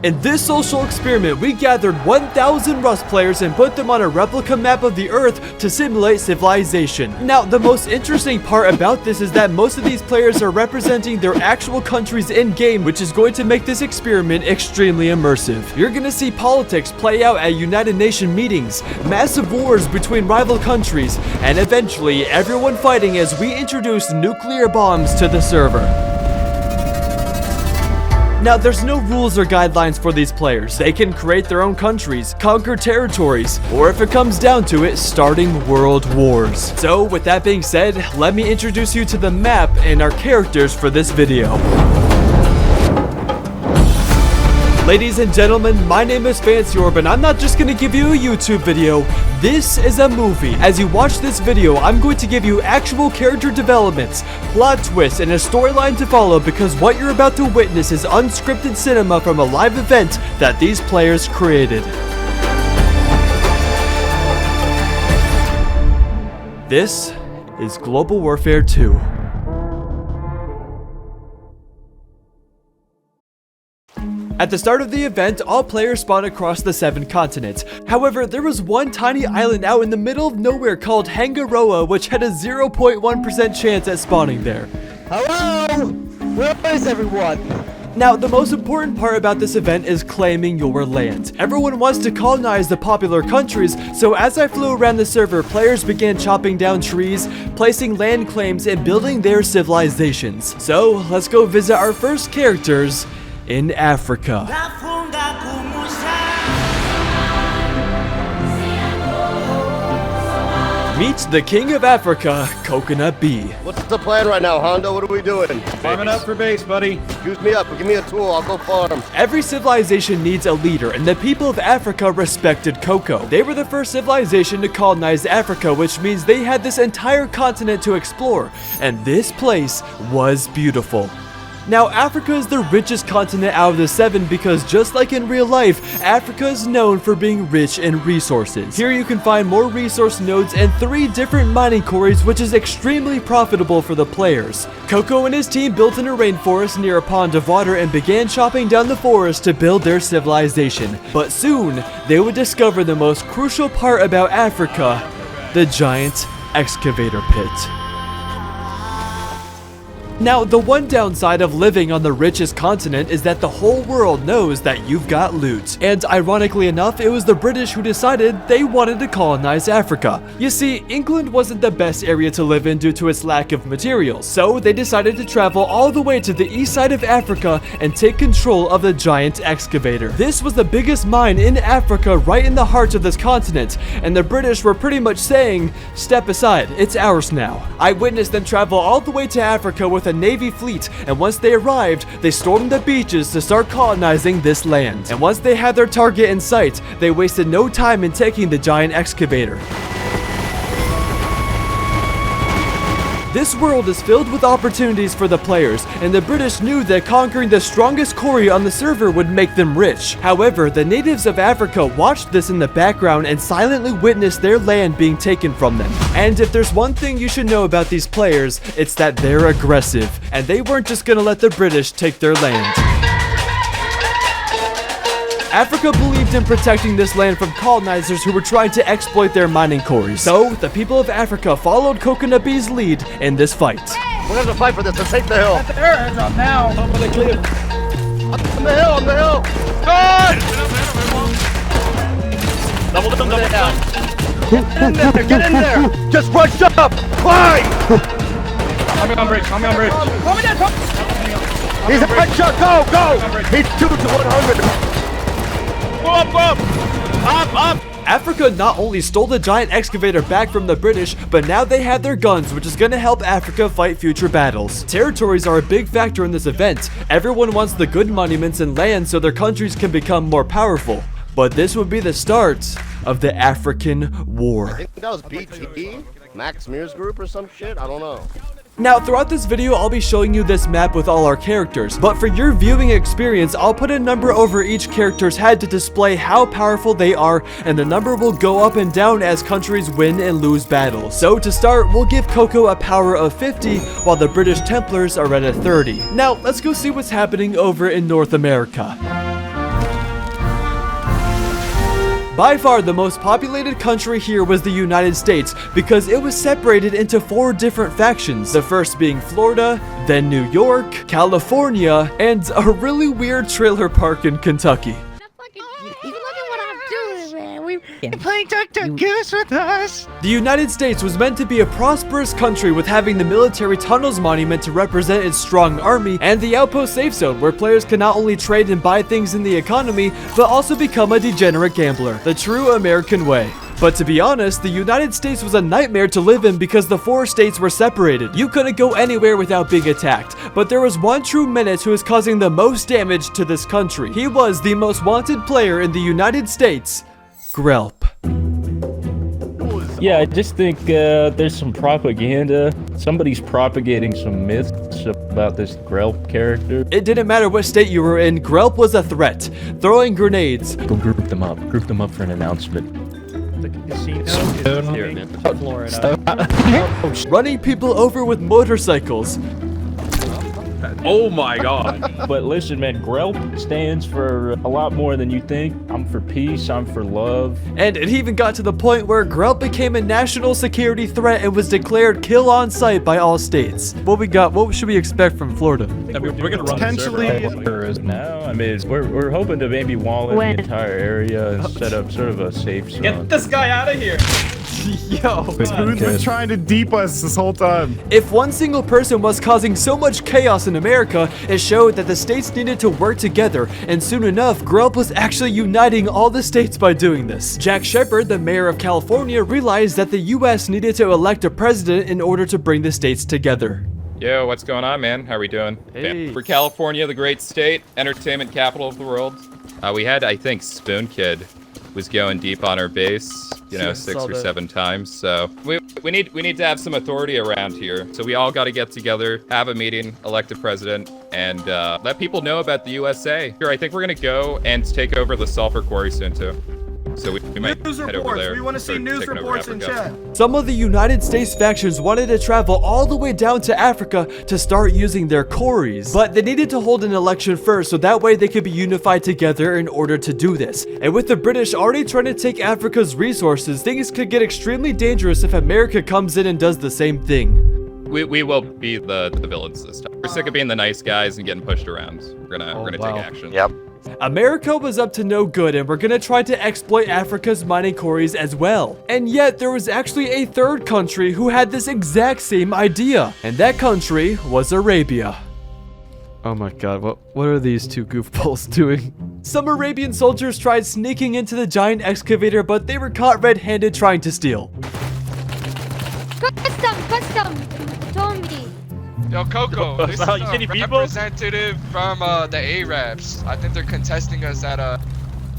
In this social experiment, we gathered 1,000 Rust players and put them on a replica map of the Earth to simulate civilization. Now, the most interesting part about this is that most of these players are representing their actual countries in-game, which is going to make this experiment extremely immersive. You're gonna see politics play out at United Nations meetings, massive wars between rival countries, and eventually everyone fighting as we introduce nuclear bombs to the server. Now, there's no rules or guidelines for these players. They can create their own countries, conquer territories, or if it comes down to it, starting world wars. So, with that being said, let me introduce you to the map and our characters for this video. Ladies and gentlemen, my name is FancyOrb, and I'm not just gonna give you a YouTube video. This is a movie. As you watch this video, I'm going to give you actual character developments, plot twists, and a storyline to follow, because what you're about to witness is unscripted cinema from a live event that these players created. This is Global Warfare 2. At the start of the event, all players spawn across the 7 continents. However, there was one tiny island out in the middle of nowhere called Hangaroa, which had a 0.1% chance at spawning there. Hello? Where is everyone? Now, the most important part about this event is claiming your land. Everyone wants to colonize the popular countries, so as I flew around the server, players began chopping down trees, placing land claims, and building their civilizations. So, let's go visit our first characters in Africa. Meet the king of Africa, Coconut B. What's the plan right now, Hondo? What are we doing? Farming up for base, buddy. Use me up. Give me a tool. I'll go farm. Every civilization needs a leader, and the people of Africa respected Coco. They were the first civilization to colonize Africa, which means they had this entire continent to explore, and this place was beautiful. Now, Africa is the richest continent out of the 7 because just like in real life, Africa is known for being rich in resources. Here you can find more resource nodes and 3 different mining quarries, which is extremely profitable for the players. Coco and his team built in a rainforest near a pond of water and began chopping down the forest to build their civilization. But soon, they would discover the most crucial part about Africa, the giant excavator pit. Now, the one downside of living on the richest continent is that the whole world knows that you've got loot. And ironically enough, it was the British who decided they wanted to colonize Africa. You see, England wasn't the best area to live in due to its lack of materials, so they decided to travel all the way to the east side of Africa and take control of the giant excavator. This was the biggest mine in Africa, right in the heart of this continent, and the British were pretty much saying, step aside, it's ours now. I witnessed them travel all the way to Africa with a navy fleet, and once they arrived, they stormed the beaches to start colonizing this land. And once they had their target in sight, they wasted no time in taking the giant excavator. This world is filled with opportunities for the players, and the British knew that conquering the strongest quarry on the server would make them rich. However, the natives of Africa watched this in the background and silently witnessed their land being taken from them. And if there's one thing you should know about these players, it's that they're aggressive, and they weren't just gonna let the British take their land. Africa believed in protecting this land from colonizers who were trying to exploit their mining quarries. So, the people of Africa followed Coconut B's lead in this fight. We're gonna fight for this. Let's take the hill. At the airdrop now. Top of the cliff. On the hill. On the hill. Good. Double down. Get in there. Get in there. Just rush up. Climb. Coming on bridge. Coming on bridge. He's a headshot. Go. Go. He's 2 to 100. Up! Africa not only stole the giant excavator back from the British, but now they have their guns, which is gonna help Africa fight future battles. Territories are a big factor in this event. Everyone wants the good monuments and land so their countries can become more powerful. But this would be the start of the African War. I think that was BT, Max Mears group or some shit. I don't know. Now, throughout this video, I'll be showing you this map with all our characters, but for your viewing experience, I'll put a number over each character's head to display how powerful they are, and the number will go up and down as countries win and lose battles. So to start, we'll give Coco a power of 50, while the British Templars are at a 30. Now, let's go see what's happening over in North America. By far the most populated country here was the United States because it was separated into 4 different factions, the first being Florida, then New York, California, and a really weird trailer park in Kentucky. Playing Dr. Goose with us. The United States was meant to be a prosperous country with having the military tunnels monument to represent its strong army and the outpost safe zone where players can not only trade and buy things in the economy, but also become a degenerate gambler, the true American way. But to be honest, the United States was a nightmare to live in because the 4 states were separated. You couldn't go anywhere without being attacked. But there was one true menace who was causing the most damage to this country. He was the most wanted player in the United States, Grelp. Yeah, I just think there's some propaganda. Somebody's propagating some myths about this Grelp character. It didn't matter what state you were in, Grelp was a threat, throwing grenades. Go group them up. Group them up for an announcement. The casino is in Florida. Running people over with motorcycles. Oh my god. But listen, man, Grelp stands for a lot more than you think. I'm for peace. I'm for love. And it even got to the point where Grelp became a national security threat and was declared kill on sight by all states. What should we expect from Florida? I mean, we're gonna run Potentially- No, I mean, we're hoping to maybe wall in the entire area and set up sort of a safe zone. Get this guy out of here. Yo. Who's been trying to deep us this whole time? If one single person was causing so much chaos in America, it showed that the states needed to work together, and soon enough, Grelp was actually uniting all the states by doing this. Jack Shepard, the mayor of California, realized that the US needed to elect a president in order to bring the states together. Yo, what's going on, man? How are we doing? Hey. For California, the great state, entertainment capital of the world. We had, I think, Spoon Kid was going deep on our base, you know, Yeah, 6 saw or that. 7 times. So we need to have some authority around here. So we all got to get together, have a meeting, elect a president, and let people know about the USA. Here, I think we're gonna go and take over the sulfur quarry soon too. So we might News head over reports. there. We want to and see start news taking over reports in Africa. chat. Some of the United States factions wanted to travel all the way down to Africa to start using their quarries, but they needed to hold an election first so that way they could be unified together in order to do this. And with the British already trying to take Africa's resources, things could get extremely dangerous if America comes in and does the same thing. We will be the villains this time. We're sick of being the nice guys and getting pushed around. We're gonna wow. take action. Yep. America was up to no good and we're gonna try to exploit Africa's mining quarries as well. And yet there was actually a third country who had this exact same idea, and that country was Arabia. Oh my god, what are these two goofballs doing? Some Arabian soldiers tried sneaking into the giant excavator, but they were caught red-handed trying to steal. Custom, Tommy. Yo, Coco, this is Wow, you see any a people? representative from the Arabs. I think they're contesting us at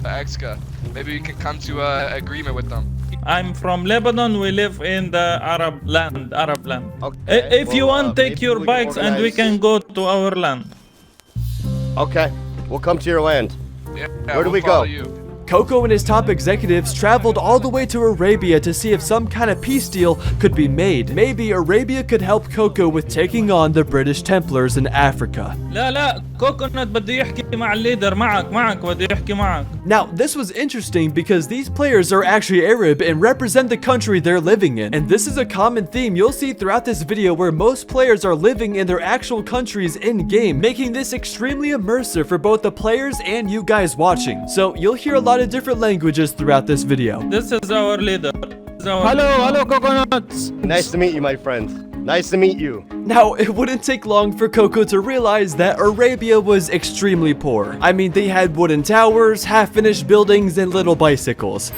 Exca. Maybe we can come to an agreement with them. I'm from Lebanon. We live in the Arab land. Okay. If you want, take maybe your we can bikes and we organize- can go to our land. Okay, we'll come to your land. Yeah, Where do we'll we go? follow You. Coco and his top executives traveled all the way to Arabia to see if some kind of peace deal could be made. Maybe Arabia could help Coco with taking on the British Templars in Africa. لا كوكونات بده يحكي مع الليدر معك بده يحكي معك. Now, this was interesting because these players are actually Arab and represent the country they're living in. And this is a common theme you'll see throughout this video where most players are living in their actual countries in-game, making this extremely immersive for both the players and you guys watching. So you'll hear a lot of different languages throughout this video. This is our leader. Hello, coconuts. Nice to meet you, my friend. Nice to meet you. Now, it wouldn't take long for Coco to realize that Arabia was extremely poor. I mean, they had wooden towers, half-finished buildings, and little bicycles.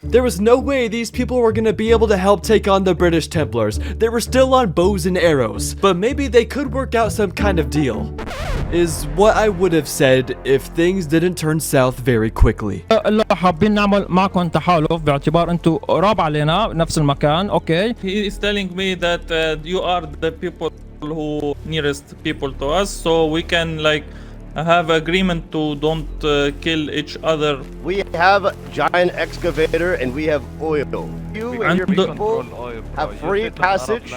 There was no way these people were gonna be able to help take on the British Templars. They were still on bows and arrows, but maybe they could work out some kind of deal. Is what I would have said if things didn't turn south very quickly. لا حابين نعمل معكم تحالف باعتبار انتم قراب علينا بنفس المكان. اوكي. He is telling me that you are the people who nearest people to us, so we can like have agreement to don't kill each other. We have a giant excavator and we have oil. You and your And the- people have free passage.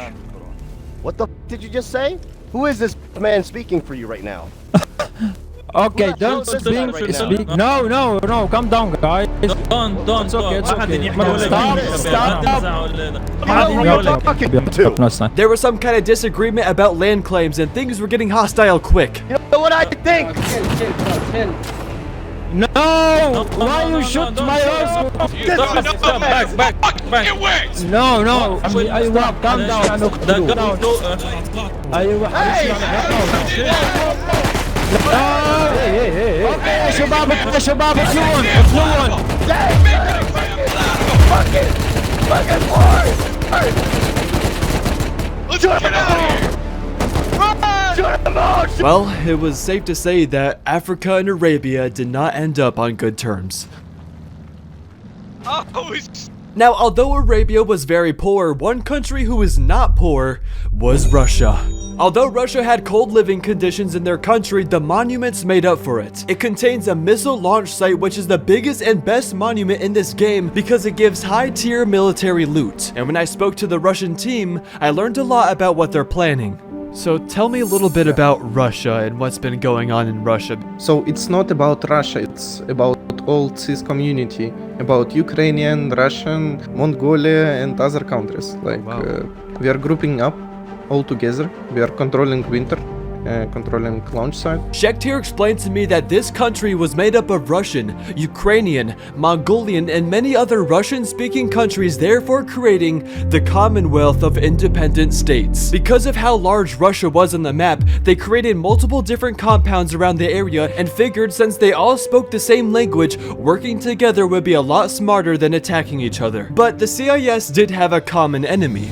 What the f did you just say? Who is this man speaking for you right now? Okay, don't speak. No, calm down, guys. Don't. It's okay. Stop. How are you talking to? No, it's not. There was some kind of disagreement about land claims and things were getting hostile quick. You know what I think? No! Why you shoot my horse? Back. It works! No. I want calm down. Hey. Okay, شباب if you want. Let's get out of here! Well, it was safe to say that Africa and Arabia did not end up on good terms. Oh, it's... Now, although Arabia was very poor, one country who was not poor was Russia. Although Russia had cold living conditions in their country, the monuments made up for it. It contains a missile launch site, which is the biggest and best monument in this game because it gives high-tier military loot. And when I spoke to the Russian team, I learned a lot about what they're planning. So tell me a little bit about Russia and what's been going on in Russia. So it's not about Russia, it's about all cis community, about Ukrainian, Russian, Mongolia and other countries. We are grouping up all together. We are controlling winter, controlling launch site. Shektir explained to me that this country was made up of Russian, Ukrainian, Mongolian, and many other Russian-speaking countries, therefore creating the Commonwealth of Independent States. Because of how large Russia was on the map, they created multiple different compounds around the area and figured since they all spoke the same language, working together would be a lot smarter than attacking each other. But the CIS did have a common enemy.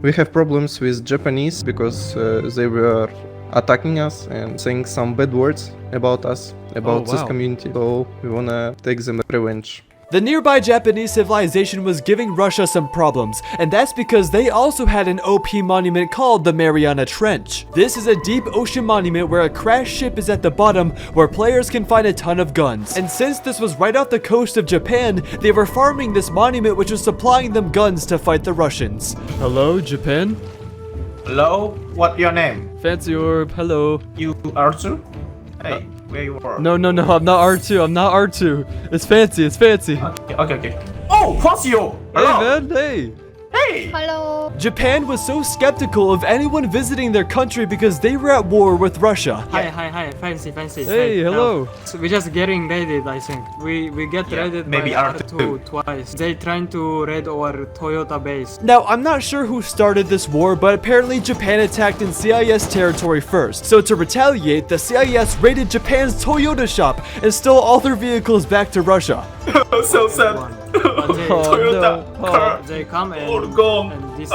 We have problems with Japanese because they were attacking us and saying some bad words about us, about this community. So we wanna take them revenge. The nearby Japanese civilization was giving Russia some problems, and that's because they also had an OP monument called the Mariana Trench. This is a deep ocean monument where a crashed ship is at the bottom where players can find a ton of guns. And since this was right off the coast of Japan, they were farming this monument which was supplying them guns to fight the Russians. Hello, Japan? Hello, what your name? FancyOrb, hello. You Arthur? Hey, where you are? No, I'm not R2, I'm not R2. It's Fancy. Okay. Oh, FancyOrb! Hey man, hey. Hey! Hello. Japan was so skeptical of anyone visiting their country because they were at war with Russia. Hi, fancy. Hey, hello. So we're just getting raided, I think. We get raided maybe by R2 twice. They trying to raid our Toyota base. Now, I'm not sure who started this war, but apparently Japan attacked in CIS territory first. So to retaliate, the CIS raided Japan's Toyota shop and stole all their vehicles back to Russia. So sad. They come and this.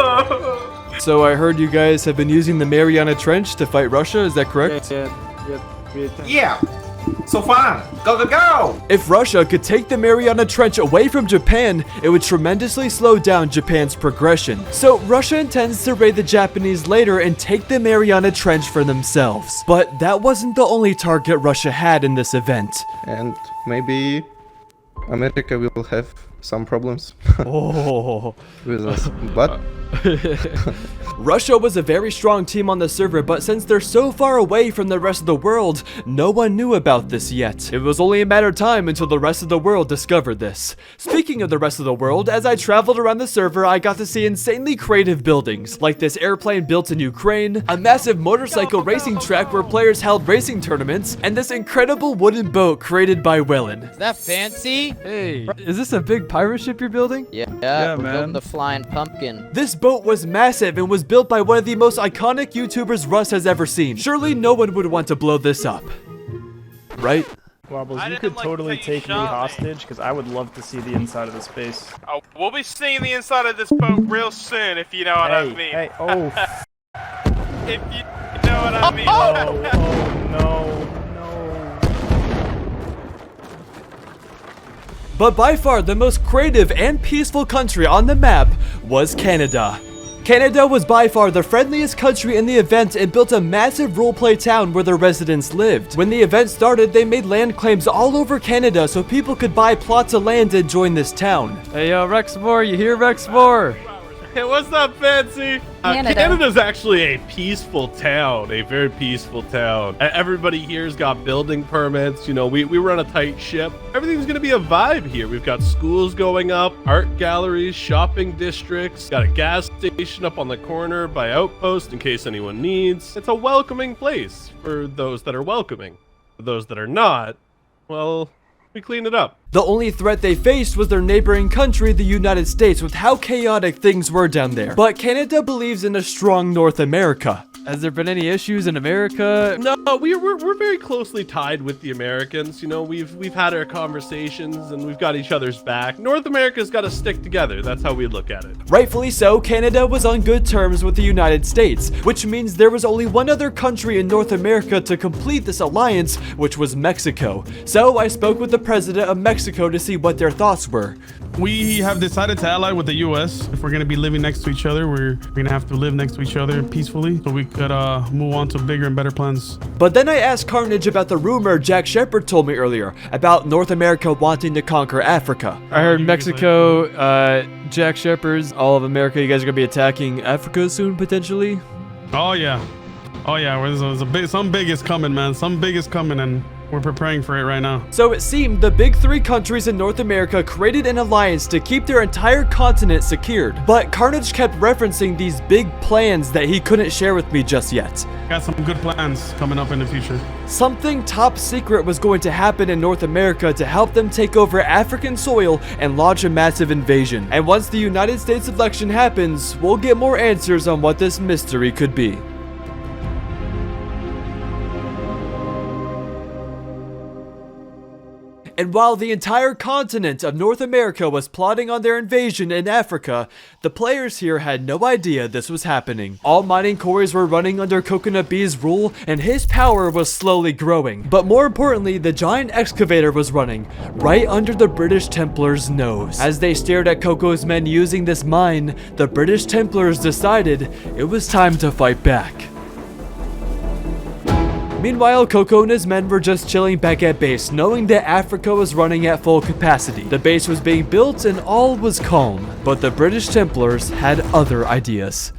So I heard you guys have been using the Mariana Trench to fight Russia, is that correct? Yeah. So fun. Go. If Russia could take the Mariana Trench away from Japan, it would tremendously slow down Japan's progression. So Russia intends to raid the Japanese later and take the Mariana Trench for themselves. But that wasn't the only target Russia had in this event. And maybe America will have some problems with us. But Russia was a very strong team on the server, but since they're so far away from the rest of the world, no one knew about this yet. It was only a matter of time until the rest of the world discovered this. Speaking of the rest of the world, as I traveled around the server, I got to see insanely creative buildings, like this airplane built in Ukraine, a massive motorcycle racing track where players held racing tournaments, and this incredible wooden boat created by Wellen. Is that fancy? Hey, is this a big pirate ship you're building? Yeah, we're man. building the flying pumpkin. This boat was massive and was built by one of the most iconic YouTubers Russ has ever seen. Surely no one would want to blow this up. Right? Wobbles, you could totally take me hostage, because I would love to see the inside of this base. Oh, we'll be seeing the inside of this boat real soon, if you know what I mean. Hey, oh. If you know what I mean. Oh, no. But by far the most creative and peaceful country on the map was Canada. Canada was by far the friendliest country in the event and built a massive roleplay town where the residents lived. When the event started, they made land claims all over Canada so people could buy plots of land and join this town. Hey, Rexmore, you here, Rexmore? Hey, what's up, Fancy? Canada's actually a peaceful town, a very peaceful town. Everybody here's got building permits. You know, we run a tight ship. Everything's gonna be a vibe here. We've got schools going up, art galleries, shopping districts, got a gas station up on the corner by Outpost in case anyone needs. It's a welcoming place for those that are welcoming. For those that are not, well, we clean it up. The only threat they faced was their neighboring country, the United States, with how chaotic things were down there. But Canada believes in a strong North America. Has there been any issues in America? No, we're very closely tied with the Americans. You know, we've had our conversations and we've got each other's back. North America's got to stick together. That's how we look at it. Rightfully so, Canada was on good terms with the United States, which means there was only one other country in North America to complete this alliance, which was Mexico. So I spoke with the president of Mexico to see what their thoughts were. We have decided to ally with the U.S. If we're going to be living next to each other, we're going to have to live next to each other peacefully so we could move on to bigger and better plans. But then I asked Carnage about the rumor Jack Shepard told me earlier about North America wanting to conquer Africa. I heard Mexico, Jack Shepard's, all of America, you guys are going to be attacking Africa soon, potentially? Oh, yeah. Oh, yeah. Some big is coming, man. Some big is coming, and we're preparing for it right now. So it seemed the big three countries in North America created an alliance to keep their entire continent secured. But Carnage kept referencing these big plans that he couldn't share with me just yet. Got some good plans coming up in the future. Something top secret was going to happen in North America to help them take over African soil and launch a massive invasion. And once the United States election happens, we'll get more answers on what this mystery could be. And while the entire continent of North America was plotting on their invasion in Africa, the players here had no idea this was happening. All mining quarries were running under Coconut B's rule, and his power was slowly growing. But more importantly, the giant excavator was running right under the British Templars' nose. As they stared at Coco's men using this mine, the British Templars decided it was time to fight back. Meanwhile, Coco and his men were just chilling back at base, knowing that Africa was running at full capacity. The base was being built and all was calm, but the British Templars had other ideas.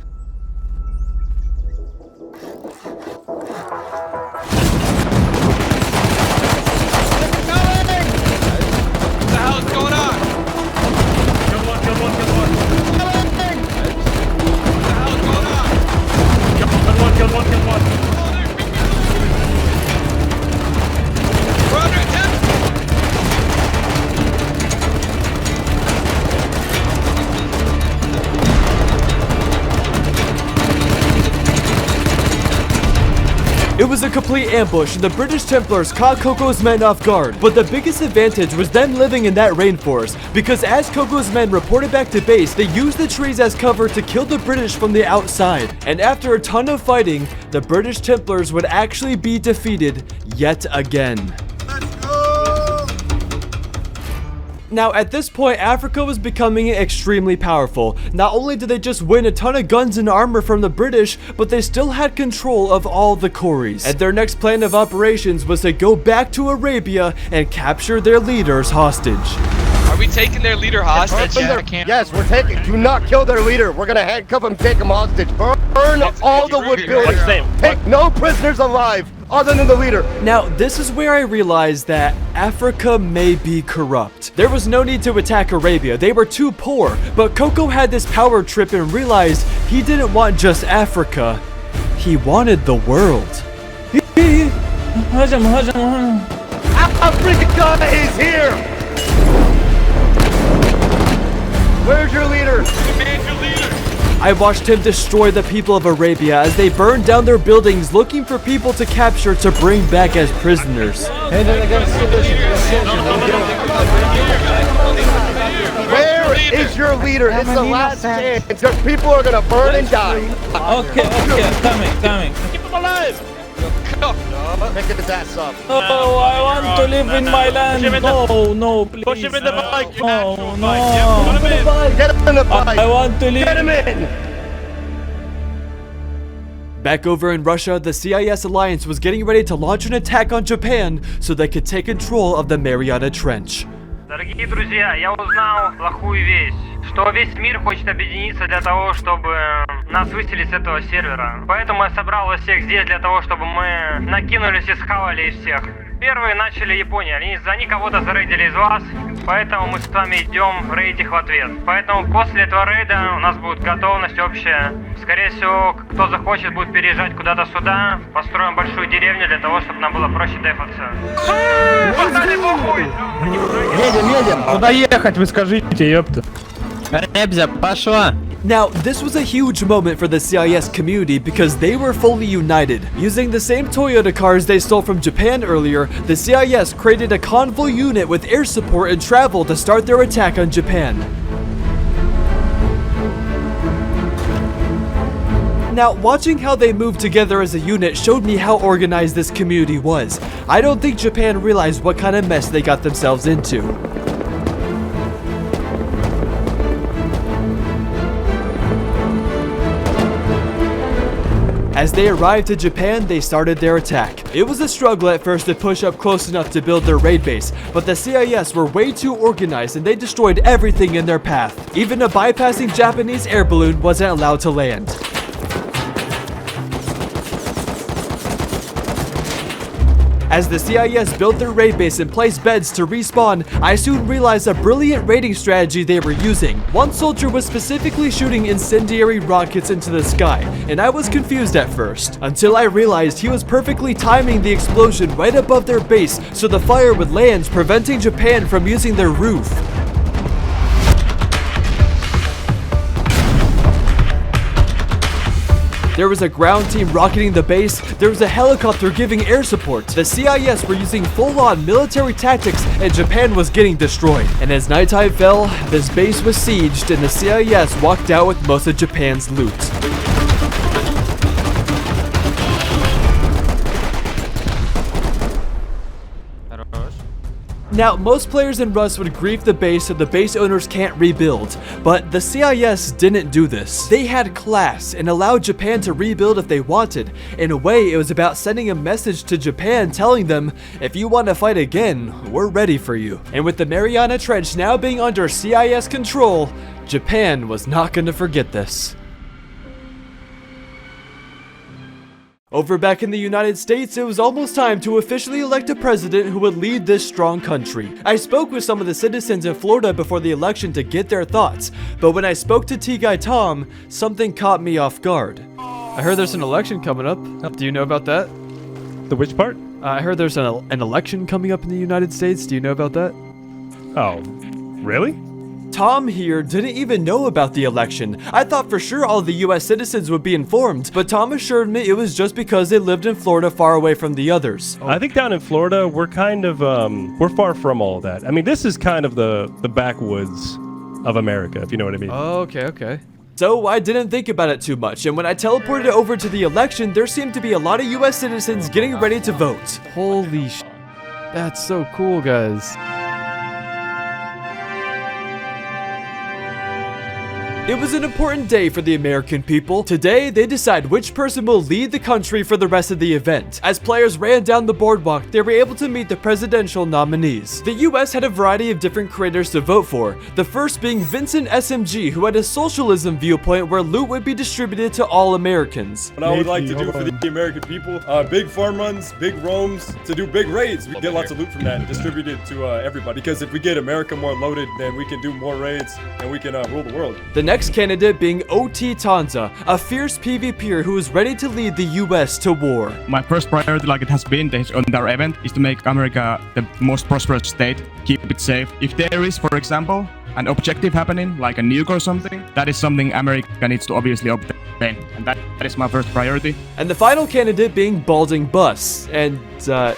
It was a complete ambush and the British Templars caught Coco's men off guard. But the biggest advantage was them living in that rainforest, because as Coco's men reported back to base, they used the trees as cover to kill the British from the outside. And after a ton of fighting, the British Templars would actually be defeated yet again. Now, at this point, Africa was becoming extremely powerful. Not only did they just win a ton of guns and armor from the British, but they still had control of all the quarries. And their next plan of operations was to go back to Arabia and capture their leaders hostage. Are we taking their leader hostage? Yes, we're taking. Do not kill their leader. We're gonna handcuff him, take him hostage. Burn all the wood buildings. Take no prisoners alive other than the leader. Now, this is where I realized that Africa may be corrupt. There was no need to attack Arabia. They were too poor. But Coco had this power trip and realized he didn't want just Africa. He wanted the world. Africa is here! Where's your leader? I watched him destroy the people of Arabia as they burned down their buildings looking for people to capture to bring back as prisoners. Where is your leader? It's the last chance. Your people are gonna burn and die. Okay, coming. Keep him alive! Picking his ass up. Oh, I want to live in my land. No, please. Push him in the bike. No. Get him in the bike. I want to live. Get him in. Back over in Russia, the CIS alliance was getting ready to launch an attack on Japan so they could take control of the Mariana Trench. Дорогие друзья, я узнал плохую вещь. что весь мир хочет объединиться для того, чтобы нас выселить с этого сервера. Поэтому я собрал вас всех здесь для того, чтобы мы накинулись и схавали их всех. Первые начали Япония, они кого-то зарейдили из вас, поэтому мы с вами идем рейдить их в ответ. Поэтому после этого рейда у нас будет готовность общая. Скорее всего, кто захочет, будет переезжать куда-то сюда, построим большую деревню для того, чтобы нам было проще дефаться. Едем. Куда ехать, вы скажите, ёпта. Ребзя, пошла. Now, this was a huge moment for the CIS community because they were fully united. Using the same Toyota cars they stole from Japan earlier, the CIS created a convoy unit with air support and travel to start their attack on Japan. Now, watching how they moved together as a unit showed me how organized this community was. I don't think Japan realized what kind of mess they got themselves into. As they arrived to Japan, they started their attack. It was a struggle at first to push up close enough to build their raid base, but the CIS were way too organized and they destroyed everything in their path. Even a bypassing Japanese air balloon wasn't allowed to land. As the CIS built their raid base and placed beds to respawn, I soon realized a brilliant raiding strategy they were using. One soldier was specifically shooting incendiary rockets into the sky, and I was confused at first, until I realized he was perfectly timing the explosion right above their base so the fire would land, preventing Japan from using their roof. There was a ground team rocketing the base, there was a helicopter giving air support. The CIS were using full-on military tactics and Japan was getting destroyed. And as nighttime fell, this base was sieged and the CIS walked out with most of Japan's loot. Now, most players in Rust would grief the base so the base owners can't rebuild, but the CIS didn't do this. They had class and allowed Japan to rebuild if they wanted. In a way, it was about sending a message to Japan telling them, if you want to fight again, we're ready for you. And with the Mariana Trench now being under CIS control, Japan was not going to forget this. Over back in the United States, it was almost time to officially elect a president who would lead this strong country. I spoke with some of the citizens in Florida before the election to get their thoughts, but when I spoke to T-Guy Tom, something caught me off guard. I heard there's an election coming up. Do you know about that? The which part? I heard there's an election coming up in the United States. Do you know about that? Oh, really? Tom here didn't even know about the election. I thought for sure all the US citizens would be informed, but Tom assured me it was just because they lived in Florida far away from the others. I think down in Florida, we're kind of, we're far from all that. I mean, this is kind of the backwoods of America, if you know what I mean. Oh, okay. So I didn't think about it too much, and when I teleported over to the election, there seemed to be a lot of US citizens getting ready to vote. Holy sh**. That's so cool, guys. It was an important day for the American people. Today, they decide which person will lead the country for the rest of the event. As players ran down the boardwalk, they were able to meet the presidential nominees. The US had a variety of different creators to vote for, the first being Vincent SMG, who had a socialism viewpoint where loot would be distributed to all Americans. What I would like to do for the American people, big farm runs, big roams, to do big raids. We get lots of loot from that and distribute it to everybody. Because if we get America more loaded, then we can do more raids and we can rule the world. The next candidate being OT Tanza, a fierce PvPer who is ready to lead the US to war. My first priority, like it has been on their event, is to make America the most prosperous state, keep it safe. If there is, for example, an objective happening, like a nuke or something, that is something America needs to obviously obtain, and that is my first priority. And the final candidate being Balding Bus, and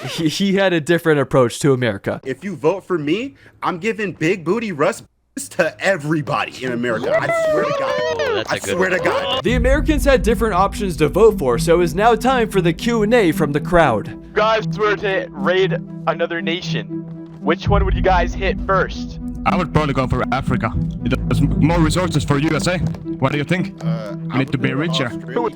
he had a different approach to America. If you vote for me, I'm giving big booty Russ to everybody in America. I swear to God. I swear to God. The Americans had different options to vote for, so it is now time for the Q&A from the crowd. If you guys were to raid another nation, which one would you guys hit first? I would probably go for Africa. There's more resources for USA. What do you think? We need to be richer.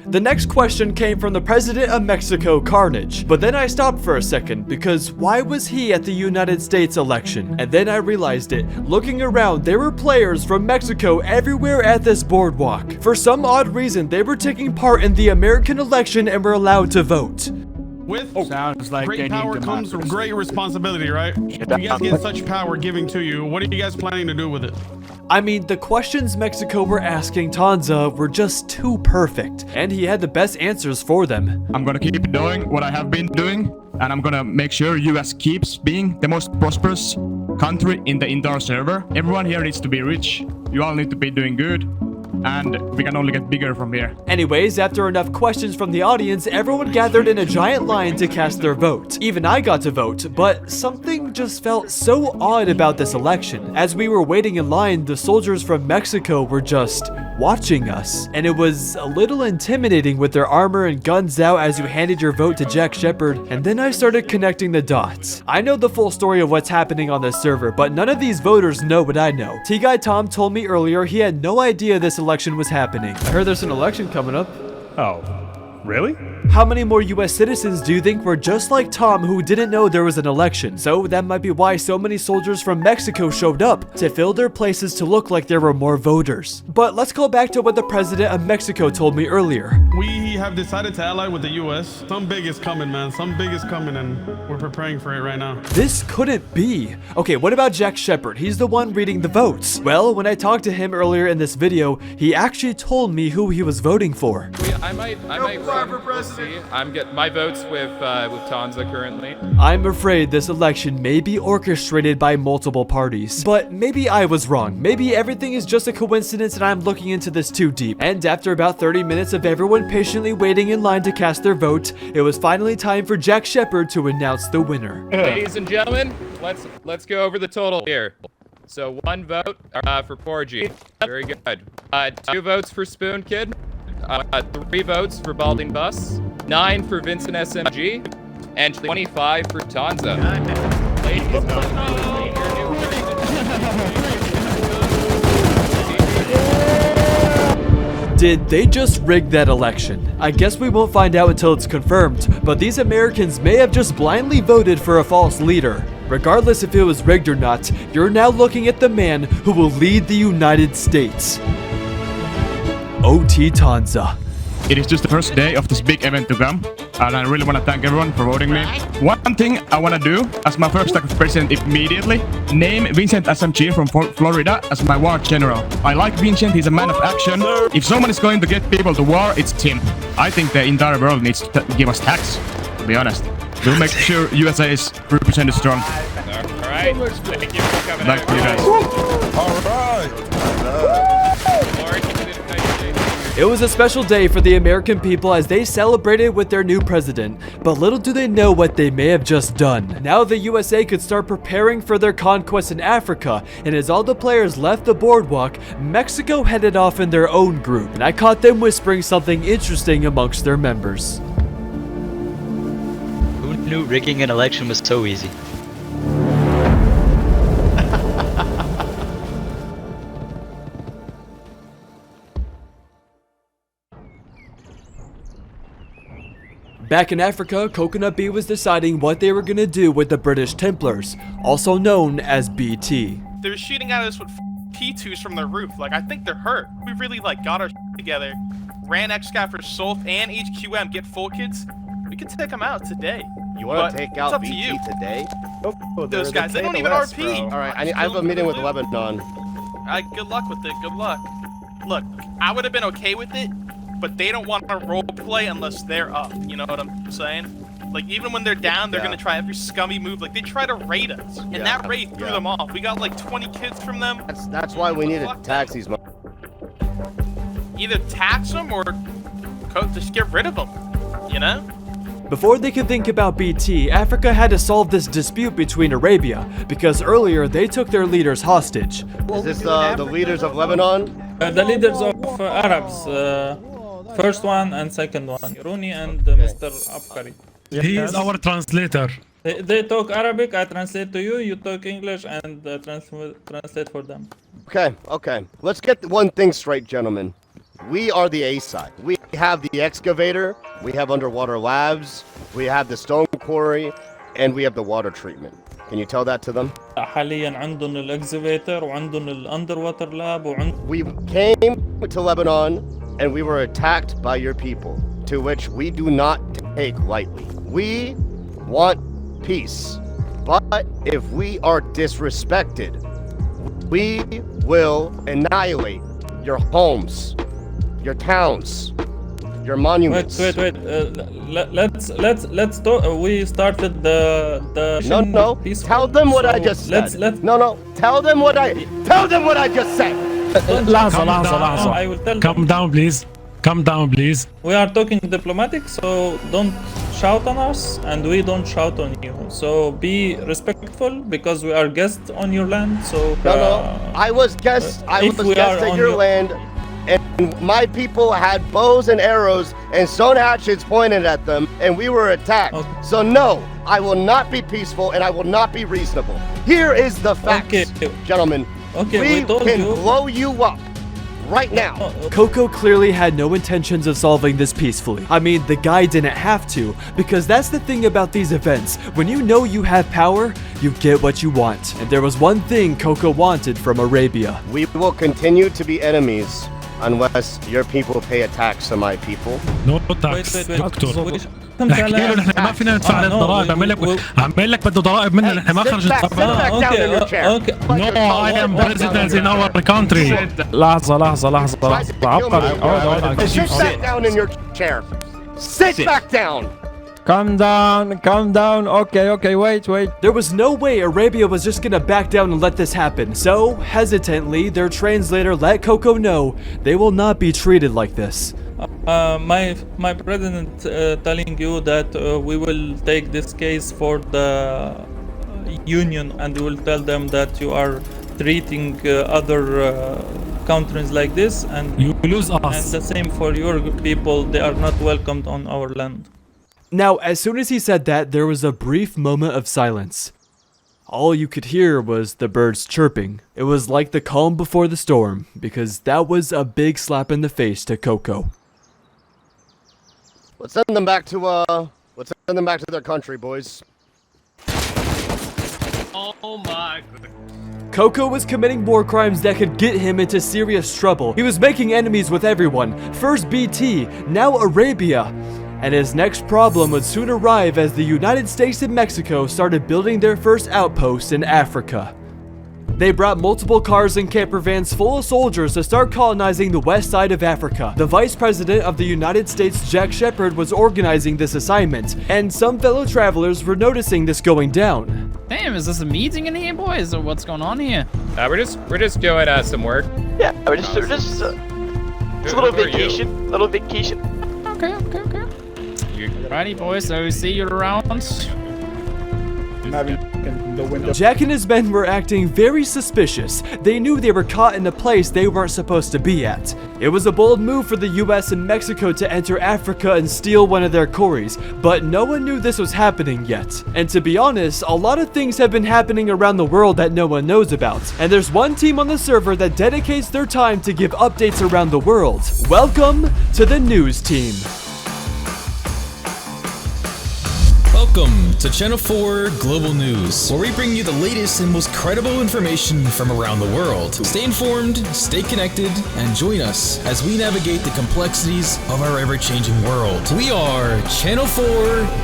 The next question came from the president of Mexico, Carnage. But then I stopped for a second because why was he at the United States election? And then I realized it. Looking around, there were players from Mexico everywhere at this boardwalk. For some odd reason, they were taking part in the American election and were allowed to vote. With Sounds like great power comes great responsibility, right? You guys get such power given to you. What are you guys planning to do with it? I mean, the questions Mexico were asking Tanza were just too perfect, and he had the best answers for them. I'm gonna keep doing what I have been doing, and I'm gonna make sure US keeps being the most prosperous country in the entire server. Everyone here needs to be rich. You all need to be doing good. And we can only get bigger from here. Anyways, after enough questions from the audience, everyone gathered in a giant line to cast their vote. Even I got to vote, but something just felt so odd about this election. As we were waiting in line, the soldiers from Mexico were just watching us. And it was a little intimidating with their armor and guns out as you handed your vote to Jack Shepard, and then I started connecting the dots. I know the full story of what's happening on this server, but none of these voters know what I know. T-Guy Tom told me earlier he had no idea this election was happening. I heard there's an election coming up. Oh, really? How many more US citizens do you think were just like Tom who didn't know there was an election? So that might be why so many soldiers from Mexico showed up, to fill their places to look like there were more voters. But let's go back to what the president of Mexico told me earlier. We have decided to ally with the US. Some big is coming, man. Some big is coming, and we're preparing for it right now. This couldn't be. Okay, what about Jack Shepard? He's the one reading the votes. Well, when I talked to him earlier in this video, he actually told me who he was voting for. I might run for president. I'm getting my votes with Tanza currently. I'm afraid this election may be orchestrated by multiple parties, but maybe I was wrong. Maybe everything is just a coincidence and I'm looking into this too deep. And after about 30 minutes of everyone patiently waiting in line to cast their vote, it was finally time for Jack Shepard to announce the winner. Ladies and gentlemen, let's go over the total here. So 1 vote for Porgy. Very good. 2 votes for Spoon Kid. 3 votes for Balding Bus, 9 for Vincent SMG, and 25 for Tanza. Ladies and gentlemen, your new president. Did they just rig that election? I guess we won't find out until it's confirmed, but these Americans may have just blindly voted for a false leader. Regardless if it was rigged or not, you're now looking at the man who will lead the United States. OT Tanza. It is just the first day of this big event to come, and I really want to thank everyone for voting me. One thing I want to do as my first act of president immediately, name Vincent SMG from Florida as my war general. I like Vincent, he's a man of action. If someone is going to get people to war, it's him. I think the entire world needs to give us tax, to be honest. We'll make sure USA is represented strong. Alright, thank you for coming Thank you guys. Alright! It was a special day for the American people as they celebrated with their new president, but little do they know what they may have just done. Now the USA could start preparing for their conquest in Africa, and as all the players left the boardwalk, Mexico headed off in their own group, and I caught them whispering something interesting amongst their members. Who knew rigging an election was so easy? Back in Africa, Coconut Bee was deciding what they were gonna do with the British Templars, also known as BT. They're shooting at us with T2s from the roof. Like, I think they're hurt. We really, got our together. Ran XCAT for Solf and HQM, get full kids. We could take them out today. You want to take out BT today? Those guys, they don't even RP. Alright, I have a meeting with Lebanon. Good luck with it, good luck. Look, I would have been okay with it, but they don't want to role play unless they're up. You know what I'm saying? Like, even when they're down, they're gonna try every scummy move. Like, they try to raid us, and that raid threw them off. We got like 20 kids from them. That's why we need to tax these. Either tax them or just get rid of them. You know? Before they could think about BT, Africa had to solve this dispute between Arabia, because earlier they took their leaders hostage. Is this the leaders of Lebanon? The leaders of Arabs. First one and second one. Rooney and Mr. Abkari. He is our translator. They talk Arabic, I translate to you, you talk English, and translate for them. Okay. Let's get one thing straight, gentlemen. We are the A side. We have the excavator, we have underwater labs, we have the stone quarry, and we have the water treatment. Can you tell that to them? حاليا عندهم الاكسفيتر وعندهم الاندر لاب We came to Lebanon and we were attacked by your people, to which we do not take lightly. We want peace, but if we are disrespected, we will annihilate your homes, your towns, your monuments. Wait. Let's talk. We started the No. Tell them what I just said. No. Tell them what I just said. لحظة. I will tell Calm down, please. Calm down, please. We are talking diplomatic, so don't shout on us, and we don't shout on you. So be respectful because we are guests on your land. So no. I was guest at your land, and my people had bows and arrows and stone hatchets pointed at them, and we were attacked. Okay. So no, I will not be peaceful, and I will not be reasonable. Here is the facts, gentlemen. We can blow you up. Right now. Coco clearly had no intentions of solving this peacefully. I mean, the guy didn't have to, because that's the thing about these events. When you know you have power, you get what you want. And there was one thing Coco wanted from Arabia. We will continue to be enemies unless your people pay a tax to my people. No tax, دكتور. احكي له نحن ما فينا ندفع الضرائب. عمل لك بده ضرائب منا، نحن ما خرج الضرائب. No, I am president in our country. لحظة. عبقري. Sit back down in your chair. Sit back down. Calm down. Okay, wait. There was no way Arabia was just gonna back down and let this happen. So, hesitantly, their translator let Coco know they will not be treated like this. My president telling you that we will take this case for the union, and we will tell them that you are treating other countries like this, and you lose us. And the same for your people. They are not welcomed on our land. Now, as soon as he said that, there was a brief moment of silence. All you could hear was the birds chirping. It was like the calm before the storm, because that was a big slap in the face to Coco. Let's send them back to their country, boys. Oh my goodness. Coco was committing war crimes that could get him into serious trouble. He was making enemies with everyone. First BT, now Arabia. And his next problem would soon arrive as the United States and Mexico started building their first outposts in Africa. They brought multiple cars and camper vans full of soldiers to start colonizing the west side of Africa. The Vice President of the United States, Jack Shepard, was organizing this assignment, and some fellow travelers were noticing this going down. Damn, is this a meeting in here, boys, or what's going on here? We're just doing some work. Yeah, we're just it's a little vacation. Okay. Alrighty, boys, so see you around. Jack and his men were acting very suspicious. They knew they were caught in a place they weren't supposed to be at. It was a bold move for the US and Mexico to enter Africa and steal one of their quarries, but no one knew this was happening yet. And to be honest, a lot of things have been happening around the world that no one knows about. And there's one team on the server that dedicates their time to give updates around the world. Welcome to the news team. Welcome to Channel 4 Global News, where we bring you the latest and most credible information from around the world. Stay informed, stay connected, and join us as we navigate the complexities of our ever-changing world. We are Channel 4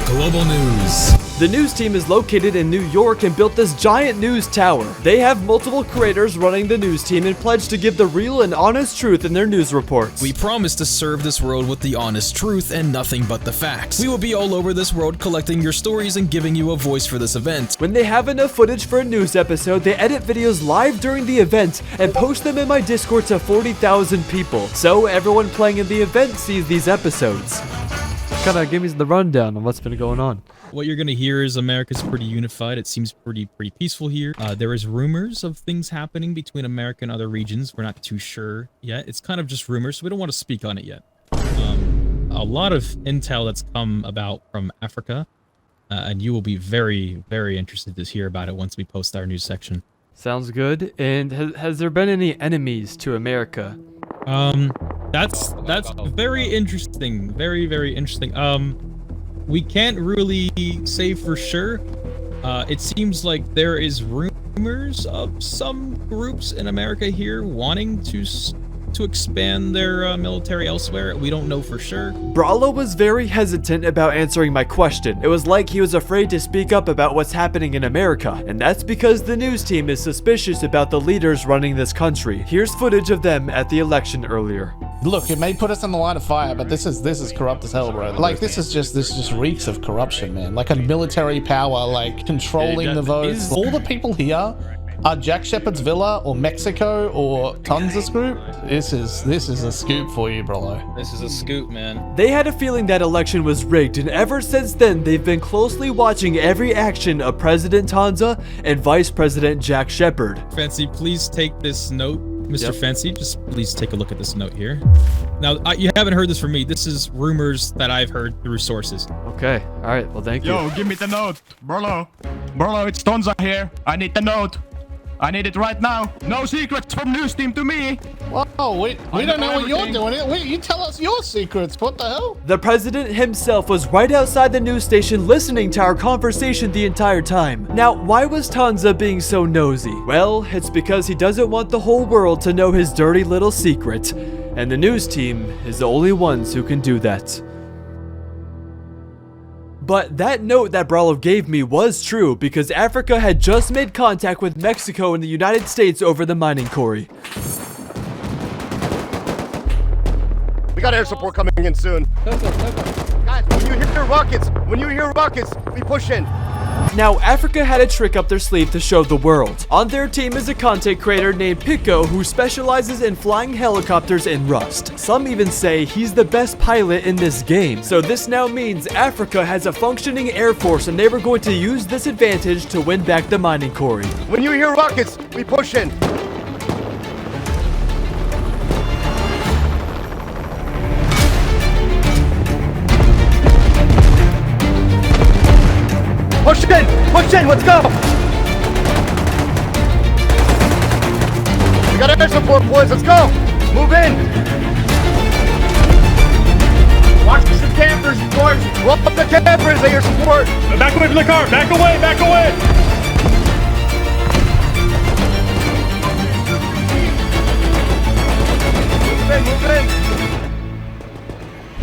Global News. The news team is located in New York and built this giant news tower. They have multiple creators running the news team and pledge to give the real and honest truth in their news reports. We promise to serve this world with the honest truth and nothing but the facts. We will be all over this world collecting your stories and giving you a voice for this event. When they have enough footage for a news episode, they edit videos live during the event and post them in my Discord to 40,000 people. So everyone playing in the event sees these episodes. Kinda give me the rundown on what's been going on. What you're gonna hear is America's pretty unified. It seems pretty peaceful here. There is rumors of things happening between America and other regions. We're not too sure yet. It's kind of just rumors, so we don't want to speak on it yet. A lot of intel that's come about from Africa. and you will be very, very interested to hear about it once we post our news section. Sounds good. And has there been any enemies to America? That's very interesting. Very, very interesting. We can't really say for sure. It seems like there is rumors of some groups in America here wanting to expand their military elsewhere. We don't know for sure. Brawlo was very hesitant about answering my question. It was like he was afraid to speak up about what's happening in America, and that's because the news team is suspicious about the leaders running this country. Here's footage of them at the election earlier. Look, it may put us in the line of fire, but this is corrupt as hell, bro. Like, this just reeks of corruption, man. Like a military power, like controlling the votes. All the people here are Jack Shepherd's Villa or Mexico or Tons' group. This is a scoop for you, bro. This is a scoop, man. They had a feeling that election was rigged, and ever since then, they've been closely watching every action of President Tanza and Vice President Jack Shepherd. Fancy, please take this note. Mr. Fancy, just please take a look at this note here. Now, you haven't heard this from me. This is rumors that I've heard through sources. Okay. All right. Well, thank you. Yo, give me the note. Burlo, it's Tonza here. I need the note. I need it right now. No secrets from news team to me. Whoa, we don't know what you're doing. You tell us your secrets. What the hell? The president himself was right outside the news station listening to our conversation the entire time. Now, why was Tanza being so nosy? Well, it's because he doesn't want the whole world to know his dirty little secret. And the news team is the only ones who can do that. But that note that Brawlo gave me was true because Africa had just made contact with Mexico and the United States over the mining quarry. We got air support coming in soon. Guys, when you hear rockets, we push in. Now, Africa had a trick up their sleeve to show the world. On their team is a content creator named Pico who specializes in flying helicopters in Rust. Some even say he's the best pilot in this game. So this now means Africa has a functioning air force and they were going to use this advantage to win back the mining quarry. When you hear rockets, we push in. Push in, let's go! We got air support, boys, let's go! Move in! Watch the campers, boys! Roll up the campers, they air support! Back away from the car, back away, back away! Move in!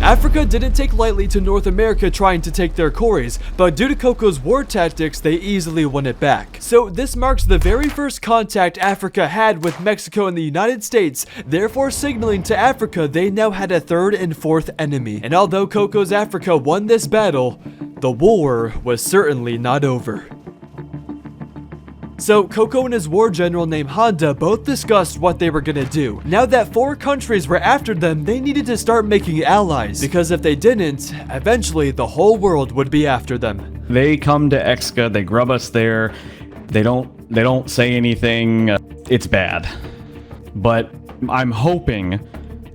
Africa didn't take lightly to North America trying to take their quarries, but due to Coco's war tactics, they easily won it back. So this marks the very first contact Africa had with Mexico and the United States, therefore signaling to Africa they now had a third and fourth enemy. And although Coco's Africa won this battle, the war was certainly not over. So Coco and his war general named Honda both discussed what they were gonna do. Now that 4 countries were after them, they needed to start making allies, because if they didn't, eventually the whole world would be after them. They come to Exca, they grub us there, they don't say anything, it's bad. But I'm hoping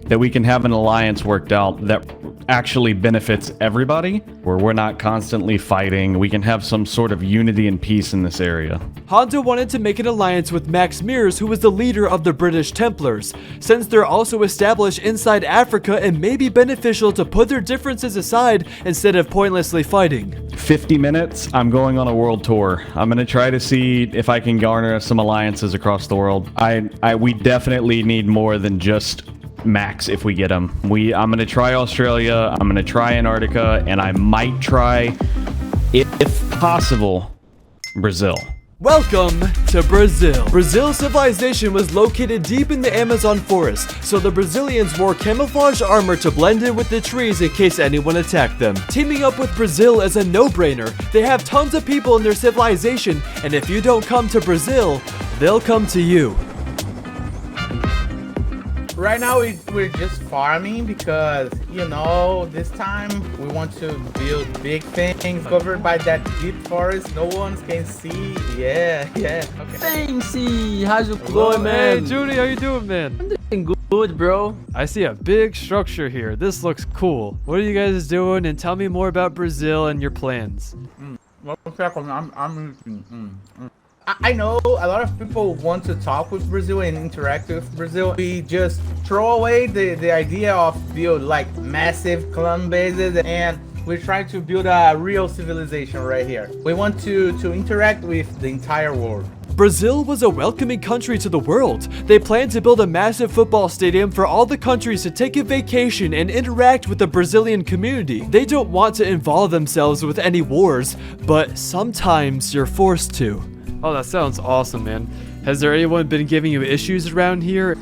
that we can have an alliance worked out that actually benefits everybody, where we're not constantly fighting. We can have some sort of unity and peace in this area. Honda wanted to make an alliance with Max Mears, who was the leader of the British Templars. Since they're also established inside Africa, it may be beneficial to put their differences aside instead of pointlessly fighting. 50 minutes, I'm going on a world tour. I'm gonna try to see if I can garner some alliances across the world. We definitely need more than just Max if we get him. I'm gonna try Australia, I'm gonna try Antarctica, and I might try, if possible, Brazil. Welcome to Brazil. Brazil's civilization was located deep in the Amazon forest, so the Brazilians wore camouflage armor to blend in with the trees in case anyone attacked them. Teaming up with Brazil is a no-brainer. They have tons of people in their civilization, and if you don't come to Brazil, they'll come to you. Right now we're just farming because, you know, this time we want to build big things covered by that deep forest. No one can see. Yeah. Okay. Fancy, how's it going, man? Hey, Judy, how you doing, man? I'm doing good, bro. I see a big structure here. This looks cool. What are you guys doing? And tell me more about Brazil and your plans. 1 second. I'm I know a lot of people want to talk with Brazil and interact with Brazil. We just throw away the idea of build like massive clan bases, and we're trying to build a real civilization right here. We want to interact with the entire world. Brazil was a welcoming country to the world. They planned to build a massive football stadium for all the countries to take a vacation and interact with the Brazilian community. They don't want to involve themselves with any wars, but sometimes you're forced to. Oh, that sounds awesome, man. Has there anyone been giving you issues around here?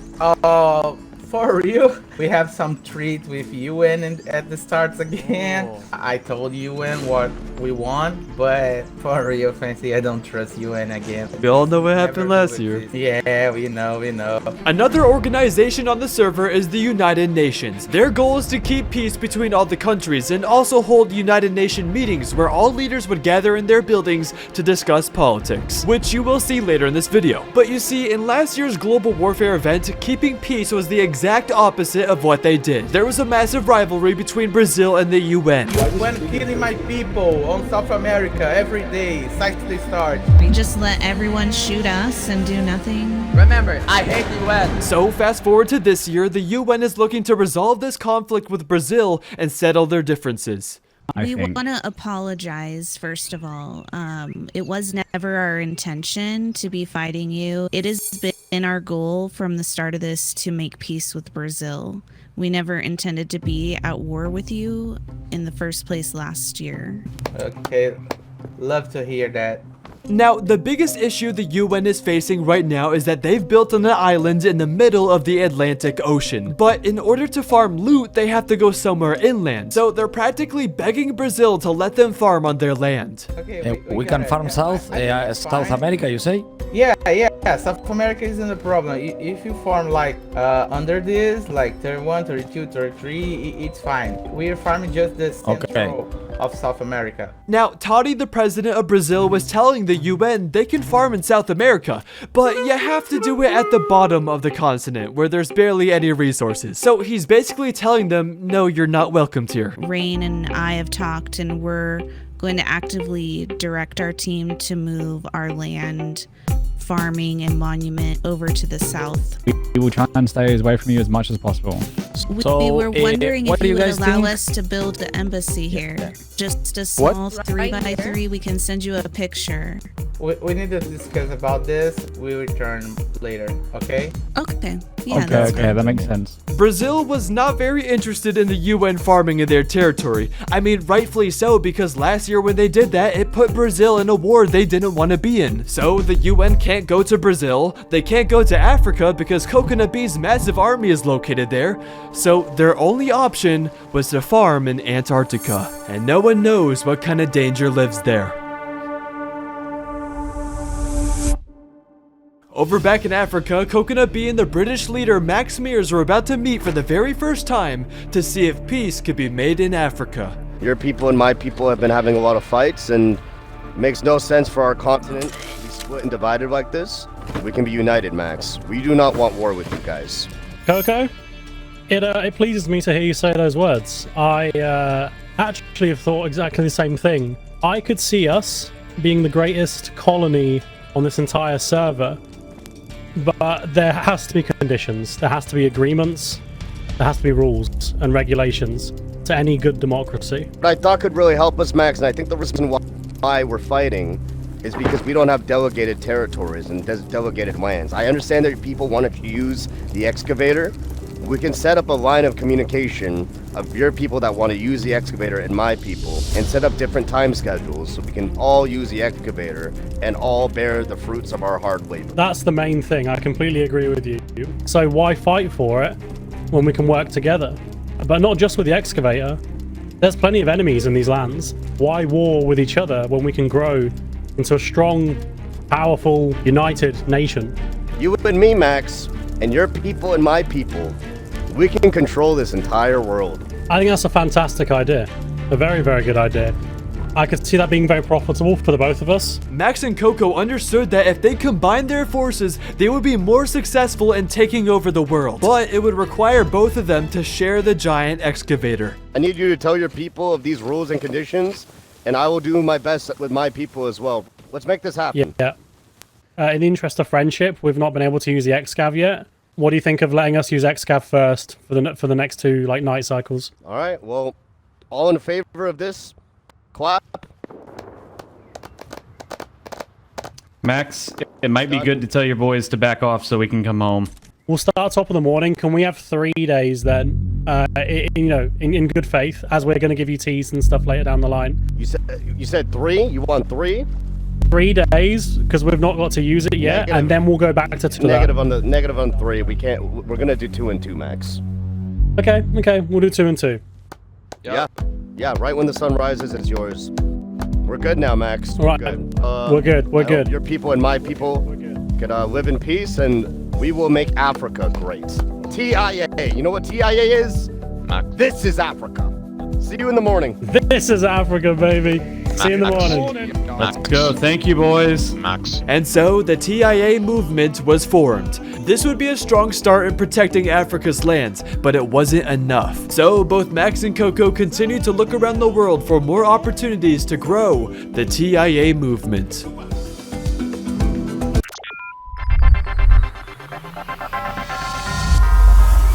For real? We have some treat with UN at the starts again. Oh. I told UN what we want, but for real, Fancy, I don't trust UN again. We all know what happened last year. Yeah, we know. Another organization on the server is the United Nations. Their goal is to keep peace between all the countries and also hold United Nation meetings where all leaders would gather in their buildings to discuss politics, which you will see later in this video. But you see, in last year's global warfare event, keeping peace was the exact opposite of what they did. There was a massive rivalry between Brazil and the UN. When killing my people on South America every day, since they start. We just let everyone shoot us and do nothing. Remember, I hate the UN. So fast forward to this year, the UN is looking to resolve this conflict with Brazil and settle their differences. We want to apologize, first of all. It was never our intention to be fighting you. It has been our goal from the start of this to make peace with Brazil. We never intended to be at war with you in the first place last year. Okay, love to hear that. Now, the biggest issue the UN is facing right now is that they've built on an island in the middle of the Atlantic Ocean. But in order to farm loot, they have to go somewhere inland. So they're practically begging Brazil to let them farm on their land. Okay, we can farm South America, you say? Yeah, South America isn't a problem. If you farm like under this, like 31, 32, 33, it's fine. We're farming just the central of South America. Now, Toddy, the president of Brazil, was telling the UN they can farm in South America, but you have to do it at the bottom of the continent where there's barely any resources. So he's basically telling them, no, you're not welcomed here. Rain and I have talked, and we're going to actively direct our team to move our land, farming, and monument over to the south. We will try and stay away from you as much as possible. We were wondering if you would allow us to build the embassy here. Just a small 3x3. We can send you a picture. We need to discuss about this. We return later, okay? Okay. Yeah, okay, that makes sense. Brazil was not very interested in the UN farming in their territory. I mean, rightfully so, because last year when they did that, it put Brazil in a war they didn't want to be in. So the UN can't go to Brazil, they can't go to Africa because Coconut Bee's massive army is located there. So their only option was to farm in Antarctica. And no one knows what kind of danger lives there. Over back in Africa, Coconut Bee and the British leader Max Mears were about to meet for the very first time to see if peace could be made in Africa. Your people and my people have been having a lot of fights, and it makes no sense for our continent to be split and divided like this. We can be united, Max. We do not want war with you guys. Coco, it pleases me to hear you say those words. I actually have thought exactly the same thing. I could see us being the greatest colony on this entire server. But there has to be conditions, there has to be agreements, there has to be rules and regulations to any good democracy. What I thought could really help us, Max, and I think the reason why we're fighting is because we don't have delegated territories and delegated lands. I understand that people wanted to use the excavator. We can set up a line of communication of your people that want to use the excavator and my people, and set up different time schedules so we can all use the excavator and all bear the fruits of our hard labor. That's the main thing. I completely agree with you. So why fight for it when we can work together? But not just with the excavator. There's plenty of enemies in these lands. Why war with each other when we can grow into a strong, powerful, united nation? You and me, Max, and your people and my people, we can control this entire world. I think that's a fantastic idea. A very, very good idea. I could see that being very profitable for the both of us. Max and Coco understood that if they combined their forces, they would be more successful in taking over the world. But it would require both of them to share the giant excavator. I need you to tell your people of these rules and conditions, and I will do my best with my people as well. Let's make this happen. Yeah. In the interest of friendship, we've not been able to use the Xcav yet. What do you think of letting us use Xcav first for the next 2 night cycles? All right. Well, all in favor of this? Clap. Max, it might be good to tell your boys to back off so we can come home. We'll start top of the morning. Can we have 3 days then? In good faith, as we're going to give you teas and stuff later down the line. You said 3? You want 3? 3 days, because we've not got to use it yet, and then we'll go back to 2. Negative on 3. We can't. We're gonna do 2 and 2, Max. Okay. We'll do 2 and 2. Yeah. Right when the sun rises, it's yours. We're good now, Max. All right. We're good. We're good. Your people and my people can live in peace, and we will make Africa great. TIA. You know what TIA is? This is Africa. See you in the morning. This is Africa, baby. See you in the morning. Let's go. Thank you, boys. Max. And so the TIA movement was formed. This would be a strong start in protecting Africa's lands, but it wasn't enough. So both Max and Coco continued to look around the world for more opportunities to grow the TIA movement.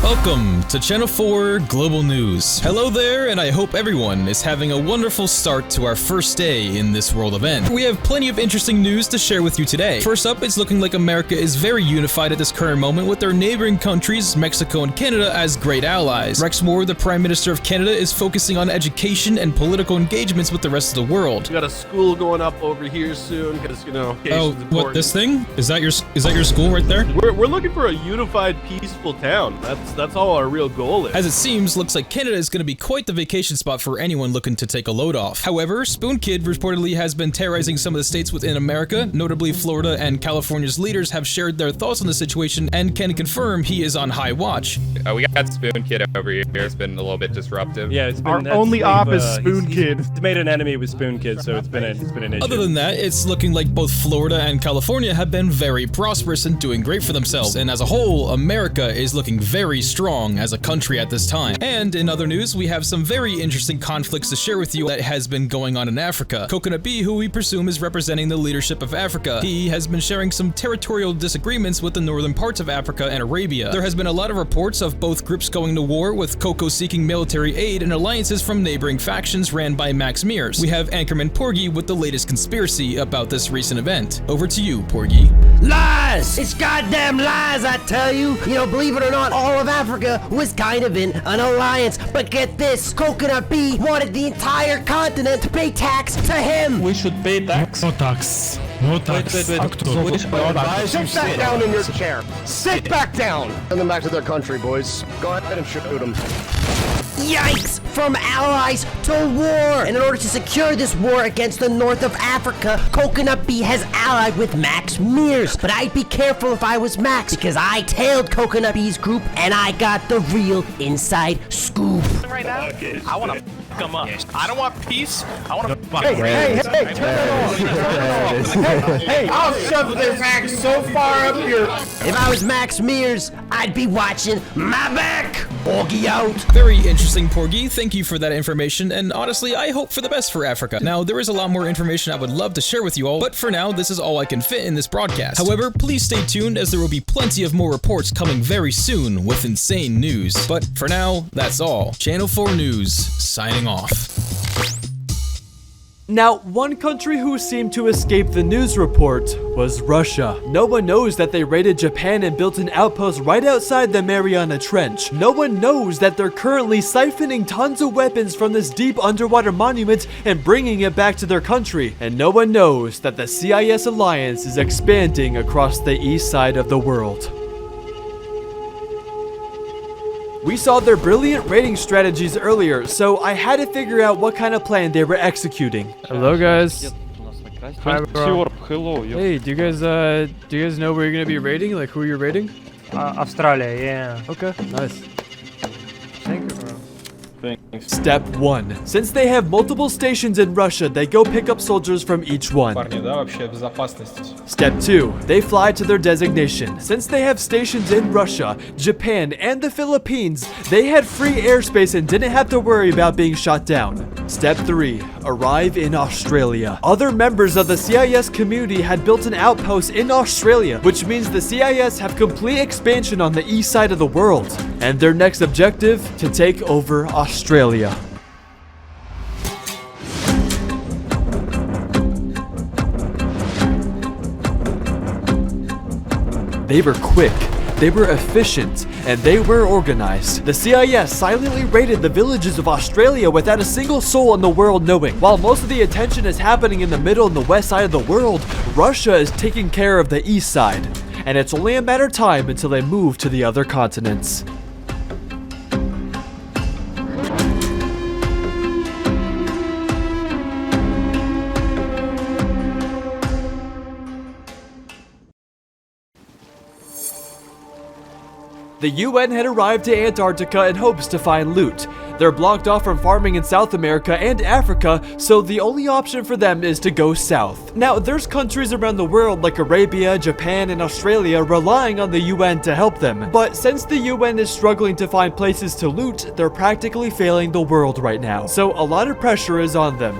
Welcome to Channel 4 Global News. Hello there, and I hope everyone is having a wonderful start to our first day in this world event. We have plenty of interesting news to share with you today. First up, it's looking like America is very unified at this current moment with their neighboring countries, Mexico and Canada, as great allies. Rex Moore, the Prime Minister of Canada, is focusing on education and political engagements with the rest of the world. We got a school going up over here soon, because Oh, what, this thing? Is that your school right there? We're looking for a unified, peaceful town. That's all our real goal is. As it seems, looks like Canada is going to be quite the vacation spot for anyone looking to take a load off. However, Spoon Kid reportedly has been terrorizing some of the states within America. Notably, Florida and California's leaders have shared their thoughts on the situation and can confirm he is on high watch. We got Spoon Kid over here. It's been a little bit disruptive. Yeah, it's been our only op is Spoon Kid. He's made an enemy with Spoon Kid, so it's been an issue. Other than that, it's looking like both Florida and California have been very prosperous and doing great for themselves. And as a whole, America is looking very strong as a country at this time. And in other news, we have some very interesting conflicts to share with you that has been going on in Africa. Coconut B, who we presume is representing the leadership of Africa, he has been sharing some territorial disagreements with the northern parts of Africa and Arabia. There has been a lot of reports of both groups going to war, with Coco seeking military aid and alliances from neighboring factions ran by Max Mears. We have Anchorman Porgy with the latest conspiracy about this recent event. Over to you, Porgy. Lies! It's goddamn lies, I tell you! Believe it or not, all of Africa was kind of in an alliance. But get this, Coconut B wanted the entire continent to pay tax to him! We should pay tax? No tax. No tax. Sit back down in your chair. Sit back down! Send them back to their country, boys. Go ahead and shoot them. Yikes! From allies to war! And in order to secure this war against the north of Africa, Coconut B has allied with Max Mears. But I'd be careful if I was Max, because I tailed Coconut B's group and I got the real inside scoop. Right now, I want to come up. I don't want peace. I want to fuck. Hey, turn it off. Hey, I'll shove this axe so far up your... If I was Max Mears, I'd be watching my back. Porgy out. Very interesting, Porgy. Thank you for that information, and honestly, I hope for the best for Africa. Now, there is a lot more information I would love to share with you all, but for now, this is all I can fit in this broadcast. However, please stay tuned, as there will be plenty of more reports coming very soon with insane news. But for now, that's all. Channel 4 News, signing off. Now, one country who seemed to escape the news report was Russia. No one knows that they raided Japan and built an outpost right outside the Mariana Trench. No one knows that they're currently siphoning tons of weapons from this deep underwater monument and bringing it back to their country. And no one knows that the CIS alliance is expanding across the east side of the world. We saw their brilliant raiding strategies earlier, so I had to figure out what kind of plan they were executing. Hello guys. Hi, bro. Hello. Hey, do you guys know where you're gonna be raiding? Like who you're raiding? Australia, yeah. Okay, nice. Thank you, bro. Thanks. Step 1. Since they have multiple stations in Russia, they go pick up soldiers from each one. Step 2. They fly to their designation. Since they have stations in Russia, Japan, and the Philippines, they had free airspace and didn't have to worry about being shot down. Step 3. Arrive in Australia. Other members of the CIS community had built an outpost in Australia, which means the CIS have complete expansion on the east side of the world. And their next objective, to take over Australia. They were quick, they were efficient, and they were organized. The CIS silently raided the villages of Australia without a single soul in the world knowing. While most of the attention is happening in the middle and the west side of the world, Russia is taking care of the east side. And it's only a matter of time until they move to the other continents. The UN had arrived to Antarctica in hopes to find loot. They're blocked off from farming in South America and Africa, so the only option for them is to go south. Now, there's countries around the world like Arabia, Japan, and Australia relying on the UN to help them. But since the UN is struggling to find places to loot, they're practically failing the world right now. So a lot of pressure is on them.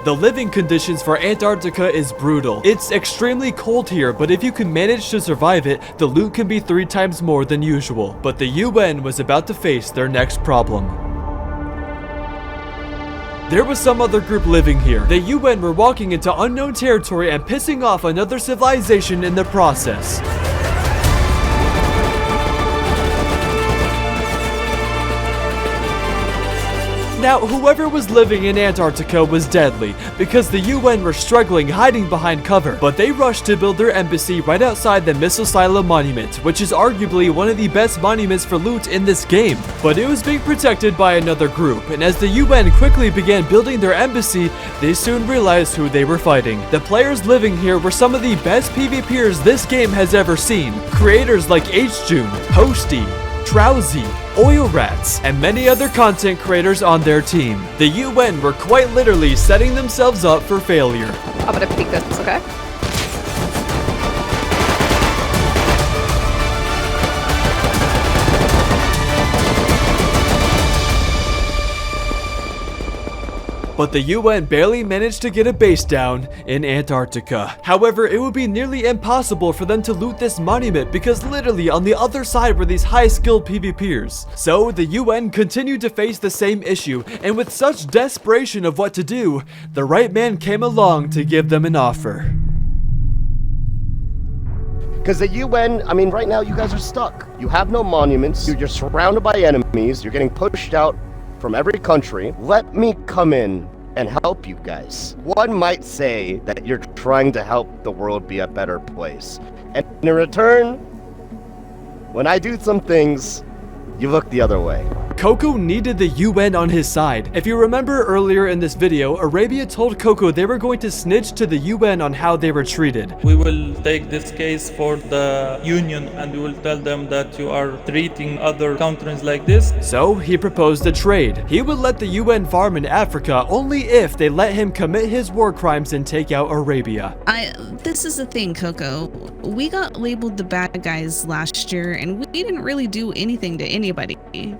The living conditions for Antarctica is brutal. It's extremely cold here, but if you can manage to survive it, the loot can be 3 times more than usual. But the UN was about to face their next problem. There was some other group living here. The UN were walking into unknown territory and pissing off another civilization in the process. Now, whoever was living in Antarctica was deadly, because the UN were struggling hiding behind cover, but they rushed to build their embassy right outside the Missile Silo Monument, which is arguably one of the best monuments for loot in this game. But it was being protected by another group, and as the UN quickly began building their embassy, they soon realized who they were fighting. The players living here were some of the best PvPers this game has ever seen. Creators like HJune, Posty, Trowsy, Oil Rats, and many other content creators on their team. The UN were quite literally setting themselves up for failure. I'm gonna peek this, okay? But the UN barely managed to get a base down in Antarctica. However, it would be nearly impossible for them to loot this monument because literally on the other side were these high-skilled PvPers. So the UN continued to face the same issue, and with such desperation of what to do, the right man came along to give them an offer. Because the UN, I mean, right now you guys are stuck. You have no monuments, you're surrounded by enemies, you're getting pushed out from every country. Let me come in and help you guys. One might say that you're trying to help the world be a better place. And in return, when I do some things, you look the other way. Coco needed the UN on his side. If you remember earlier in this video, Arabia told Coco they were going to snitch to the UN on how they were treated. We will take this case for the Union and we will tell them that you are treating other countries like this. So he proposed a trade. He would let the UN farm in Africa only if they let him commit his war crimes and take out Arabia. This is the thing, Coco. We got labeled the bad guys last year and we didn't really do anything to anybody.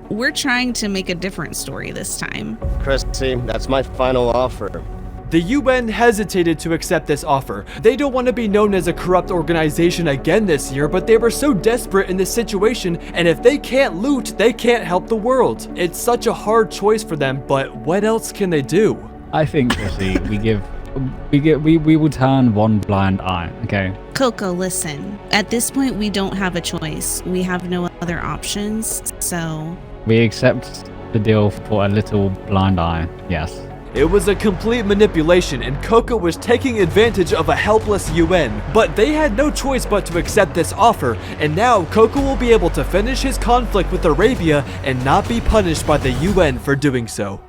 We're trying to make a different story this time. Chrissy, that's my final offer. The UN hesitated to accept this offer. They don't want to be known as a corrupt organization again this year, but they were so desperate in this situation, and if they can't loot, they can't help the world. It's such a hard choice for them, but what else can they do? I think, Chrissy, we will turn one blind eye, okay? Coco, listen. At this point, we don't have a choice. We have no other options, so... We accept the deal for a little blind eye, yes. It was a complete manipulation, and Coco was taking advantage of a helpless UN. But they had no choice but to accept this offer, and now Coco will be able to finish his conflict with Arabia and not be punished by the UN for doing so.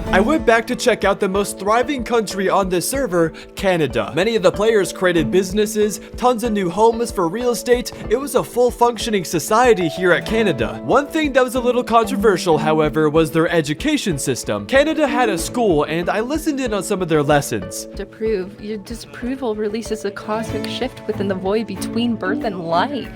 I went back to check out the most thriving country on this server, Canada. Many of the players created businesses, tons of new homes for real estate. It was a full functioning society here at Canada. One thing that was a little controversial, however, was their education system. Canada had a school, and I listened in on some of their lessons. Your disapproval releases a cosmic shift within the void between birth and life.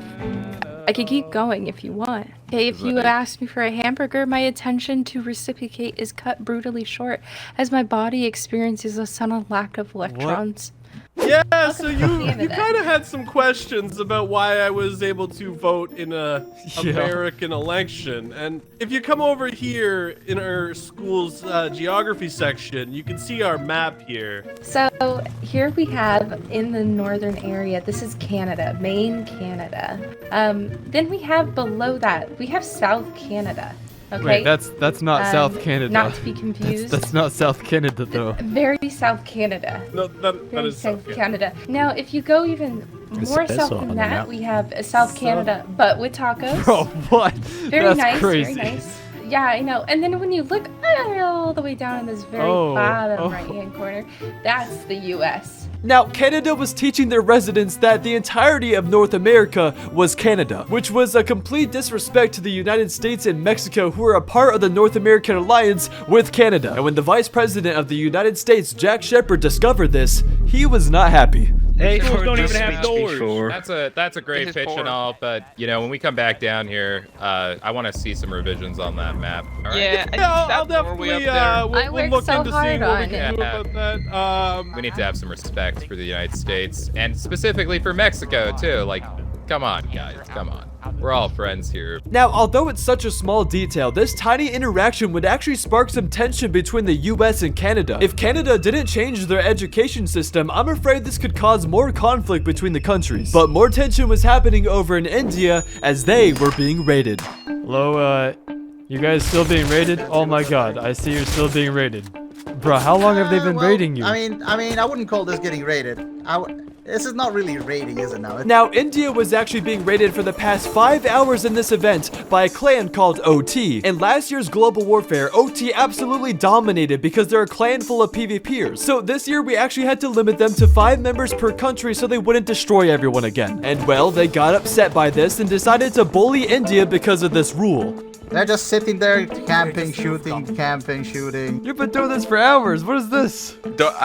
I could keep going if you want. Okay, if you ask me for a hamburger, my attention to reciprocate is cut brutally short as my body experiences a sudden lack of electrons. Yeah, so you kind of had some questions about why I was able to vote in a American election. And if you come over here in our school's geography section, you can see our map here. So here we have in the northern area, this is Canada, Maine, Canada. Then we have below that, we have South Canada. Okay. Wait, that's not South Canada. Not to be confused. That's not South Canada, though. Very South Canada. No, that is South Canada. Now, if you go even more south than that, we have South Canada, but with tacos. Bro, what? Very That's nice, crazy. very nice. Yeah, I know. And then when you look all the way down in this very bottom right-hand corner, that's the U.S. Now, Canada was teaching their residents that the entirety of North America was Canada, which was a complete disrespect to the United States and Mexico, who are a part of the North American alliance with Canada. And when the Vice President of the United States, Jack Shepard, discovered this, he was not happy. Hey, schools don't even have doors. That's a great pitch and all, but you know, when we come back down here, I want to see some revisions on that map. All right? Yeah, I'll definitely we'll look into seeing what we can do about that. We need to have some respect for the United States and specifically for Mexico too. Like, come on, guys, come on. We're all friends here. Now, although it's such a small detail, this tiny interaction would actually spark some tension between the US and Canada. If Canada didn't change their education system, I'm afraid this could cause more conflict between the countries. But more tension was happening over in India as they were being raided. Hello, you guys still being raided? Oh my god, I see you're still being raided. Bro, how long have they been raiding you? I mean, I wouldn't call this getting raided. This is not really raiding, is it now? Now, India was actually being raided for the past 5 hours in this event by a clan called OT. In last year's Global Warfare, OT absolutely dominated because they're a clan full of PvPers. So this year, we actually had to limit them to 5 members per country so they wouldn't destroy everyone again. And well, they got upset by this and decided to bully India because of this rule. They're just sitting there camping, shooting. You've been doing this for hours. What is this?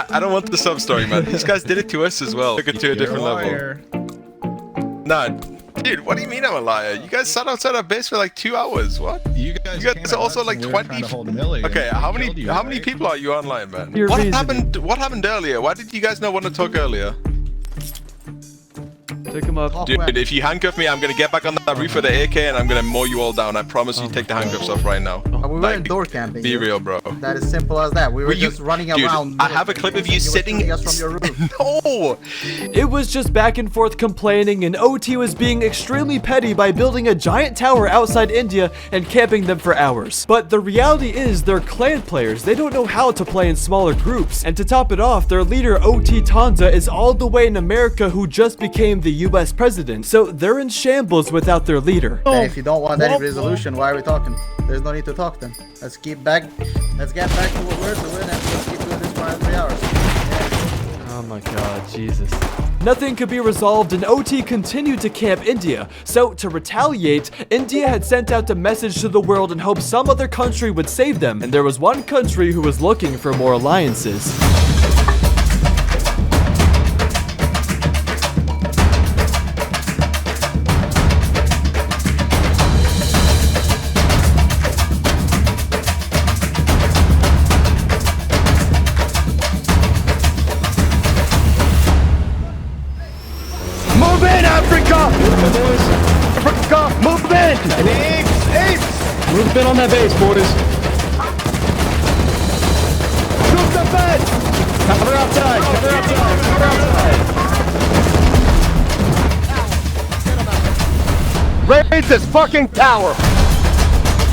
I don't want the sub story, man. These guys did it to us as well. Took it to a different level. Nah, dude, what do you mean I'm a liar? You guys sat outside our base for like 2 hours. What? You guys are also like 20. Okay, how many people are you online, man? What happened earlier? Why did you guys not want to talk earlier? Pick him up. Dude, if you handcuff me, I'm gonna get back on that roof with the AK and I'm gonna mow you all down. I promise you, take the handcuffs off right now. We weren't door camping. Be real, bro. That is simple as that. We were just running around. I have a clip of you sitting. Us from your roof. No! It was just back and forth complaining, and OT was being extremely petty by building a giant tower outside India and camping them for hours. But the reality is they're clan players. They don't know how to play in smaller groups. And to top it off, their leader OT Tanza is all the way in America who just became the US president. So they're in shambles without their leader. And if you don't want any resolution, why are we talking? There's no need to talk then. Let's get back to what we're doing and let's keep doing this for 3 hours. Oh my god, Jesus. Nothing could be resolved and OT continued to camp India. So to retaliate, India had sent out a message to the world in hopes some other country would save them. And there was one country who was looking for more alliances. Africa, move in! Apes! Move in on that base, boys. Shoot the bed! Cover outside! Cover outside! Cover outside! Raid this fucking tower!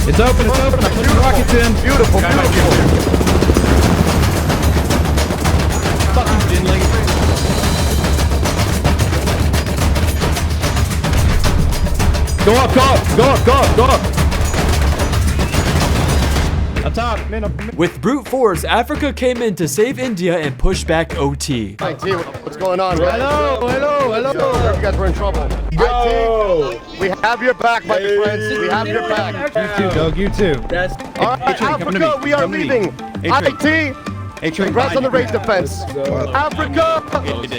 It's open, it's open. I'm putting rockets in. Beautiful, beautiful. Fucking Finley. Go up, go up, go up, go up, go up. Up top, man, up. With brute force, Africa came in to save India and push back OT. IT, what's going on, guys? Hello. You guys were in trouble. Go. IT, we have your back, my friends. We have your back. You too, Doug, you too. All right, Africa, we are leaving. IT, congrats on the raid defense. Africa,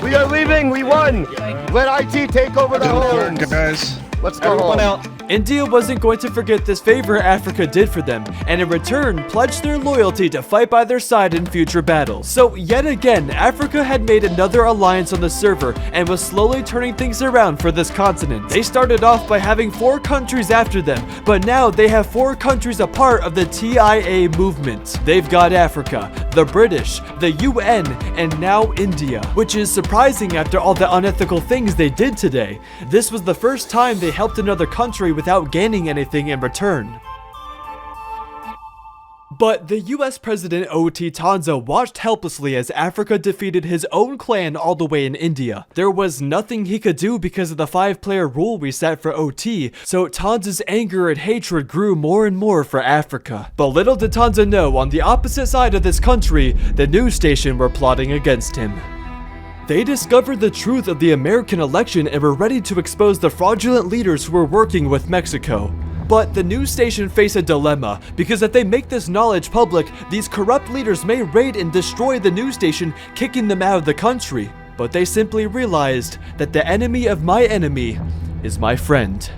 we are leaving. We won. Let IT take over the whole. Guys. Let's go home. out. India wasn't going to forget this favor Africa did for them, and in return pledged their loyalty to fight by their side in future battles. So yet again, Africa had made another alliance on the server and was slowly turning things around for this continent. They started off by having 4 countries after them, but now they have 4 countries a part of the TIA movement. They've got Africa, the British, the UN, and now India, which is surprising after all the unethical things they did today. This was the first time they helped another country without gaining anything in return. But the US President O.T. Tanza watched helplessly as Africa defeated his own clan all the way in India. There was nothing he could do because of the 5-player rule we set for OT, so Tanza's anger and hatred grew more and more for Africa. But little did Tanza know, on the opposite side of this country, the news station were plotting against him. They discovered the truth of the American election and were ready to expose the fraudulent leaders who were working with Mexico. But the news station faced a dilemma, because if they make this knowledge public, these corrupt leaders may raid and destroy the news station, kicking them out of the country. But they simply realized that the enemy of my enemy is my friend.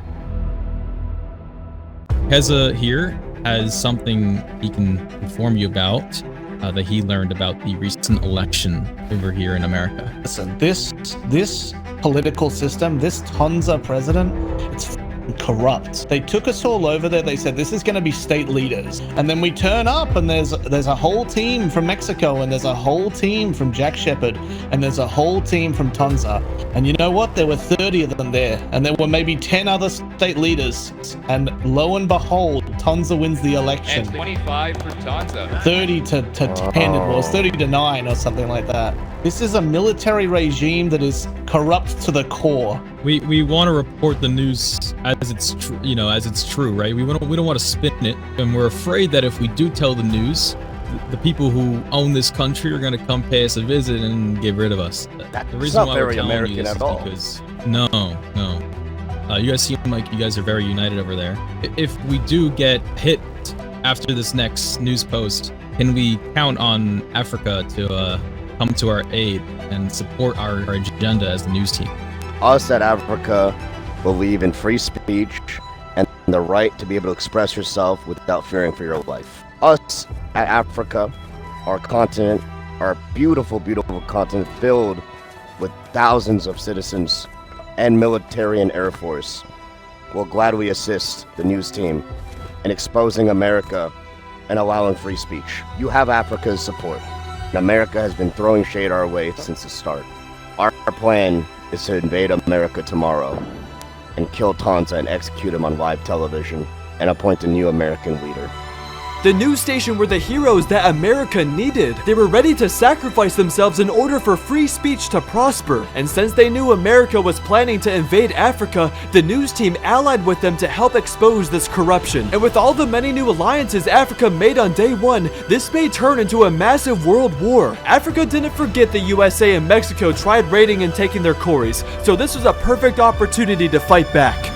Heza here has something he can inform you about. That he learned about the recent election over here in America. Listen, this political system, this Tanza president, it's corrupt. They took us all over there. They said this is going to be state leaders, and then we turn up and there's a whole team from Mexico, and there's a whole team from Jack Shepherd, and there's a whole team from Tanza. And you know what? There were 30 of them there, and there were maybe 10 other state leaders. And lo and behold, Tanza wins the election. And 25 for Tanza. 30 to 10 it was, 30 to 9 or something like that. This is a military regime that is corrupt to the core. We want to report the news as it's true, as it's true, right? We don't want to spin it, and we're afraid that if we do tell the news, the people who own this country are going to come pay us a visit and get rid of us. The reason why we're telling you this is because you guys seem like you guys are very united over there. If we do get hit after this next news post, can we count on Africa to come to our aid and support our agenda as the news team? Us at Africa believe in free speech and the right to be able to express yourself without fearing for your life. Us at Africa, our continent, our beautiful, beautiful continent filled with thousands of citizens and military and air force, will gladly assist the news team in exposing America and allowing free speech. You have Africa's support, and America has been throwing shade our way since the start. Our plan is to invade America tomorrow and kill Tanza and execute him on live television and appoint a new American leader. The news station were the heroes that America needed. They were ready to sacrifice themselves in order for free speech to prosper. And since they knew America was planning to invade Africa, the news team allied with them to help expose this corruption. And with all the many new alliances Africa made on day one, this may turn into a massive world war. Africa didn't forget the USA and Mexico tried raiding and taking their quarries, so this was a perfect opportunity to fight back.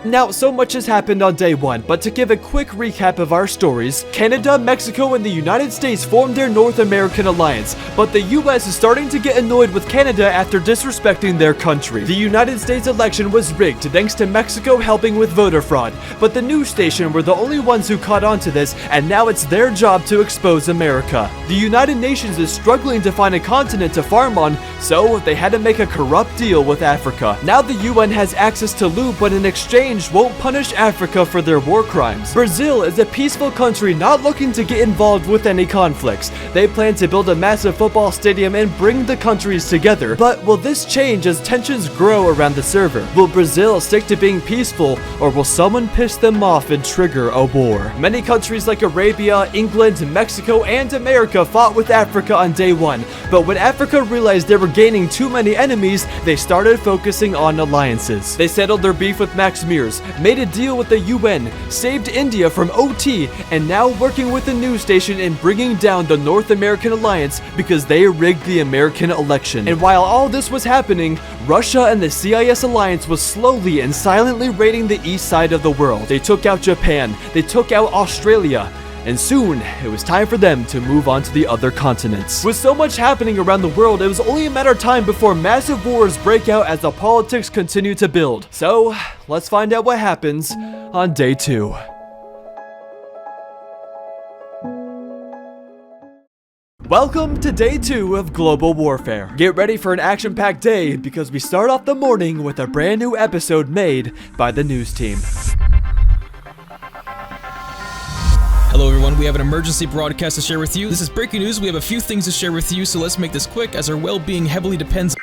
Now, so much has happened on day one, but to give a quick recap of our stories, Canada, Mexico, and the United States formed their North American alliance, but the US is starting to get annoyed with Canada after disrespecting their country. The United States election was rigged thanks to Mexico helping with voter fraud, but the news station were the only ones who caught on to this, and now it's their job to expose America. The United Nations is struggling to find a continent to farm on, so they had to make a corrupt deal with Africa. Now the UN has access to loot, but in exchange won't punish Africa for their war crimes. Brazil is a peaceful country not looking to get involved with any conflicts. They plan to build a massive football stadium and bring the countries together. But will this change as tensions grow around the server? Will Brazil stick to being peaceful, or will someone piss them off and trigger a war? Many countries like Arabia, England, Mexico, and America fought with Africa on day one, but when Africa realized they were gaining too many enemies, they started focusing on alliances. They settled their beef with Max Mears, made a deal with the UN, saved India from OT, and now working with the news station in bringing down the North American alliance because they rigged the American election. And while all this was happening, Russia and the CIS alliance was slowly and silently raiding the east side of the world. They took out Japan, they took out Australia, and soon it was time for them to move on to the other continents. With so much happening around the world, it was only a matter of time before massive wars break out as the politics continue to build. So, let's find out what happens on day 2. Welcome to day 2 of global warfare. Get ready for an action-packed day because we start off the morning with a brand new episode made by the news team. Hello everyone, we have an emergency broadcast to share with you. This is breaking news. We have a few things to share with you, so let's make this quick as our well-being heavily depends.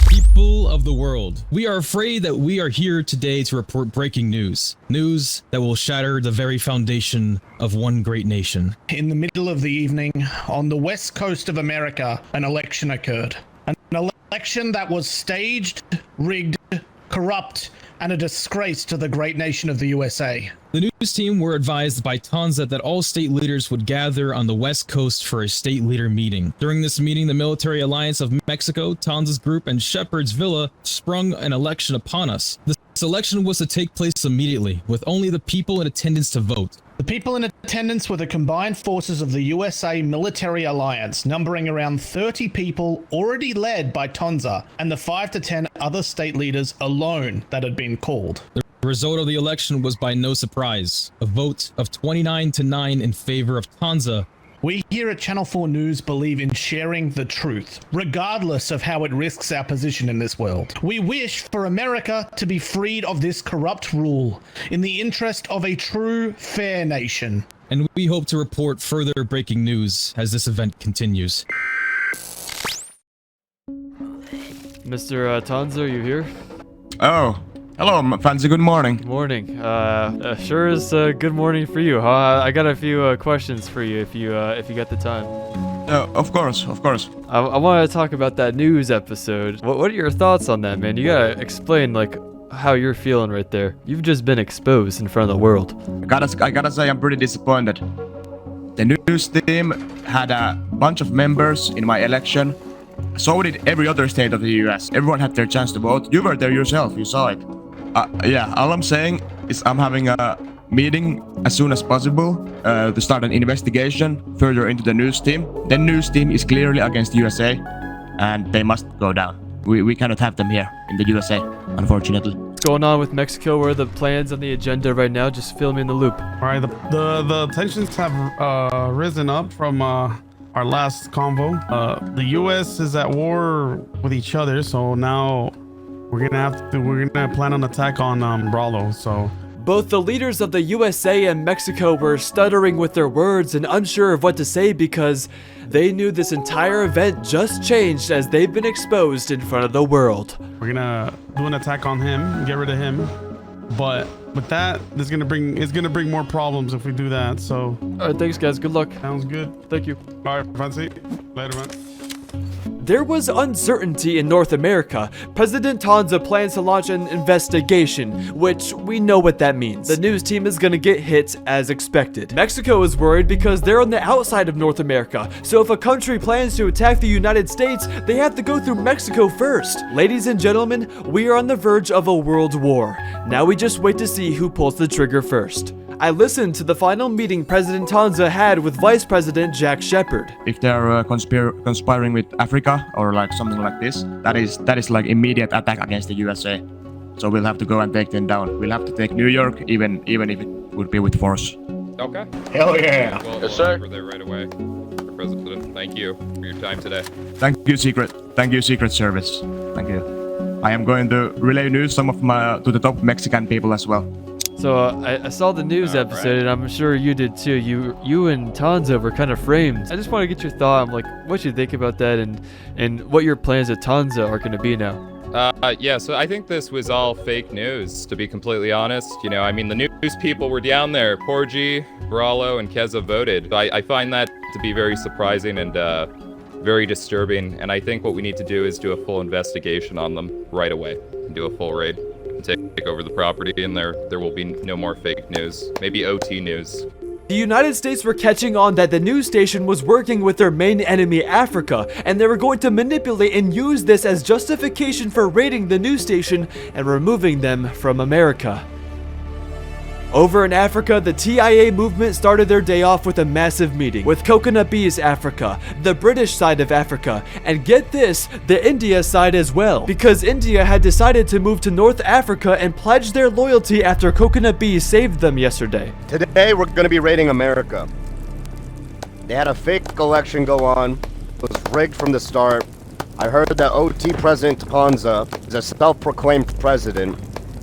People of the world, we are afraid that we are here today to report breaking news. News that will shatter the very foundation of one great nation. In the middle of the evening, on the west coast of America, an election occurred. An election that was staged, rigged, corrupt, and a disgrace to the great nation of the USA. The news team were advised by Tanza that all state leaders would gather on the west coast for a state leader meeting. During this meeting, the military alliance of Mexico, Tanza's group, and Shepherd's Villa sprung an election upon us. This election was to take place immediately, with only the people in attendance to vote. The people in attendance were the combined forces of the USA military alliance, numbering around 30 people already led by Tanza, and the 5 to 10 other state leaders alone that had been called. The result of the election was by no surprise, a vote of 29-9 in favor of Tanza. We here at Channel 4 News believe in sharing the truth, regardless of how it risks our position in this world. We wish for America to be freed of this corrupt rule, in the interest of a true, fair nation. And we hope to report further breaking news as this event continues. Mr. Tanza, are you here? Oh, hello, Fancy. Good morning. Morning. Sure is good morning for you. I got a few questions for you if you got the time. Of course. I want to talk about that news episode. What are your thoughts on that, man? You gotta explain like how you're feeling right there. You've just been exposed in front of the world. I gotta say I'm pretty disappointed. The news team had a bunch of members in my election. So did every other state of the US. Everyone had their chance to vote. You were there yourself. You saw it. Yeah, all I'm saying is I'm having a meeting as soon as possible to start an investigation further into the news team. The news team is clearly against USA and they must go down. We cannot have them here in the USA, unfortunately. What's going on with Mexico? What are the plans on the agenda right now? Just fill me in the loop. All right, the tensions have risen up from our last convo. The US is at war with each other, so now we're gonna plan an attack on Bralo. So both the leaders of the USA and Mexico were stuttering with their words and unsure of what to say because they knew this entire event just changed as they've been exposed in front of the world. We're gonna do an attack on him, get rid of him, but with that, it's gonna bring more problems if we do that. So all right, thanks guys, good luck. Sounds good. Thank you. All right, Fancy. Later, man. There was uncertainty in North America. President Tanza plans to launch an investigation, which we know what that means. The news team is gonna get hit as expected. Mexico is worried because they're on the outside of North America, so if a country plans to attack the United States, they have to go through Mexico first. Ladies and gentlemen, we are on the verge of a world war. Now we just wait to see who pulls the trigger first. I listened to the final meeting President Tanza had with Vice President Jack Shepherd. If they are conspiring with Africa or like something like this, that is like immediate attack against the USA. So we'll have to go and take them down. We'll have to take New York, even if it would be with force. Okay. Hell yeah. Yes, sir. Over there right away. Mr. President, thank you for your time today. Thank you, Secret Service. Thank you. I am going to relay news to the top Mexican people as well. So I saw the news episode, and I'm sure you did too. You and Tanza were kind of framed. I just want to get your thought. I'm like, what you think about that, and what your plans at Tanza are going to be now. Yeah, so I think this was all fake news, to be completely honest. You know, I mean, the news people were down there. Porgy, Bralo, and Keza voted. I find that to be very surprising and very disturbing, and I think what we need to do is do a full investigation on them right away and do a full raid. Take over the property, and there will be no more fake news. Maybe OT news. The United States were catching on that the news station was working with their main enemy, Africa, and they were going to manipulate and use this as justification for raiding the news station and removing them from America. Over in Africa, the TIA movement started their day off with a massive meeting with Coconut Bees Africa, the British side of Africa, and get this, the India side as well, because India had decided to move to North Africa and pledge their loyalty after Coconut Bees saved them yesterday. Today, we're going to be raiding America. They had a fake election go on. It was rigged from the start. I heard that OT President Tanza is a self-proclaimed president,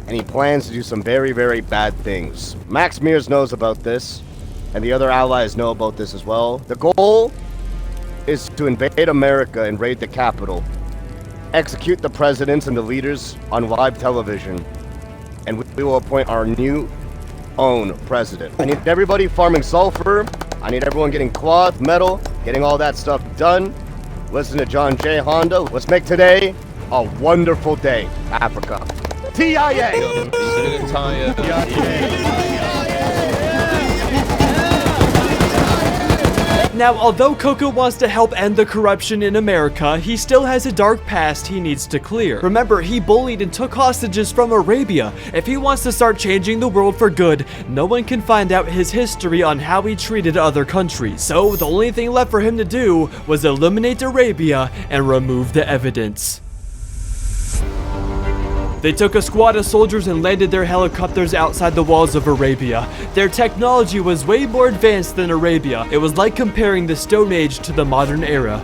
and he plans to do some very, very bad things. Max Mears knows about this, and the other allies know about this as well. The goal is to invade America and raid the capital, execute the presidents and the leaders on live television, and we will appoint our new own president. I need everybody farming sulfur. I need everyone getting cloth, metal, getting all that stuff done. Listen to John J. Honda. Let's make today a wonderful day, Africa. TIA! Now, although Coco wants to help end the corruption in America, he still has a dark past he needs to clear. Remember, he bullied and took hostages from Arabia. If he wants to start changing the world for good, no one can find out his history on how he treated other countries. So, the only thing left for him to do was eliminate Arabia and remove the evidence. They took a squad of soldiers and landed their helicopters outside the walls of Arabia. Their technology was way more advanced than Arabia. It was like comparing the Stone Age to the modern era.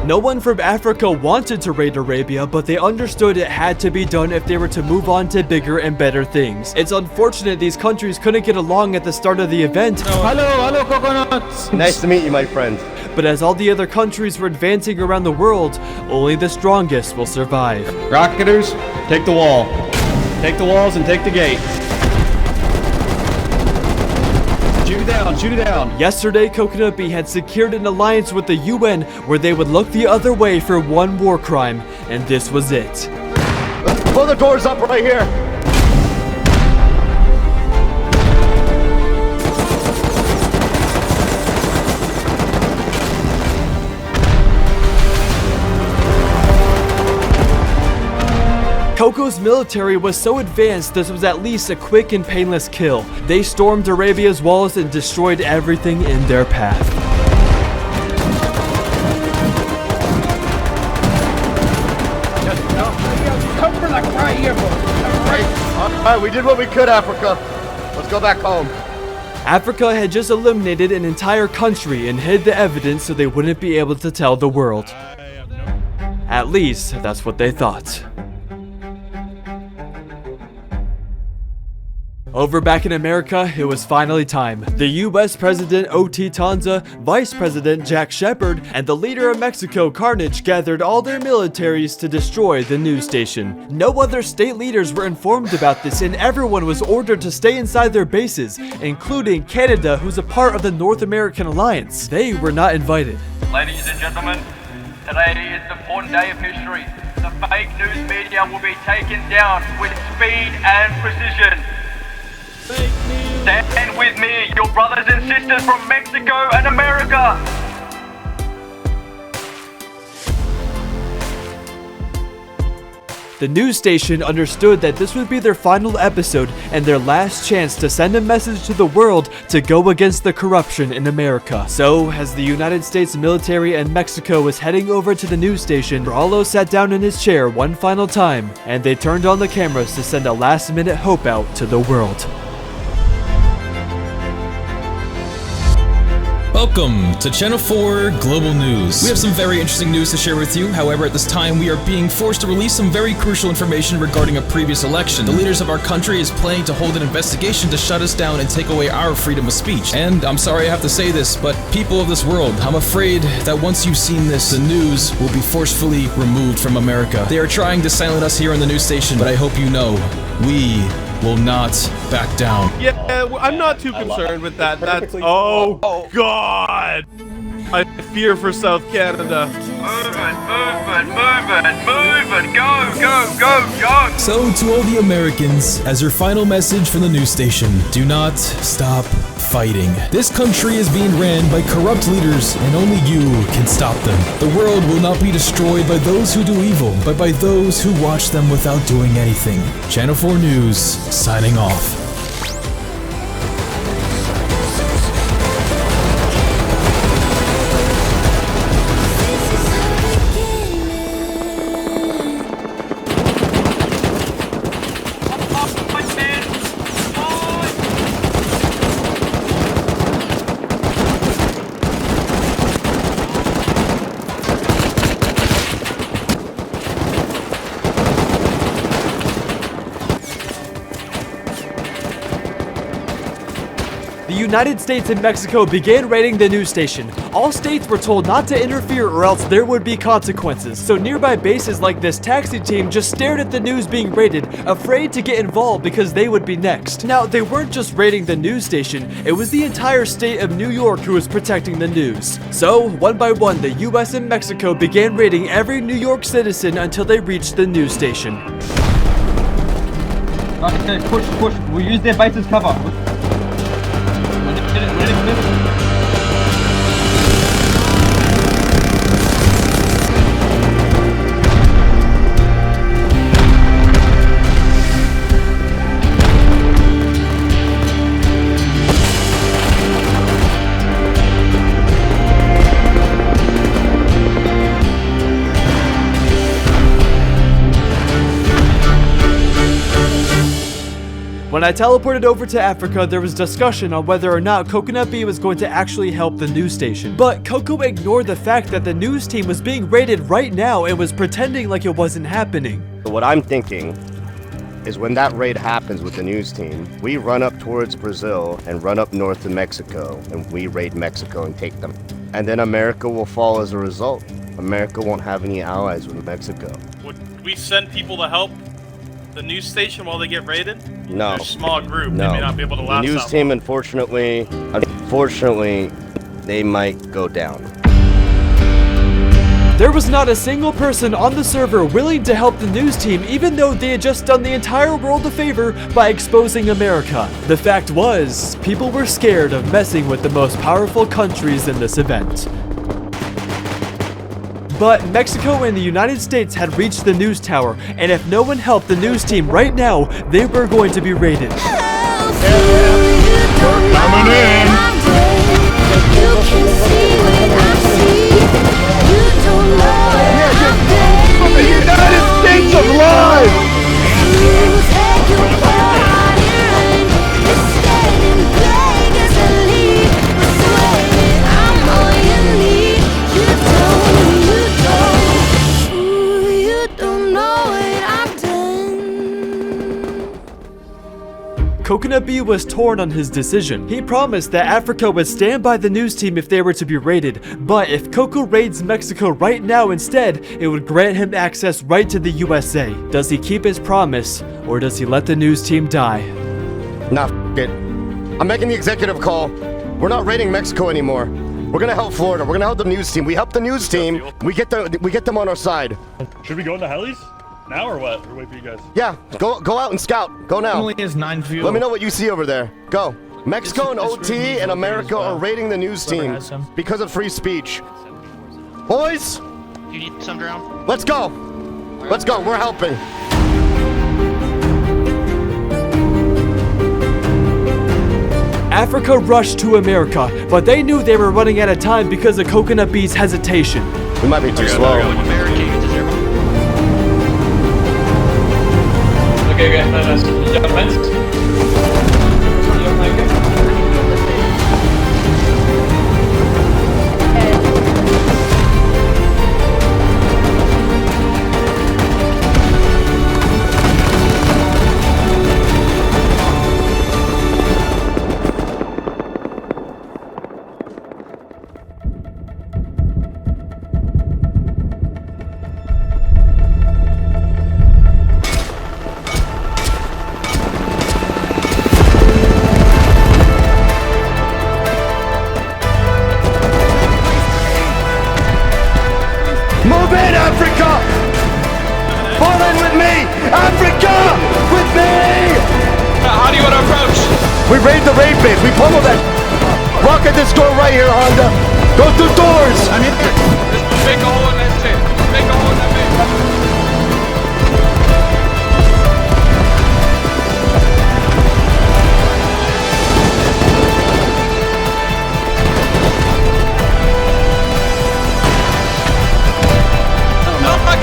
No one from Africa wanted to raid Arabia, but they understood it had to be done if they were to move on to bigger and better things. It's unfortunate these countries couldn't get along at the start of the event. Hello, coconuts! Nice to meet you, my friend. But as all the other countries were advancing around the world, only the strongest will survive. Rocketers, take the wall. Take the walls and take the gate. Shoot it down, shoot it down. Yesterday, Coconut Bee had secured an alliance with the UN where they would look the other way for one war crime, and this was it. Let's pull the doors up right here. Coco's military was so advanced this was at least a quick and painless kill. They stormed Arabia's walls and destroyed everything in their path. Come for the cry here, Alright, we did what we could, Africa. Let's go back home. Africa had just eliminated an entire country and hid the evidence so they wouldn't be able to tell the world. At least, that's what they thought. Over back in America, it was finally time. The US President O.T. Tanza, Vice President Jack Shepard, and the leader of Mexico, Carnage, gathered all their militaries to destroy the news station. No other state leaders were informed about this, and everyone was ordered to stay inside their bases, including Canada, who's a part of the North American Alliance. They were not invited. Ladies and gentlemen, today is an important day of history. The fake news media will be taken down with speed and precision. Stand with me, your brothers and sisters from Mexico and America! The news station understood that this would be their final episode and their last chance to send a message to the world to go against the corruption in America. So, as the United States military and Mexico was heading over to the news station, Rallo sat down in his chair one final time, and they turned on the cameras to send a last-minute hope out to the world. Welcome to Channel 4 Global News. We have some very interesting news to share with you. However, at this time, we are being forced to release some very crucial information regarding a previous election. The leaders of our country is planning to hold an investigation to shut us down and take away our freedom of speech. And I'm sorry I have to say this, but people of this world, I'm afraid that once you've seen this, the news will be forcefully removed from America. They are trying to silence us here on the news station, but I hope you know, we will not back down. Yeah, I'm not too concerned with that. That's oh god. I fear for South Canada. Moving, go. So, to all the Americans, as your final message from the news station, do not stop fighting. This country is being ran by corrupt leaders, and only you can stop them. The world will not be destroyed by those who do evil, but by those who watch them without doing anything. Channel 4 News, signing off. The United States and Mexico began raiding the news station. All states were told not to interfere or else there would be consequences. So nearby bases like this taxi team just stared at the news being raided, afraid to get involved because they would be next. Now, they weren't just raiding the news station, it was the entire state of New York who was protecting the news. So, one by one, the US and Mexico began raiding every New York citizen until they reached the news station. Okay, push. We'll use their base as cover. When I teleported over to Africa, there was discussion on whether or not Coconut Bee was going to actually help the news station. But Coco ignored the fact that the news team was being raided right now and was pretending like it wasn't happening. What I'm thinking is when that raid happens with the news team, we run up towards Brazil and run up north to Mexico, and we raid Mexico and take them. And then America will fall as a result. America won't have any allies with Mexico. Would we send people to help the news station while they get raided? No. They're a small group. No. They may not be able to last The news that team, long. unfortunately, they might go down. There was not a single person on the server willing to help the news team, even though they had just done the entire world a favor by exposing America. The fact was, people were scared of messing with the most powerful countries in this event. But Mexico and the United States had reached the news tower, and if no one helped the news team right now, they were going to be raided. Coming in. From the United States of Live! Coconut Bee was torn on his decision. He promised that Africa would stand by the news team if they were to be raided, but if Coco raids Mexico right now instead, it would grant him access right to the USA. Does he keep his promise, or does he let the news team die? Nah, f it. I'm making the executive call. We're not raiding Mexico anymore. We're gonna help Florida. We're gonna help the news team. We help the news team. We get them on our side. Should we go into helis? Now or what? Or wait for you guys? Yeah, go out and scout. Go now. Only has 9 fuel. Let me know what you see over there. Go. Mexico and OT and America are raiding the news team because of free speech. Boys, You need some drown? let's go. Let's go. We're helping. Africa rushed to America, but they knew they were running out of time because of Coconut Bee's hesitation. We might be too slow. Okay, nice. Jump fence. Move in, Africa! Fall in with me! Africa! With me! How do you want to approach? We raid the raid base. We pummel that. Rocket this door right here, Honda. Go through doors. I mean, just make a hole in that shit. Make a hole in that base.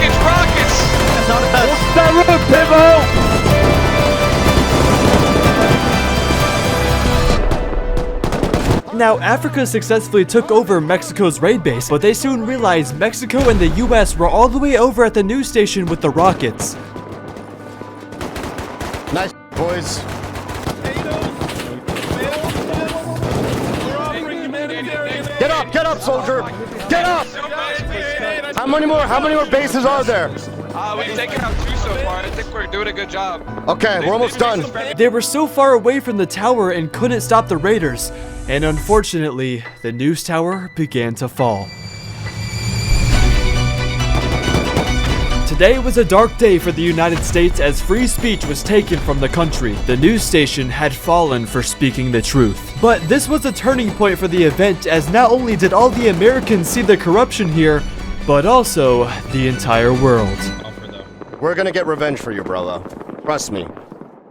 Rockets! That's not bad. What's that road, Pivot? Now, Africa successfully took over Mexico's raid base, but they soon realized Mexico and the US were all the way over at the news station with the rockets. Nice, boys. Get up, soldier! Get up! How many more bases are there? We've taken out 2 so far. I think we're doing a good job. Okay, we're almost done. They were so far away from the tower and couldn't stop the raiders. And unfortunately, the news tower began to fall. Today was a dark day for the United States as free speech was taken from the country. The news station had fallen for speaking the truth. But this was a turning point for the event, as not only did all the Americans see the corruption here, but also the entire world. We're gonna get revenge for you, brother. Trust me.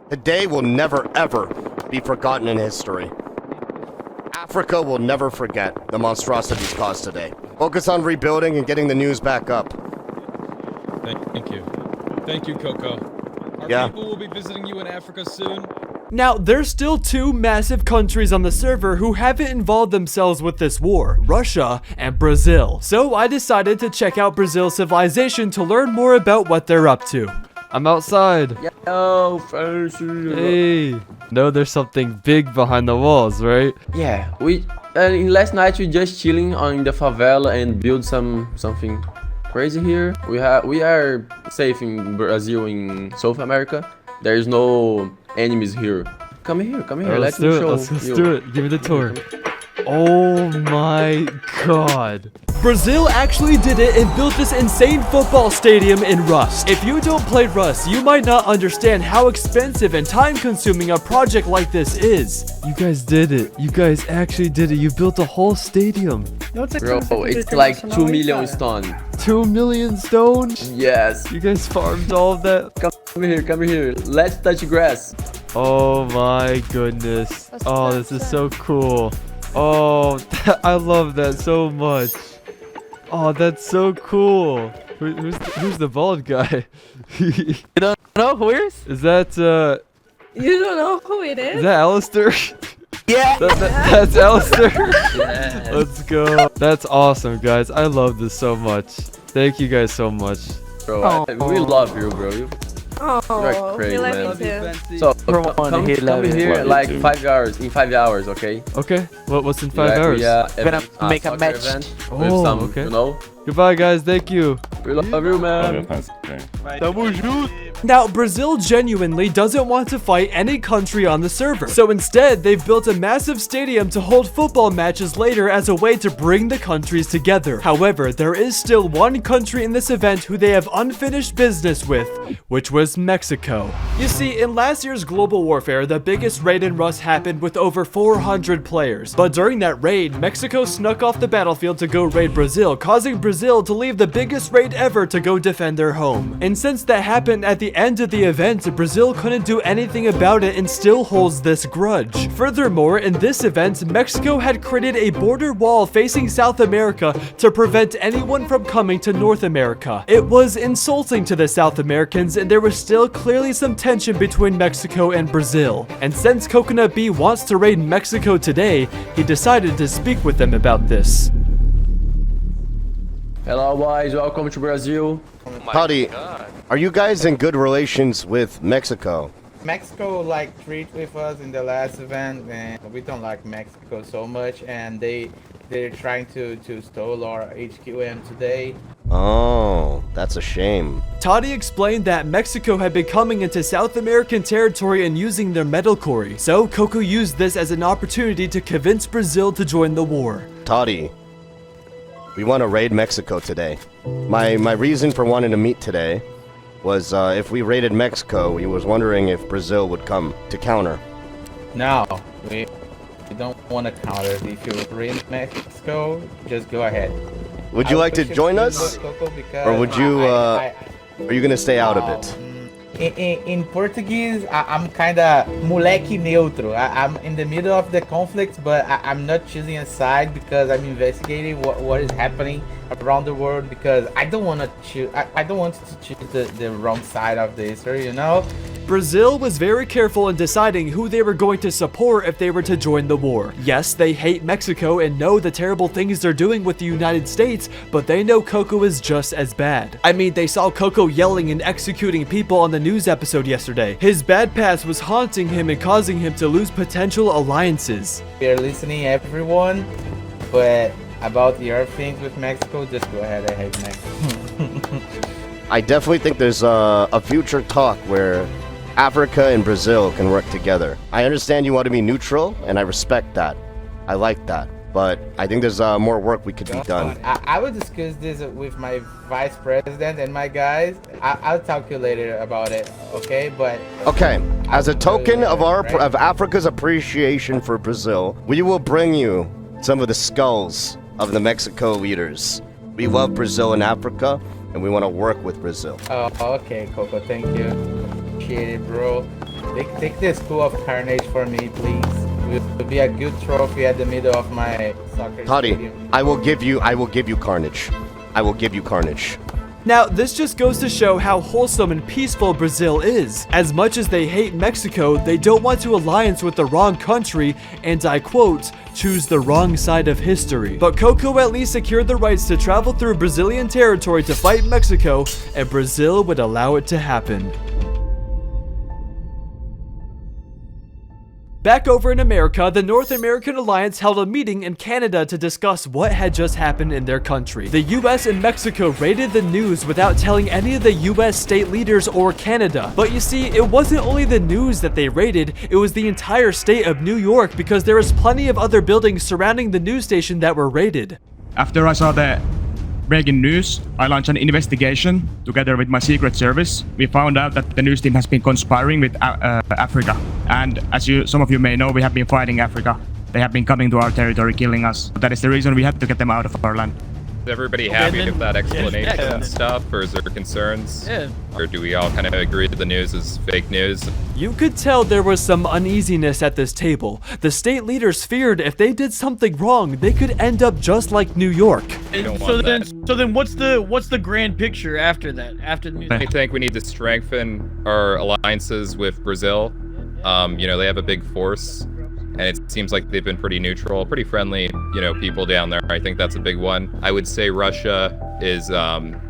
Today will never, ever be forgotten in history. Africa will never forget the monstrosities caused today. Focus on rebuilding and getting the news back up. Thank you. Thank you, Coco. Our people will be visiting you in Africa soon. Now, there's still 2 massive countries on the server who haven't involved themselves with this war, Russia and Brazil. So I decided to check out Brazil's civilization to learn more about what they're up to. I'm outside. Yo, Fancy. Hey. No, there's something big behind the walls, right? Yeah, we last night we just chilling on the favela and build something crazy here. We are safe in Brazil, in South America. There is no enemies here. Come here. Right, Let's do it. Let's do it. Give me the tour. Oh my god. Brazil actually did it and built this insane football stadium in Rust. If you don't play Rust, you might not understand how expensive and time-consuming a project like this is. You guys did it. You guys actually did it. You built a whole stadium. Bro, it's like 2 million stone. 2 million stone? Yes. You guys farmed all of that? Come here. Let's touch grass. Oh my goodness. Oh, this is so cool. Oh, I love that so much. Oh, that's so cool. Who's the bald guy? You don't know who it is? Is that You don't know who it is? Is that Alistair? Yeah. That's Alistair. Yes. Let's go. That's awesome, guys. I love this so much. Thank you guys so much. Bro, we love you, bro. You're crazy, man. So come here like 5 hours. In 5 hours, okay? Okay. What's in 5 hours? We're gonna make a match. Oh, some, okay. You know. Goodbye, guys. Thank you. We love you, man. Now, Brazil genuinely doesn't want to fight any country on the server. So instead, they've built a massive stadium to hold football matches later as a way to bring the countries together. However, there is still one country in this event who they have unfinished business with, which was Mexico. You see, in last year's Global Warfare, the biggest raid in Rust happened with over 400 players. But during that raid, Mexico snuck off the battlefield to go raid Brazil, causing Brazil to leave the biggest raid ever to go defend their home. And since that happened at the end of the event, Brazil couldn't do anything about it and still holds this grudge. Furthermore, in this event, Mexico had created a border wall facing South America to prevent anyone from coming to North America. It was insulting to the South Americans, and there was still clearly some tension between Mexico and Brazil. And since Coconut B wants to raid Mexico today, he decided to speak with them about this. Hello, boys. Welcome to Brazil. Howdy. Are you guys in good relations with Mexico? Mexico like treat with us in the last event, and we don't like Mexico so much, and they're trying to steal our HQM today. Oh, that's a shame. Toddy explained that Mexico had been coming into South American territory and using their metal quarry, so Coco used this as an opportunity to convince Brazil to join the war. Toddy, we want to raid Mexico today. My reason for wanting to meet today was if we raided Mexico, he was wondering if Brazil would come to counter. No, we don't want to counter. If you raid Mexico, just go ahead. Would you like to join us? Or would you, are you gonna stay out of it? In Portuguese, I'm kind of moleque neutro. I'm in the middle of the conflict, but I'm not choosing a side because I'm investigating what is happening around the world because I don't want to choose. I don't want to choose the wrong side of the history, you know? Brazil was very careful in deciding who they were going to support if they were to join the war. Yes, they hate Mexico and know the terrible things they're doing with the United States, but they know Coco is just as bad. I mean, they saw Coco yelling and executing people on the news episode yesterday. His bad past was haunting him and causing him to lose potential alliances. We're listening, everyone, but about your things with Mexico, just go ahead. I hate Mexico. I definitely think there's a future talk where Africa and Brazil can work together. I understand you want to be neutral, and I respect that. I like that. But I think there's more work we could be done. I will discuss this with my vice president and my guys. I'll talk to you later about it, okay? But okay, as a token of of Africa's appreciation for Brazil, we will bring you some of the skulls of the Mexico leaders. We love Brazil and Africa, and we want to work with Brazil. Oh, okay, Coco, thank you. Appreciate it, bro. Take this School of Carnage for me, please. It will be a good trophy at the middle of my soccer stadium. I will give you Carnage. I will give you Carnage. Now, this just goes to show how wholesome and peaceful Brazil is. As much as they hate Mexico, they don't want to alliance with the wrong country, and I quote, choose the wrong side of history. But Coco at least secured the rights to travel through Brazilian territory to fight Mexico, and Brazil would allow it to happen. Back over in America, the North American Alliance held a meeting in Canada to discuss what had just happened in their country. The US and Mexico raided the news without telling any of the US state leaders or Canada. But you see, it wasn't only the news that they raided, it was the entire state of New York because there was plenty of other buildings surrounding the news station that were raided. After I saw the breaking news, I launched an investigation together with my secret service. We found out that the news team has been conspiring with Africa. And as some of you may know, we have been fighting Africa. They have been coming to our territory, killing us. That is the reason we had to get them out of our land. Is everybody happy with that explanation and stuff, or is there concerns? Yeah. Or do we all kind of agree that the news is fake news? You could tell there was some uneasiness at this table. The state leaders feared if they did something wrong, they could end up just like New York. So then what's the grand picture after that? After the news? I think we need to strengthen our alliances with Brazil. You know, they have a big force. And it seems like they've been pretty neutral, pretty friendly, you know, people down there. I think that's a big one. I would say Russia is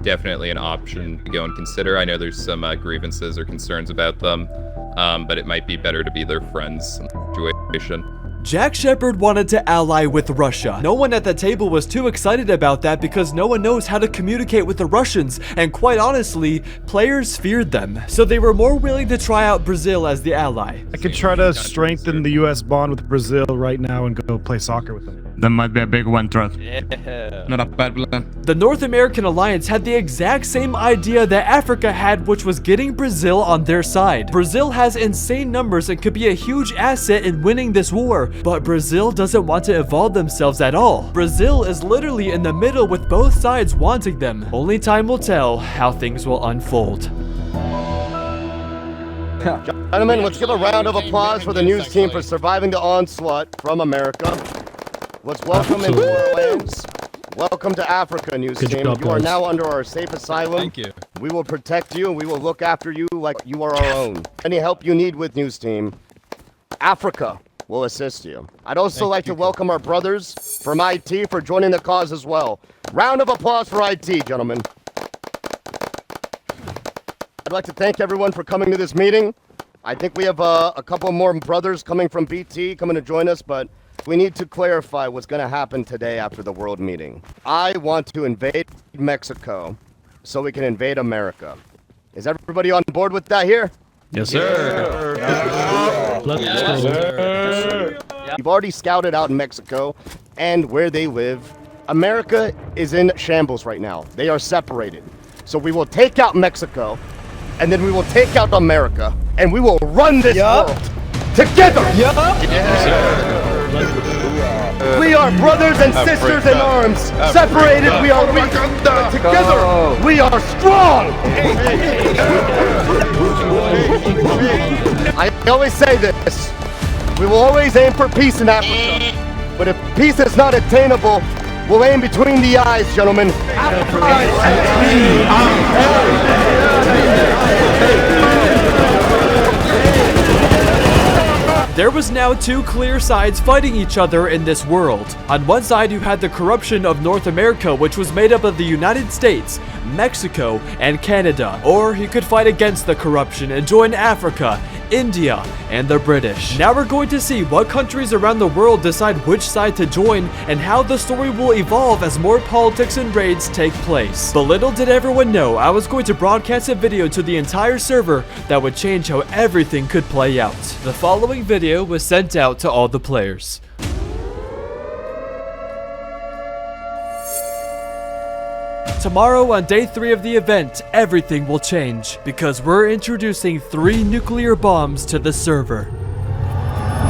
definitely an option to go and consider. I know there's some grievances or concerns about them, but it might be better to be their friends in the situation. Jack Shepard wanted to ally with Russia. No one at the table was too excited about that because no one knows how to communicate with the Russians, and quite honestly, players feared them. So they were more willing to try out Brazil as the ally. I could try to strengthen the US bond with Brazil right now and go play soccer with them. That might be a big one, Trot. Yeah. Not a bad plan. The North American Alliance had the exact same idea that Africa had, which was getting Brazil on their side. Brazil has insane numbers and could be a huge asset in winning this war, but Brazil doesn't want to involve themselves at all. Brazil is literally in the middle with both sides wanting them. Only time will tell how things will unfold. Gentlemen, let's give a round of applause for the news team for surviving the onslaught from America. Let's welcome into our lands. Welcome to Africa, news team. You are now under our safe asylum. Thank you. We will protect you and we will look after you like you are our own. Any help you need with news team, Africa will assist you. I'd also like to welcome our brothers from IT for joining the cause as well. Round of applause for IT, gentlemen. I'd like to thank everyone for coming to this meeting. I think we have a couple more brothers coming from BT coming to join us, but we need to clarify what's going to happen today after the world meeting. I want to invade Mexico so we can invade America. Is everybody on board with that here? Yes, sir. We've already scouted out Mexico and where they live America is in shambles right now. They are separated. So we will take out Mexico, and then we will take out America, and we will run this world together. We are brothers and sisters in arms. Separated, we are weak. But together, we are strong. I always say this. We will always aim for peace in Africa. But if peace is not attainable, we'll aim between the eyes, gentlemen. There was now two clear sides fighting each other in this world. On one side you had the corruption of North America, which was made up of the United States, Mexico, and Canada. Or you could fight against the corruption and join Africa, India, and the British. Now we're going to see what countries around the world decide which side to join and how the story will evolve as more politics and raids take place. But little did everyone know, I was going to broadcast a video to the entire server that would change how everything could play out. The following video was sent out to all the players. Tomorrow on day 3 of the event, everything will change because we're introducing 3 nuclear bombs to the server.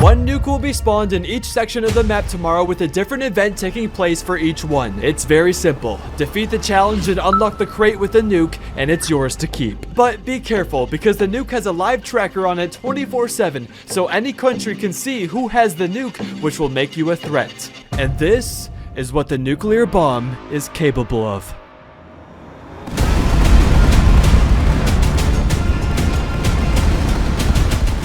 1 nuke will be spawned in each section of the map tomorrow with a different event taking place for each one. It's very simple. Defeat the challenge and unlock the crate with the nuke and it's yours to keep. But be careful because the nuke has a live tracker on it 24/7, so any country can see who has the nuke, which will make you a threat. And this is what the nuclear bomb is capable of.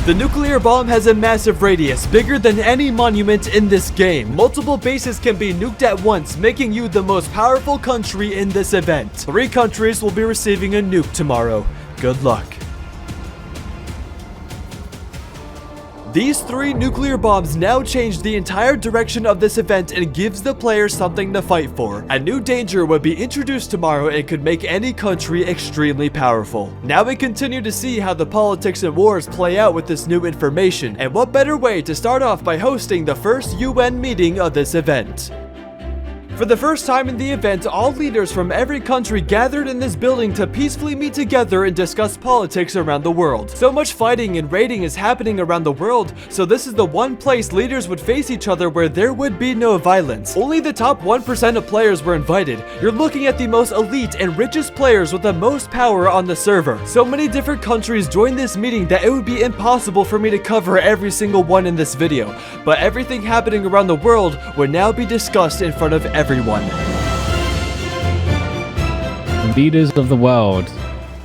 The nuclear bomb has a massive radius, bigger than any monument in this game. Multiple bases can be nuked at once, making you the most powerful country in this event. 3 countries will be receiving a nuke tomorrow. Good luck. These 3 nuclear bombs now change the entire direction of this event and gives the players something to fight for. A new danger would be introduced tomorrow and could make any country extremely powerful. Now we continue to see how the politics and wars play out with this new information, and what better way to start off by hosting the first UN meeting of this event. For the first time in the event, all leaders from every country gathered in this building to peacefully meet together and discuss politics around the world. So much fighting and raiding is happening around the world, so this is the one place leaders would face each other where there would be no violence. Only the top 1% of players were invited. You're looking at the most elite and richest players with the most power on the server. So many different countries joined this meeting that it would be impossible for me to cover every single one in this video. But everything happening around the world would now be discussed in front of everyone. Leaders of the world,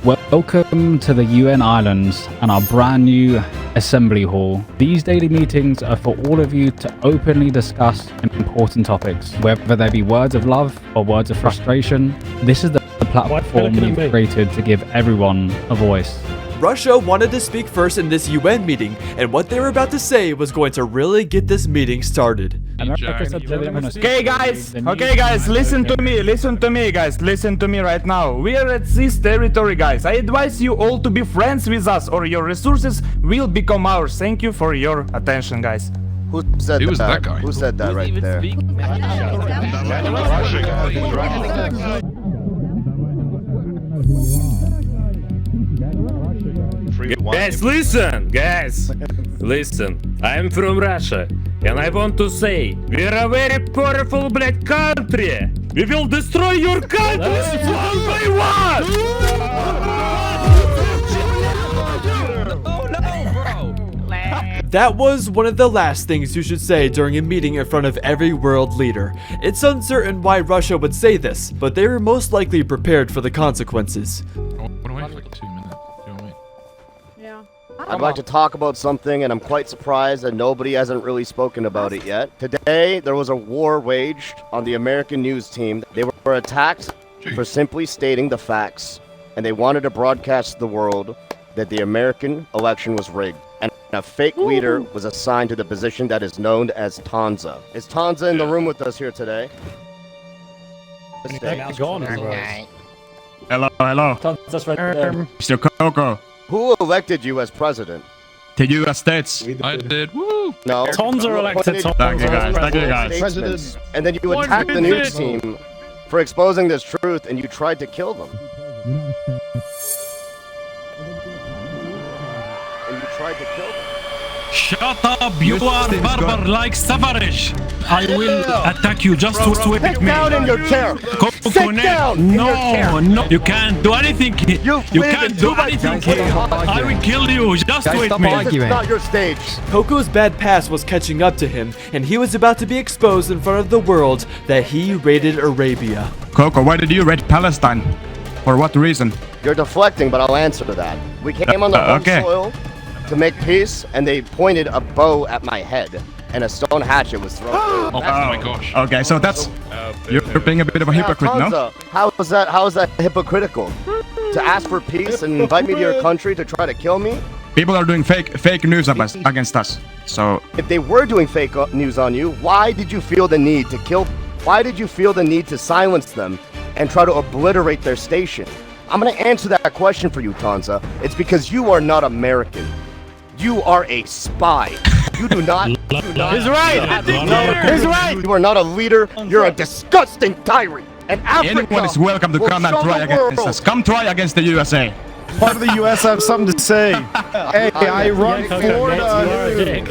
welcome to the UN Islands and our brand new assembly hall. These daily meetings are for all of you to openly discuss important topics, whether they be words of love or words of frustration. This is the platform we've created to give everyone a voice. Russia wanted to speak first in this UN meeting, and what they were about to say was going to really get this meeting started. Okay guys, listen to me guys, listen to me right now. We are at this territory guys. I advise you all to be friends with us or your resources will become ours. Thank you for your attention guys. Who said that? was that guy? Who said that right there? Guys, listen, I'm from Russia, and I want to say, we're a very powerful black country! We will destroy your country one by one! That was one of the last things you should say during a meeting in front of every world leader. It's uncertain why Russia would say this, but they were most likely prepared for the consequences. I'd like to talk about something, and I'm quite surprised that nobody hasn't really spoken about it yet. Today, there was a war waged on the American news team. They were attacked for simply stating the facts, and they wanted to broadcast to the world that the American election was rigged, and a fake leader was assigned to the position that is known as Tanza. Is Tanza in the room with us here today? Hello. Mr. Coco. Who elected you as president? The U.S. States. I did. Woo! No. Tons are elected. Thank you guys. Thank you guys. Statesmen. And then you attacked the news team for exposing this truth, and you tried to kill them. And you tried to kill them. Shut up! You are barbar like Savage. I will attack you. Just to wait with me. Sit down in your chair. Sit down in your chair. No, you can't do anything. You can't do anything here. I will kill you. Just wait with me. This is not your stage. Coco's bad past was catching up to him, and he was about to be exposed in front of the world that he raided Arabia. Coco, why did you raid Palestine? For what reason? You're deflecting, but I'll answer to that. We came on the home soil to make peace, and they pointed a bow at my head, and a stone hatchet was thrown. Oh my gosh. Okay, so that's you're being a bit of a hypocrite, no? How is that hypocritical? To ask for peace and invite me to your country to try to kill me? People are doing fake news against us. So if they were doing fake news on you, why did you feel the need to kill? Why did you feel the need to silence them and try to obliterate their station? I'm gonna answer that question for you, Tanza. It's because you are not American. You are a spy. You do not. He's right. He's right. You are not a leader. You're a disgusting tyrant. And Africa anyone is welcome to come and try against us. Come try against the USA. Part of the US, I have something to say. Hey, I run Florida.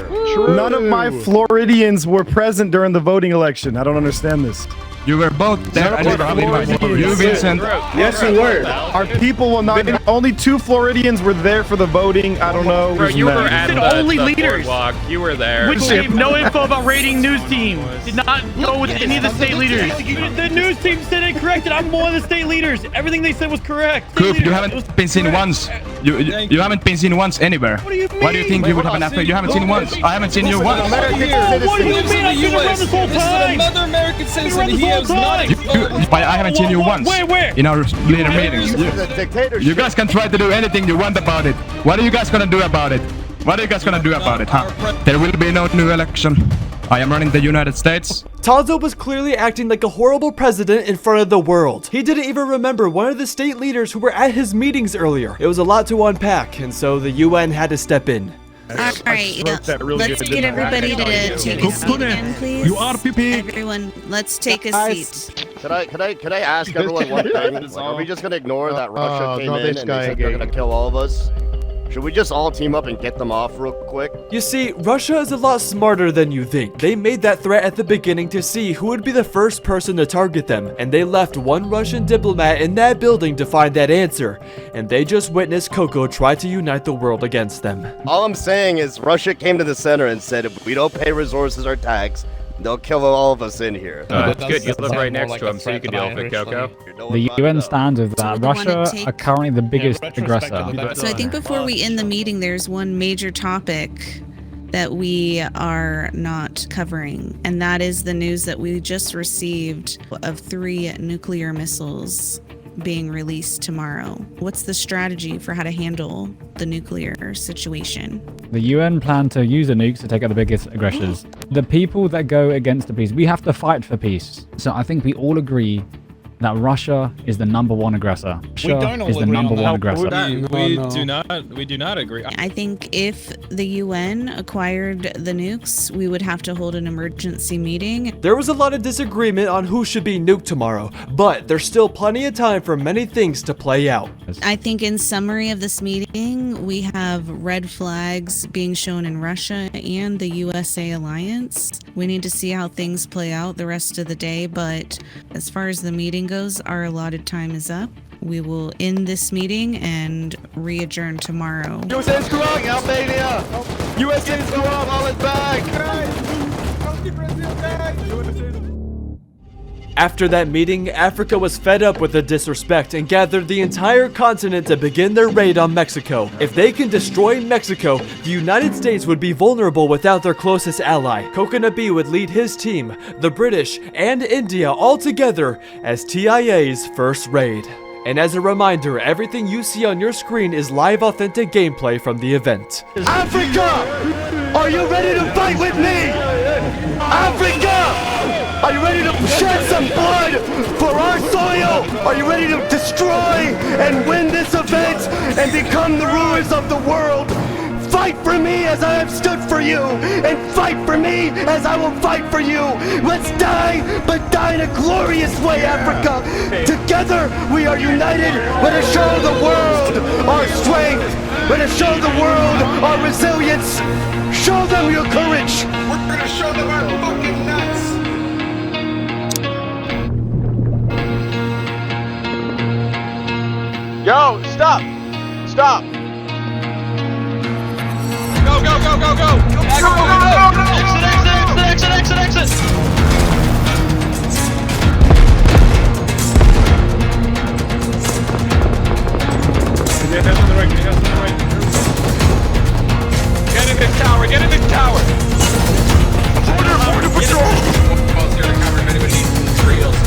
None of my Floridians were present during the voting election. I don't understand this. You were both there. You, Vincent. Yes, you were. Our people will not. Only 2 Floridians were there for the voting. I don't know. Bro, you were at the only leaders. boardwalk. You were there. Which gave no info about raiding news team. Did not go with any of the state leaders. The news team said it corrected. I'm one of the state leaders. Everything they said was correct. Coop, you haven't been seen once. You haven't been seen once anywhere. What do you mean? Why do you think you would have an affair? You haven't seen once. I haven't seen you once. What do you mean? I've been around this whole time. Another American citizen. He has not. I haven't seen you once. Where? In our leader meetings. You guys can try to do anything you want about it. What are you guys gonna do about it? What are you guys gonna do about it, huh? There will be no new election. I am running the United States. Tanza was clearly acting like a horrible president in front of the world. He didn't even remember one of the state leaders who were at his meetings earlier. It was a lot to unpack, and so the UN had to step in. Alright, let's get everybody to take a seat again, please. You are PP. Everyone, let's take a seat. Could I ask everyone one thing? Like, are we just gonna ignore that Russia came in and they said they're gonna kill all of us? Should we just all team up and get them off real quick? You see, Russia is a lot smarter than you think. They made that threat at the beginning to see who would be the first person to target them, and they left one Russian diplomat in that building to find that answer, and they just witnessed Coco try to unite the world against them. All I'm saying is Russia came to the center and said if we don't pay resources or tax, they'll kill all of us in here. That's good. You live right next to him, so you can deal with it, Coco. The UN stands with that. Russia are currently the biggest aggressor. So I think before we end the meeting, there's one major topic that we are not covering, and that is the news that we just received of 3 nuclear missiles being released tomorrow. What's the strategy for how to handle the nuclear situation? The UN plan to use the nukes to take out the biggest aggressors. The people that go against the peace, we have to fight for peace. So I think we all agree that Russia is the #1 aggressor. Russia is the #1 aggressor. We do not agree. I think if the UN acquired the nukes, we would have to hold an emergency meeting. There was a lot of disagreement on who should be nuked tomorrow, but there's still plenty of time for many things to play out. I think in summary of this meeting, we have red flags being shown in Russia and the USA alliance. We need to see how things play out the rest of the day, but as far as the meeting goes, our allotted time is up. We will end this meeting and re-adjourn tomorrow. USA is growing, Albania! USA is growing, all is back! After that meeting, Africa was fed up with the disrespect and gathered the entire continent to begin their raid on Mexico. If they can destroy Mexico, the United States would be vulnerable without their closest ally. Coconut B would lead his team, the British, and India all together as TIA's first raid. And as a reminder, everything you see on your screen is live authentic gameplay from the event. Africa! Are you ready to fight with me? Africa! Are you ready to shed some blood for our soil? Are you ready to destroy and win this event and become the rulers of the world? Fight! fight for me as I have stood for you, and fight for me as I will fight for you. Let's die, but die in a glorious way, Africa. Together we are united. Let us show the world our strength. Let us show the world our resilience. Show them your courage. We're gonna show them our fucking nuts. Yo, stop! Stop! Go, go, go, go, go! Exit, exit, exit, exit, exit! Get on the right, get on the right. Get in this tower, get in this tower! Border patrol! Here to cover if anybody needs reels.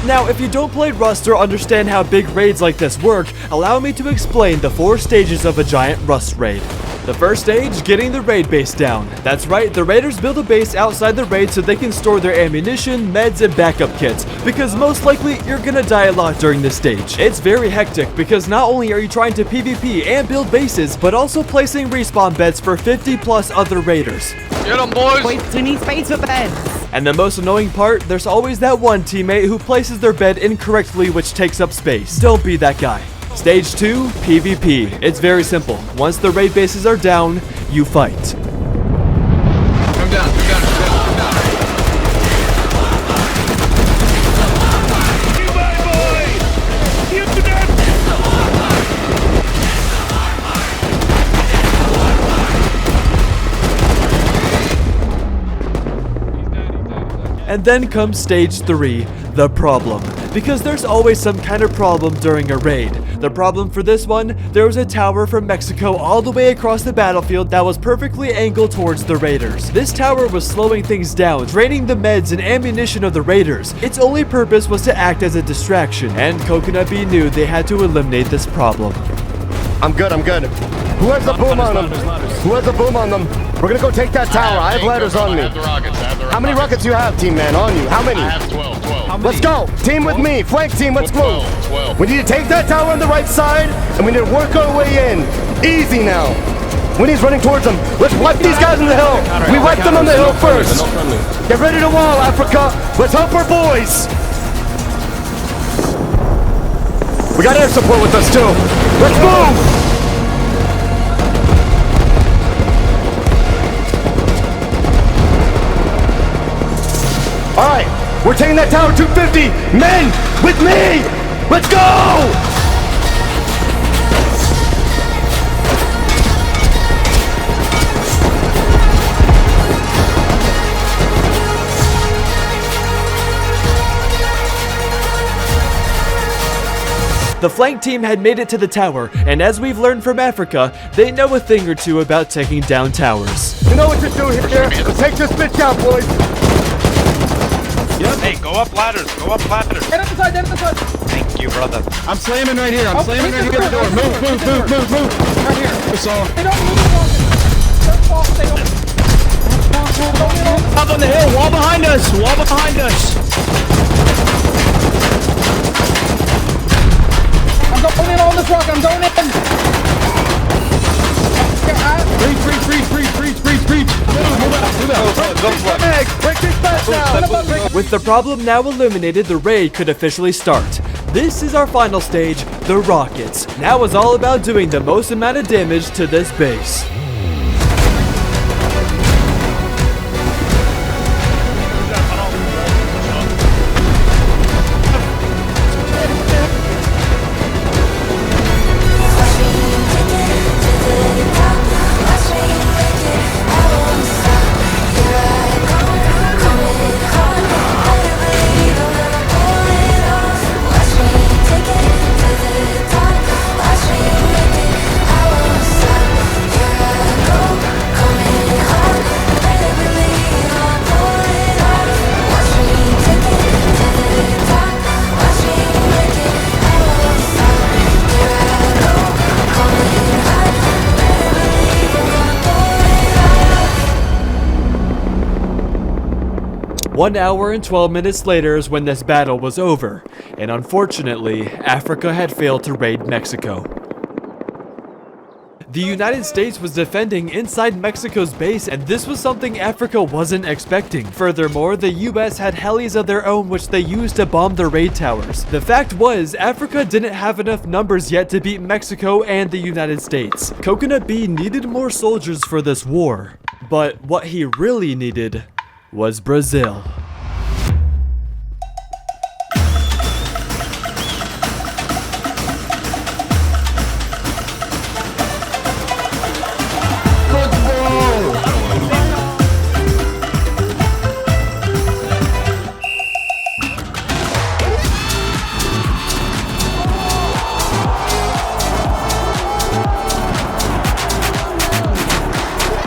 Now, if you don't play Rust or understand how big raids like this work, allow me to explain the 4 stages of a giant Rust raid. The first stage, getting the raid base down. That's right, the raiders build a base outside the raid so they can store their ammunition, meds, and backup kits, because most likely you're gonna die a lot during this stage. It's very hectic because not only are you trying to PvP and build bases, but also placing respawn beds for 50 plus other raiders. Get 'em, boys! Wait, we need space for beds. And the most annoying part, there's always that one teammate who places their bed incorrectly, which takes up space. Don't be that guy. Stage 2, PvP. It's very simple. Once the raid bases are down, you fight. Come down, come down, come down, come down. You my boy! You dead! And then comes stage 3, the problem. Because there's always some kind of problem during a raid. The problem for this one, there was a tower from Mexico all the way across the battlefield that was perfectly angled towards the raiders. This tower was slowing things down, draining the meds and ammunition of the raiders. Its only purpose was to act as a distraction, and Coconut Bee knew they had to eliminate this problem. I'm good, I'm good. Who has the boom on them? Who has the boom on them? We're gonna go take that tower. I have ladders on me. How many rockets do you have, team man, on you? How many? I have 12. Let's go. Team with me. Flank team, let's move. 12. We need to take that tower on the right side, and we need to work our way in. Easy now. Winnie's running towards them. Let's wipe these guys on the hill. We wipe them on the hill first. Get ready to wall, Africa. Let's help our boys. We got air support with us, too. Let's move. All right, we're taking that tower 250. Men, with me. Let's go. The flank team had made it to the tower, and as we've learned from Africa, they know a thing or two about taking down towers. You know what to do here. Let's take this bitch out, boys. Yep. Hey, go up ladders, go up ladders. Get up the side, Thank you, brother. I'm slamming right here. I'm slamming right here at the door. Move. Right here. That's all. They don't move. Don't fall. They don't. Up on the hill, wall behind us, wall behind us. I'm going in on this rock. I'm going in. Breach. Move out. Break these beds now. With the problem now eliminated, the raid could officially start. This is our final stage, the rockets. Now it's all about doing the most amount of damage to this base. 1 hour and 12 minutes later is when this battle was over, and unfortunately, Africa had failed to raid Mexico. The United States was defending inside Mexico's base, and this was something Africa wasn't expecting. Furthermore, the US had helis of their own which they used to bomb the raid towers. The fact was, Africa didn't have enough numbers yet to beat Mexico and the United States. Coconut B needed more soldiers for this war, but what he really needed was Brazil.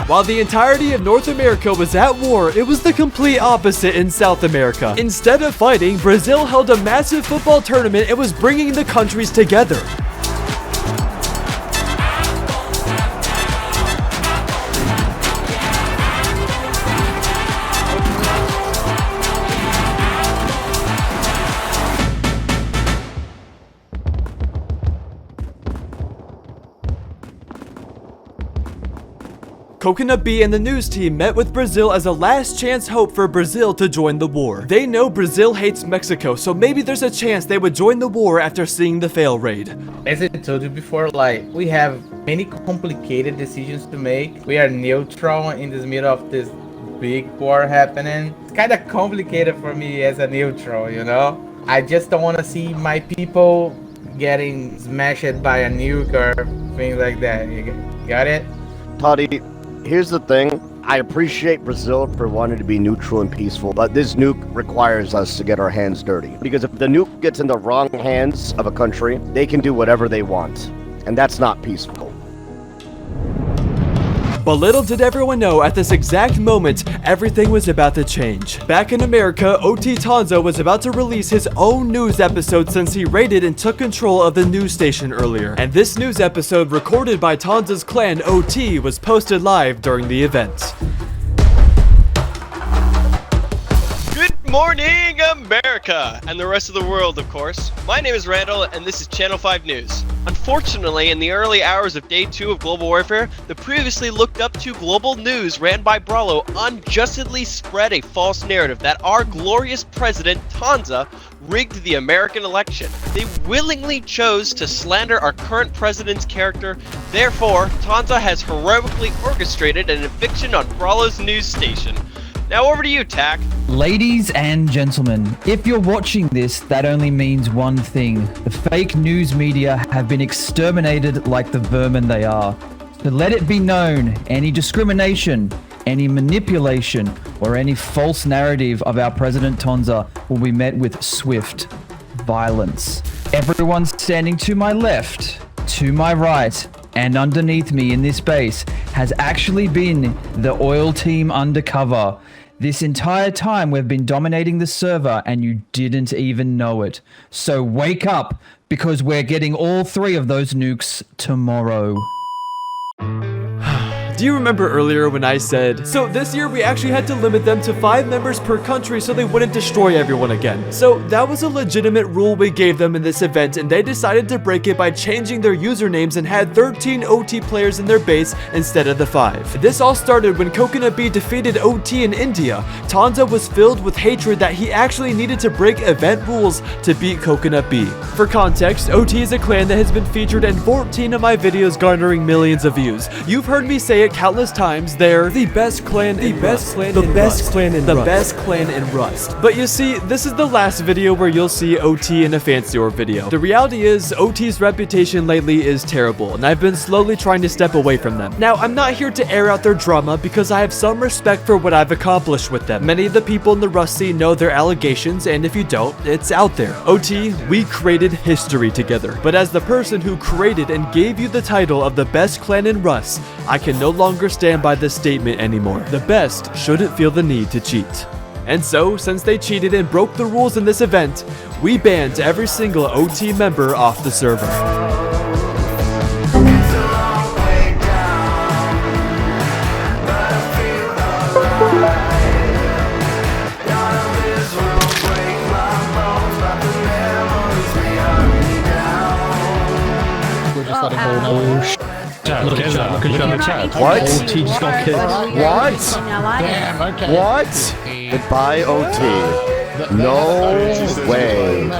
While the entirety of North America was at war, it was the complete opposite in South America. Instead of fighting, Brazil held a massive football tournament and was bringing the countries together. Coconut B and the news team met with Brazil as a last chance hope for Brazil to join the war. They know Brazil hates Mexico, so maybe there's a chance they would join the war after seeing the fail raid. As I told you before, like, we have many complicated decisions to make. We are neutral in the middle of this big war happening. It's kind of complicated for me as a neutral, you know? I just don't want to see my people getting smashed by a nuke or things like that. You got it? Toddy, here's the thing. I appreciate Brazil for wanting to be neutral and peaceful, but this nuke requires us to get our hands dirty. Because if the nuke gets in the wrong hands of a country, they can do whatever they want. And that's not peaceful. But little did everyone know, at this exact moment, everything was about to change. Back in America, OT Tonza was about to release his own news episode since he raided and took control of the news station earlier. And this news episode, recorded by Tonza's clan OT, was posted live during the event. Good morning, America, and the rest of the world, of course. My name is Randall, and this is Channel 5 News. Unfortunately, in the early hours of Day 2 of Global Warfare, the previously looked up to global news ran by Brawlo unjustly spread a false narrative that our glorious president, Tonza, rigged the American election. They willingly chose to slander our current president's character. Therefore, Tonza has heroically orchestrated an eviction on Brawlo's news station. Now over to you, Tack. Ladies and gentlemen, if you're watching this, that only means one thing. The fake news media have been exterminated like the vermin they are. So let it be known, any discrimination, any manipulation, or any false narrative of our President Tonza will be met with swift violence. Everyone standing to my left, to my right, and underneath me in this base has actually been the oil team undercover. This entire time we've been dominating the server and you didn't even know it. So wake up, because we're getting all 3 of those nukes tomorrow. Do you remember earlier when I said, so this year we actually had to limit them to 5 members per country so they wouldn't destroy everyone again? So that was a legitimate rule we gave them in this event, and they decided to break it by changing their usernames and had 13 OT players in their base instead of the 5. This all started when Coconut B defeated OT in India. Tonza was filled with hatred that he actually needed to break event rules to beat Coconut B. For context, OT is a clan that has been featured in 14 of my videos garnering millions of views. You've heard me say it countless times, they're the best clan in Rust. The best clan in Rust. But you see, this is the last video where you'll see OT in a FancyOrb video. The reality is, OT's reputation lately is terrible, and I've been slowly trying to step away from them. Now, I'm not here to air out their drama because I have some respect for what I've accomplished with them. Many of the people in the Rust scene know their allegations, and if you don't, it's out there. OT, we created history together. But as the person who created and gave you the title of the best clan in Rust, I can no longer stand by this statement anymore. The best shouldn't feel the need to cheat. And so, since they cheated and broke the rules in this event, we banned every single OT member off the server. Well, Look at that. Look at the chat. What? OT just got killed. What? What? Goodbye, OT. No way.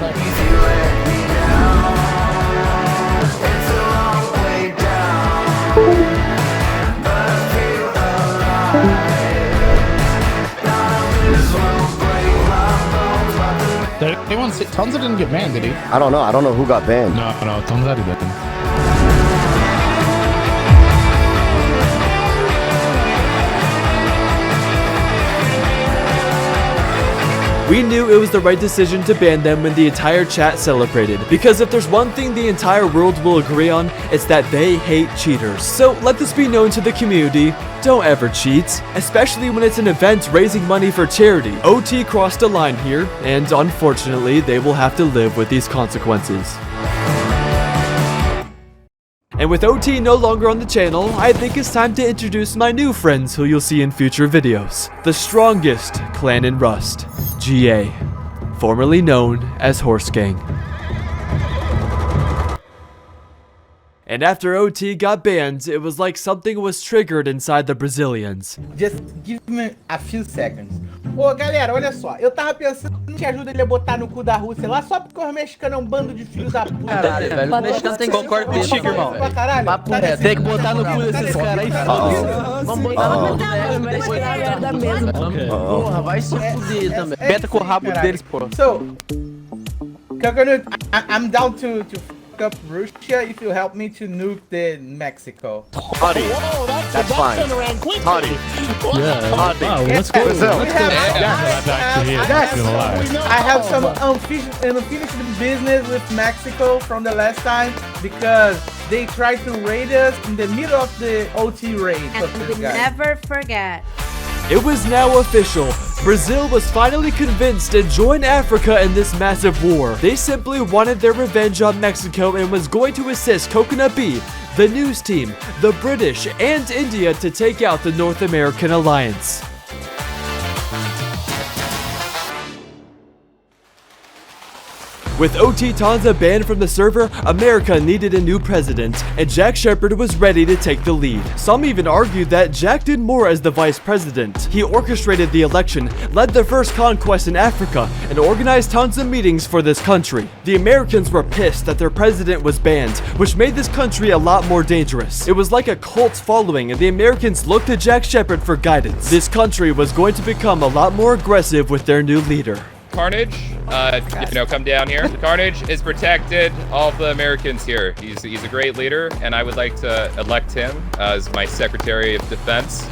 Anyone say Tonza didn't get banned, did he? I don't know. I don't know who got banned. No, Tonza didn't. We knew it was the right decision to ban them when the entire chat celebrated, because if there's one thing the entire world will agree on, it's that they hate cheaters. So let this be known to the community, don't ever cheat, especially when it's an event raising money for charity. OT crossed a line here, and unfortunately they will have to live with these consequences. And with OT no longer on the channel, I think it's time to introduce my new friends who you'll see in future videos. The strongest clan in Rust, GA, formerly known as Horse Gang. And after OT got banned, it was like something was triggered inside the Brazilians. Just give me a few seconds. Ô, galera, olha só. Eu tava pensando que ajuda ele a botar no cu da Rússia lá só porque os mexicanos é um bando de filhos da puta. Caralho, velho. Os mexicanos tem que concordo contigo, irmão. Papo reto. Tem que botar no cu desses caras aí. Vamos botar no cu deles, depois na merda mesmo. Porra, vai se fuder também. Beta com o rabo deles, pô. So, I'm down to up Russia if you help me to nuke the Mexico. Honey, that's fine. Honey. Yeah. Wow, let's go. I have some unfinished business with Mexico from the last time because they tried to raid us in the middle of the OT raid. And we never forget. It was now official. Brazil was finally convinced to join Africa in this massive war. They simply wanted their revenge on Mexico and was going to assist Coconut B, the news team, the British, and India to take out the North American alliance. With OT Tonza banned from the server, America needed a new president, and Jack Shepherd was ready to take the lead. Some even argued that Jack did more as the vice president. He orchestrated the election, led the first conquest in Africa, and organized tons of meetings for this country. The Americans were pissed that their president was banned, which made this country a lot more dangerous. It was like a cult following, and the Americans looked to Jack Shepherd for guidance. This country was going to become a lot more aggressive with their new leader. Carnage, come down here. Carnage is protected all of the Americans here. He's a great leader, and I would like to elect him as my Secretary of Defense.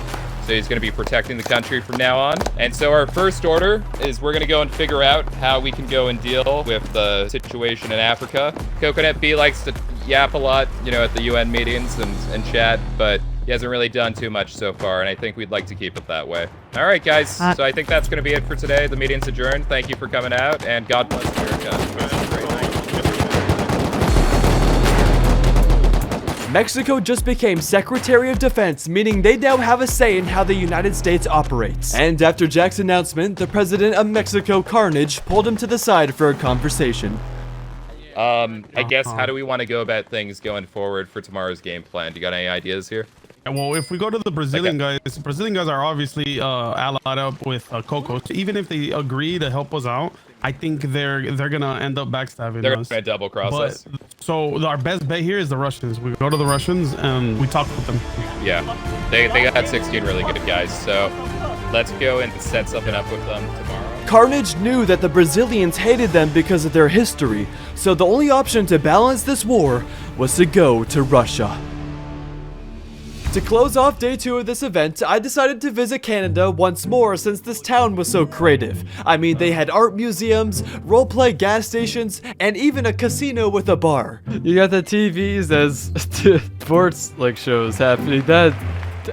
So he's going to be protecting the country from now on. And so our first order is we're going to go and figure out how we can go and deal with the situation in Africa. Coconut B likes to yap a lot, at the UN meetings and chat, but he hasn't really done too much so far, and I think we'd like to keep it that way. All right, guys. So I think that's going to be it for today. The meeting's adjourned. Thank you for coming out, and God bless America. Mexico just became Secretary of Defense, meaning they now have a say in how the United States operates. And after Jack's announcement, the president of Mexico, Carnage, pulled him to the side for a conversation. I guess, how do we want to go about things going forward for tomorrow's game plan? Do you got any ideas here? Well, if we go to the Brazilian guys, Brazilian guys are obviously allied up with Coco. Even if they agree to help us out, I think they're gonna end up backstabbing They're us. gonna double cross us. So our best bet here is the Russians. We go to the Russians and we talk with them. Yeah, they got 16 really good guys. So let's go and set something up with them tomorrow. Carnage knew that the Brazilians hated them because of their history, so the only option to balance this war was to go to Russia. To close off day 2 of this event, I decided to visit Canada once more since this town was so creative. I mean, they had art museums, roleplay gas stations, and even a casino with a bar. You got the TVs as sports shows happening.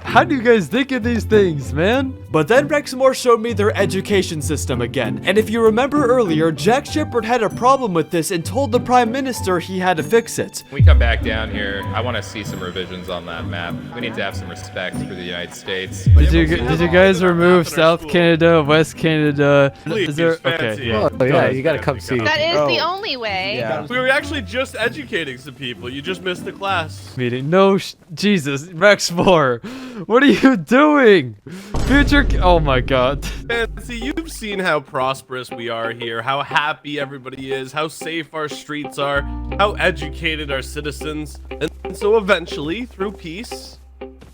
How do you guys think of these things, man? But then Rexmore showed me their education system again. And if you remember earlier, Jack Shepard had a problem with this and told the Prime Minister he had to fix it. When we come back down here, I want to see some revisions on that map. We need to have some respect for the United States. Did you guys remove South Canada, West Canada? Please, Okay, yeah. Oh yeah, you gotta come see. That is the only way. Yeah. We were actually just educating some people. You just missed the class. Meeting. No, Jesus, Rexmore, what are you doing? Future. Oh my God. Fancy, you've seen how prosperous we are here, how happy everybody is, how safe our streets are, how educated our citizens, and so eventually, through peace,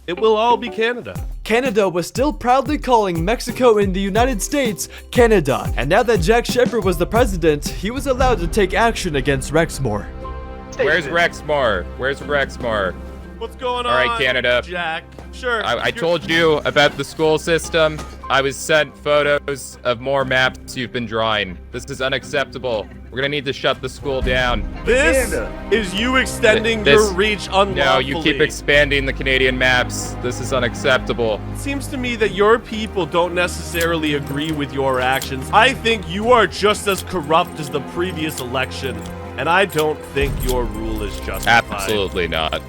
it will all be Canada. Canada was still proudly calling Mexico and the United States Canada. And now that Jack Shepard was the president, he was allowed to take action against Rexmore. Where's Rexmore? Where's Rexmore? What's going on? All right, Canada. Jack. Sure. I told you about the school system. I was sent photos of more maps you've been drawing. This is unacceptable. We're gonna need to shut the school down. This is you extending your reach unlawfully. No, you keep expanding the Canadian maps. This is unacceptable. It seems to me that your people don't necessarily agree with your actions. I think you are just as corrupt as the previous election, and I don't think your rule is justified. Absolutely not.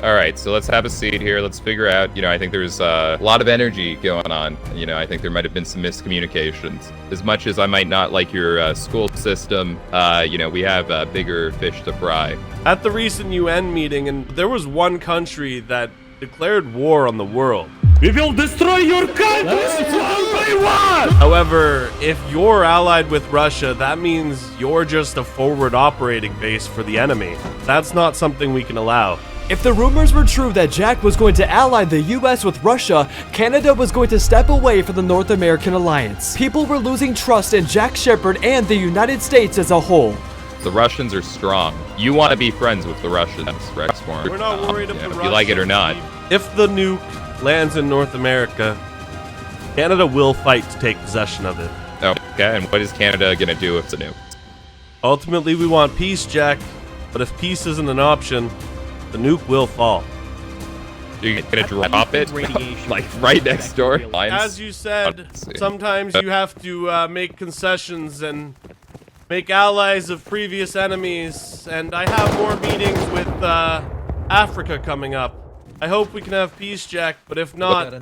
All right, so let's have a seat here. Let's figure out, I think there's a lot of energy going on. I think there might have been some miscommunications. As much as I might not like your school system, we have bigger fish to fry. At the recent UN meeting, and there was one country that declared war on the world. We will destroy your country one by one! However, if you're allied with Russia, that means you're just a forward operating base for the enemy. That's not something we can allow. If the rumors were true that Jack was going to ally the US with Russia, Canada was going to step away from the North American alliance. People were losing trust in Jack Shepard and the United States as a whole. The Russians are strong. You want to be friends with the Russians, Rexmore. We're not worried if the if Russians, you like it or not. If the nuke lands in North America, Canada will fight to take possession of it. Okay, and what is Canada gonna do with the nuke? Ultimately, we want peace, Jack. But if peace isn't an option, the nuke will fall. You're gonna drop it? Like right next door? As you said, sometimes you have to make concessions and make allies of previous enemies. And I have more meetings with Africa coming up. I hope we can have peace, Jack, but if not,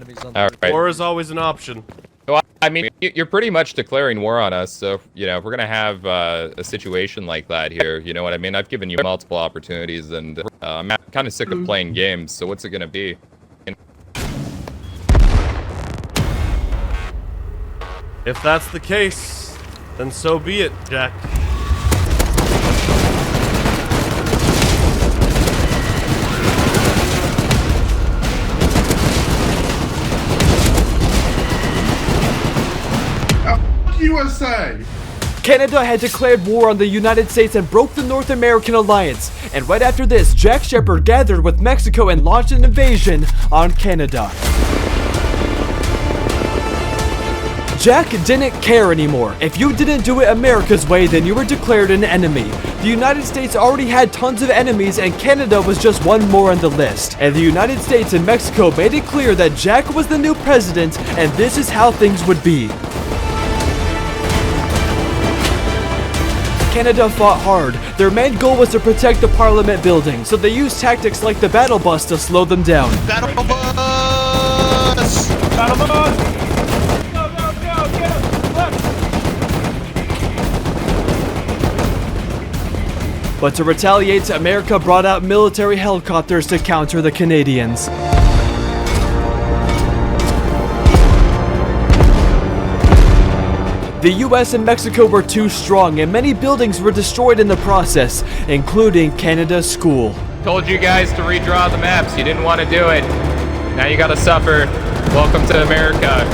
war is always an option. Well, I mean, you're pretty much declaring war on us, so, if we're gonna have a situation like that here, you know what I mean? I've given you multiple opportunities, and I'm kind of sick of playing games, so what's it gonna be? If that's the case, then so be it, Jack. USA! Canada had declared war on the United States and broke the North American alliance. And right after this, Jack Shepard gathered with Mexico and launched an invasion on Canada. Jack didn't care anymore. If you didn't do it America's way, then you were declared an enemy. The United States already had tons of enemies, and Canada was just one more on the list. And the United States and Mexico made it clear that Jack was the new president, and this is how things would be. Canada fought hard. Their main goal was to protect the Parliament building, so they used tactics like the battle bus to slow them down. Battle bus! Battle bus! But to retaliate, America brought out military helicopters to counter the Canadians. The US and Mexico were too strong, and many buildings were destroyed in the process, including Canada's school. Told you guys to redraw the maps. You didn't want to do it. Now you gotta suffer. Welcome to America.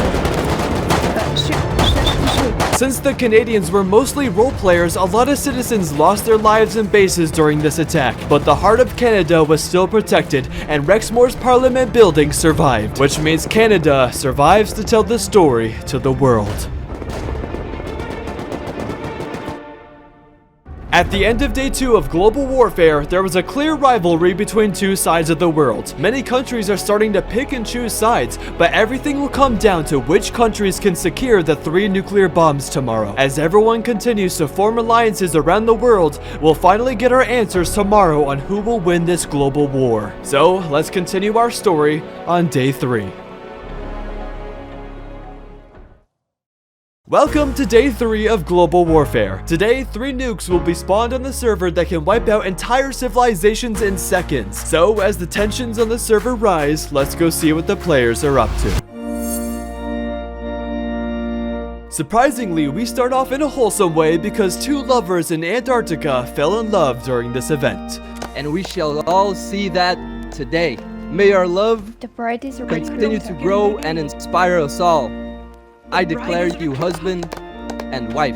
Since the Canadians were mostly role players, a lot of citizens lost their lives and bases during this attack. But the heart of Canada was still protected, and Rexmore's Parliament building survived, which means Canada survives to tell the story to the world. At the end of day 2 of global warfare, there was a clear rivalry between two sides of the world. Many countries are starting to pick and choose sides, but everything will come down to which countries can secure the 3 nuclear bombs tomorrow. As everyone continues to form alliances around the world, we'll finally get our answers tomorrow on who will win this global war. So, let's continue our story on day 3. Welcome to day 3 of global warfare. Today, 3 nukes will be spawned on the server that can wipe out entire civilizations in seconds. So, as the tensions on the server rise, let's go see what the players are up to. Surprisingly, we start off in a wholesome way because 2 lovers in Antarctica fell in love during this event. And we shall all see that today. May our love continue to grow and inspire us all. I declare you husband and wife.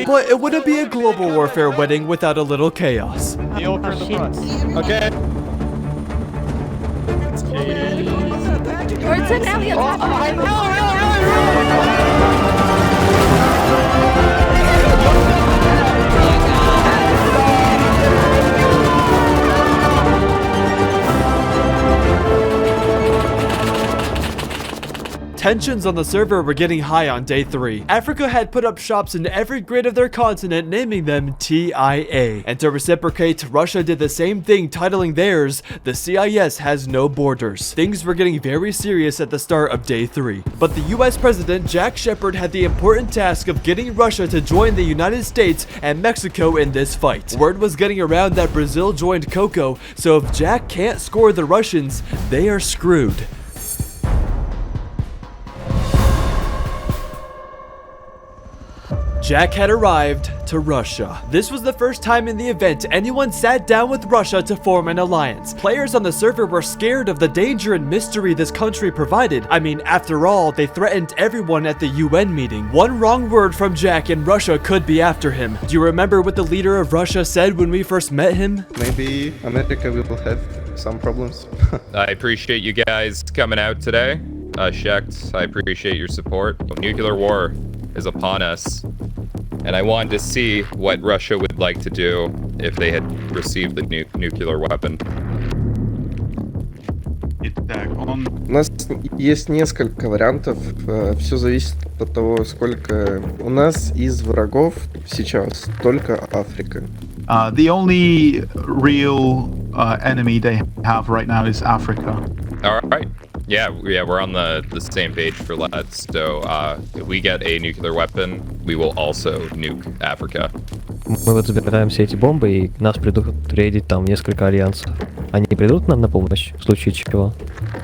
But it wouldn't be a global warfare wedding without a little chaos. Okay. Tensions on the server were getting high on day 3. Africa had put up shops in every grid of their continent, naming them TIA. And to reciprocate, Russia did the same thing, titling theirs, the CIS has no borders. Things were getting very serious at the start of day 3. But the US President Jack Shepard had the important task of getting Russia to join the United States and Mexico in this fight. Word was getting around that Brazil joined Coco, so if Jack can't score the Russians, they are screwed. Jack had arrived to Russia. This was the first time in the event anyone sat down with Russia to form an alliance. Players on the server were scared of the danger and mystery this country provided. I mean, after all, they threatened everyone at the UN meeting. One wrong word from Jack and Russia could be after him. Do you remember what the leader of Russia said when we first met him? Maybe America will have some problems. I appreciate you guys coming out today. Shecht, I appreciate your support. Nuclear war is upon us. And I wanted to see what Russia would like to do if they had received the nuclear weapon. У нас есть несколько вариантов. Все зависит от того, сколько у нас из врагов сейчас только Африка. The only real enemy they have right now is Africa. All right. Yeah, we're on the same page for that. So if we get a nuclear weapon, we will also nuke Africa. Мы вот забираем все эти бомбы, и нас придут рейдить там несколько альянсов. Они придут нам на помощь в случае чего?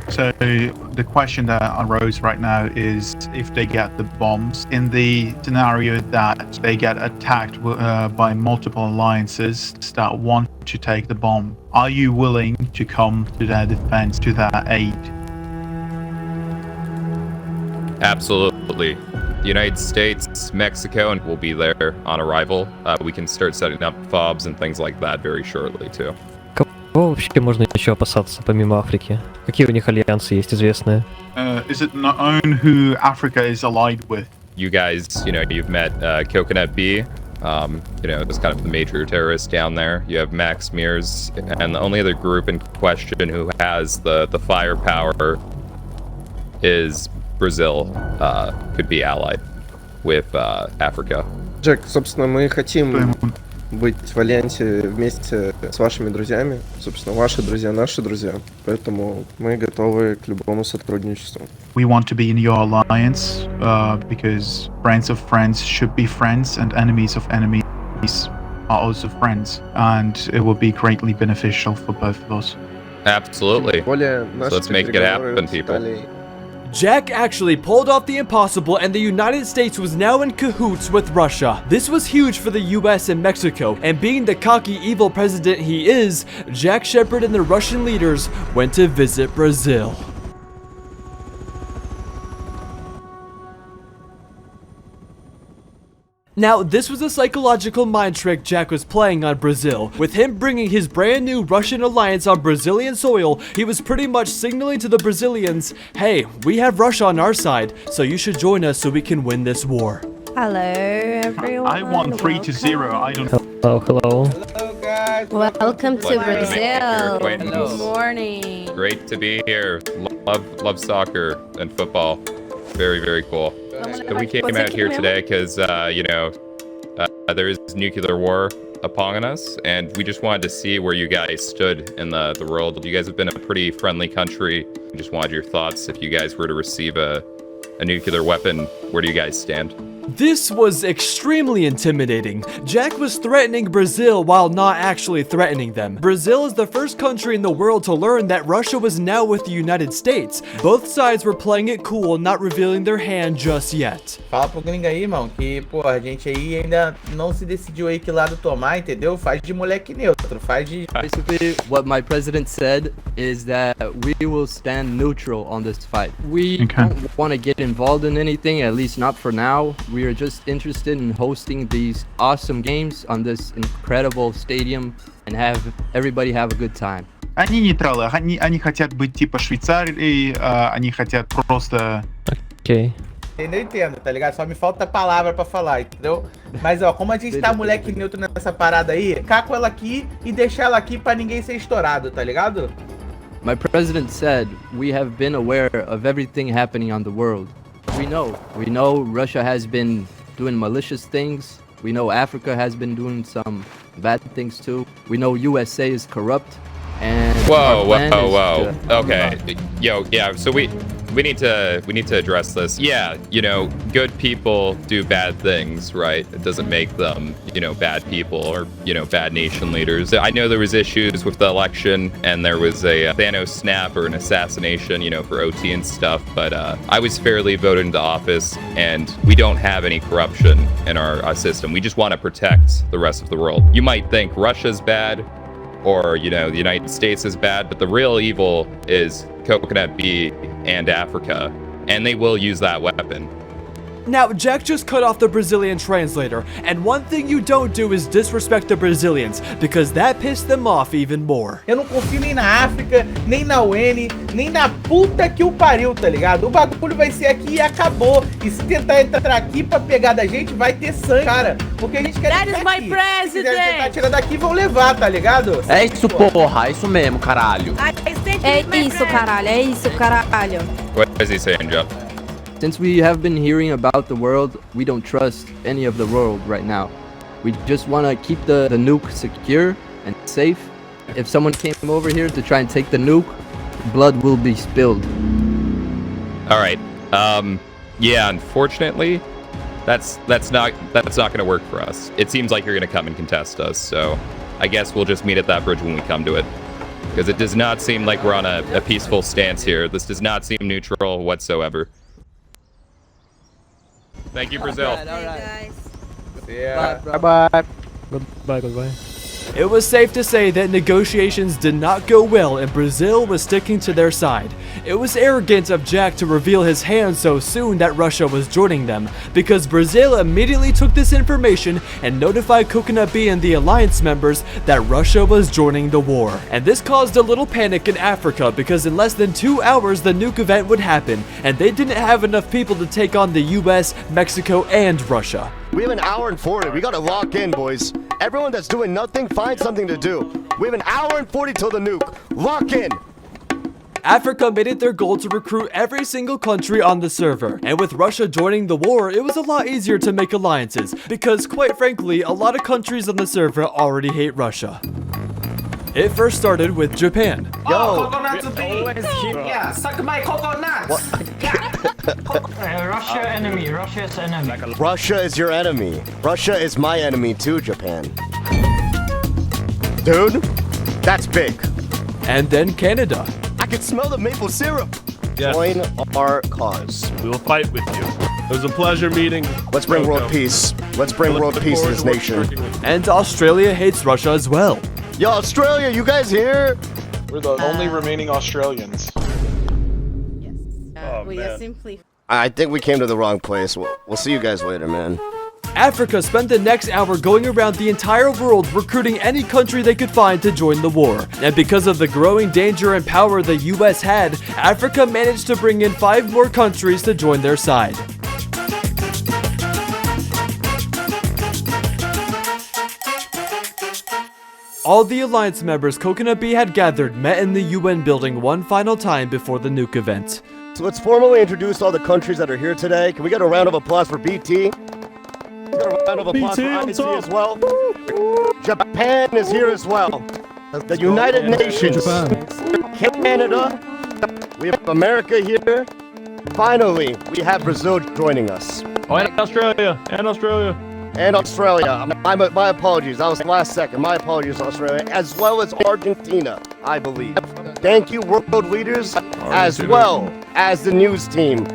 So the question that arose right now is if they get the bombs, in the scenario that they get attacked by multiple alliances that want to take the bomb, are you willing to come to their defense, to their aid? Absolutely. The United States, Mexico, and will be there on arrival. We can start setting up FOBs and things like that very shortly too. Кого вообще можно еще опасаться помимо Африки? Какие у них альянсы есть известные? Is it known who Africa is allied with? You guys, you've met Coconut B. It's kind of the major terrorist down there. You have Max Mears, and the only other group in question who has the firepower is Brazil. Could be allied with Africa. Джек, собственно, мы хотим быть в альянсе вместе с вашими друзьями. Собственно, ваши друзья, наши друзья. Поэтому мы готовы к любому сотрудничеству. We want to be in your alliance because friends of friends should be friends and enemies of enemies are also friends. And it will be greatly beneficial for both of us. Absolutely. So let's make it happen, people. Jack actually pulled off the impossible, and the United States was now in cahoots with Russia. This was huge for the US and Mexico, and being the cocky, evil president he is, Jack Shepard and the Russian leaders went to visit Brazil. Now, this was a psychological mind trick Jack was playing on Brazil. With him bringing his brand new Russian alliance on Brazilian soil, he was pretty much signaling to the Brazilians, hey, we have Russia on our side, so you should join us so we can win this war. Hello, everyone. I want 3-0. I don't. Hello. Hello, guys. Welcome to Pleasure to meet your Brazil. acquaintance. Good morning. Great to be here. Love soccer and football. Very, very cool. So we came out here today because, there is nuclear war upon us, and we just wanted to see where you guys stood in the world. You guys have been a pretty friendly country. We just wanted your thoughts. If you guys were to receive a nuclear weapon, where do you guys stand? This was extremely intimidating. Jack was threatening Brazil while not actually threatening them. Brazil is the first country in the world to learn that Russia was now with the United States. Both sides were playing it cool, not revealing their hand just yet. Fala pro gringo aí, irmão, que, pô, a gente aí ainda não se decidiu aí que lado tomar, entendeu? Faz de moleque neutro, faz de... Basically, what my president said is that we will stand neutral on this fight. We don't want to get involved in anything, at least not for now. We are just interested in hosting these awesome games on this incredible stadium and have everybody have a good time. Они нейтралы, они хотят быть типа Швейцарией, они хотят просто... Окей. Eu não entendo, tá ligado? Só me falta palavra pra falar, entendeu? Mas ó, como a gente tá moleque neutro nessa parada aí, caco ela aqui e deixar ela aqui pra ninguém ser estourado, tá ligado? My president said we have been aware of everything happening on the world. We know Russia has been doing malicious things. We know Africa has been doing some bad things too. We know USA is corrupt. And Whoa. Okay. So we need to address this. Yeah, good people do bad things, right? It doesn't make them, bad people or, bad nation leaders. I know there was issues with the election and there was a Thanos snap or an assassination, for OT and stuff, but I was fairly voted into office and we don't have any corruption in our system. We just want to protect the rest of the world. You might think Russia's bad or, the United States is bad, but the real evil is Coconut B and Africa, and they will use that weapon. Now, Jack just cut off the Brazilian translator, and one thing you don't do is disrespect the Brazilians, because that pissed them off even more. Eu não confio nem na África, nem na UN, nem na puta que o pariu, tá ligado? O bagulho vai ser aqui e acabou. E se tentar entrar aqui pra pegar da gente, vai ter sangue, cara. Porque a gente quer That is my aqui. president! Se quiser tentar tirar daqui, vão levar, tá ligado? É isso, porra. É isso mesmo, caralho. É isso, caralho. What is he saying, Jeff? Since we have been hearing about the world, we don't trust any of the world right now. We just want to keep the nuke secure and safe. If someone came over here to try and take the nuke, blood will be spilled. All right. Yeah, unfortunately, that's not going to work for us. It seems like you're going to come and contest us, so I guess we'll just meet at that bridge when we come to it. Because it does not seem like we're on a peaceful stance here. This does not seem neutral whatsoever. Thank you, Brazil. All right. Yeah. Bye-bye. Goodbye. It was safe to say that negotiations did not go well and Brazil was sticking to their side. It was arrogant of Jack to reveal his hand so soon that Russia was joining them, because Brazil immediately took this information and notified Coconut B and the alliance members that Russia was joining the war. And this caused a little panic in Africa, because in less than 2 hours the nuke event would happen, and they didn't have enough people to take on the US, Mexico, and Russia. We have an hour and 40. We gotta lock in, boys. Everyone that's doing nothing, find something to do. We have an hour and 40 till the nuke. Lock in. Africa made it their goal to recruit every single country on the server, and with Russia joining the war, it was a lot easier to make alliances, because quite frankly, a lot of countries on the server already hate Russia. It first started with Japan. Yo! Yeah, suck my coconuts! Russia enemy, Russia's enemy. Russia is your enemy. Russia is my enemy too, Japan. Dude, that's big. And then Canada. I can smell the maple syrup. Yes. Join our cause. We will fight with you. It was a pleasure meeting. Let's bring world peace. Let's bring world peace to this nation. And Australia hates Russia as well. Yo, Australia, you guys here? We're the only remaining Australians. We are simply... I think we came to the wrong place. We'll see you guys later, man. Africa spent the next hour going around the entire world recruiting any country they could find to join the war. And because of the growing danger and power the US had, Africa managed to bring in 5 more countries to join their side. All the Alliance members Coconut Bee had gathered met in the UN building one final time before the nuke event. So let's formally introduce all the countries that are here today. Can we get a round of applause for BT? Get a round of applause for IC as well. Japan is here as well. The United Nations. Canada. We have America here. Finally, we have Brazil joining us. Oh, and Australia. And Australia. And Australia. My apologies. That was the last second. My apologies, Australia. As well as Argentina, I believe. Thank you, world leaders, as well as the news team.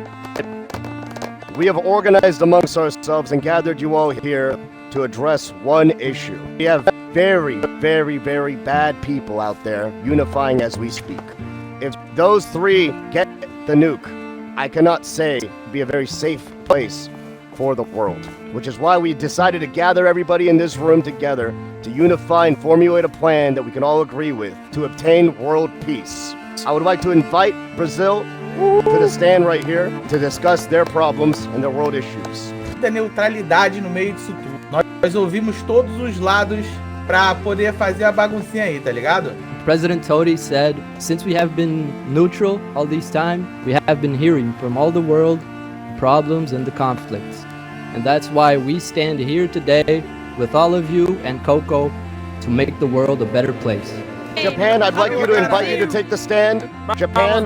We have organized amongst ourselves and gathered you all here to address one issue. We have very, very, very bad people out there unifying as we speak. If those 3 get the nuke, I cannot say it'd be a very safe place for the world, which is why we decided to gather everybody in this room together to unify and formulate a plan that we can all agree with to obtain world peace. I would like to invite Brazil to the stand right here to discuss their problems and their world issues. Da neutralidade no meio disso tudo. Nós ouvimos todos os lados pra poder fazer a baguncinha aí, tá ligado? President Todi said, since we have been neutral all this time, we have been hearing from all the world the problems and the conflicts. And that's why we stand here today with all of you and Coco to make the world a better place. Japan, I'd like you to invite you to take the stand. Japan.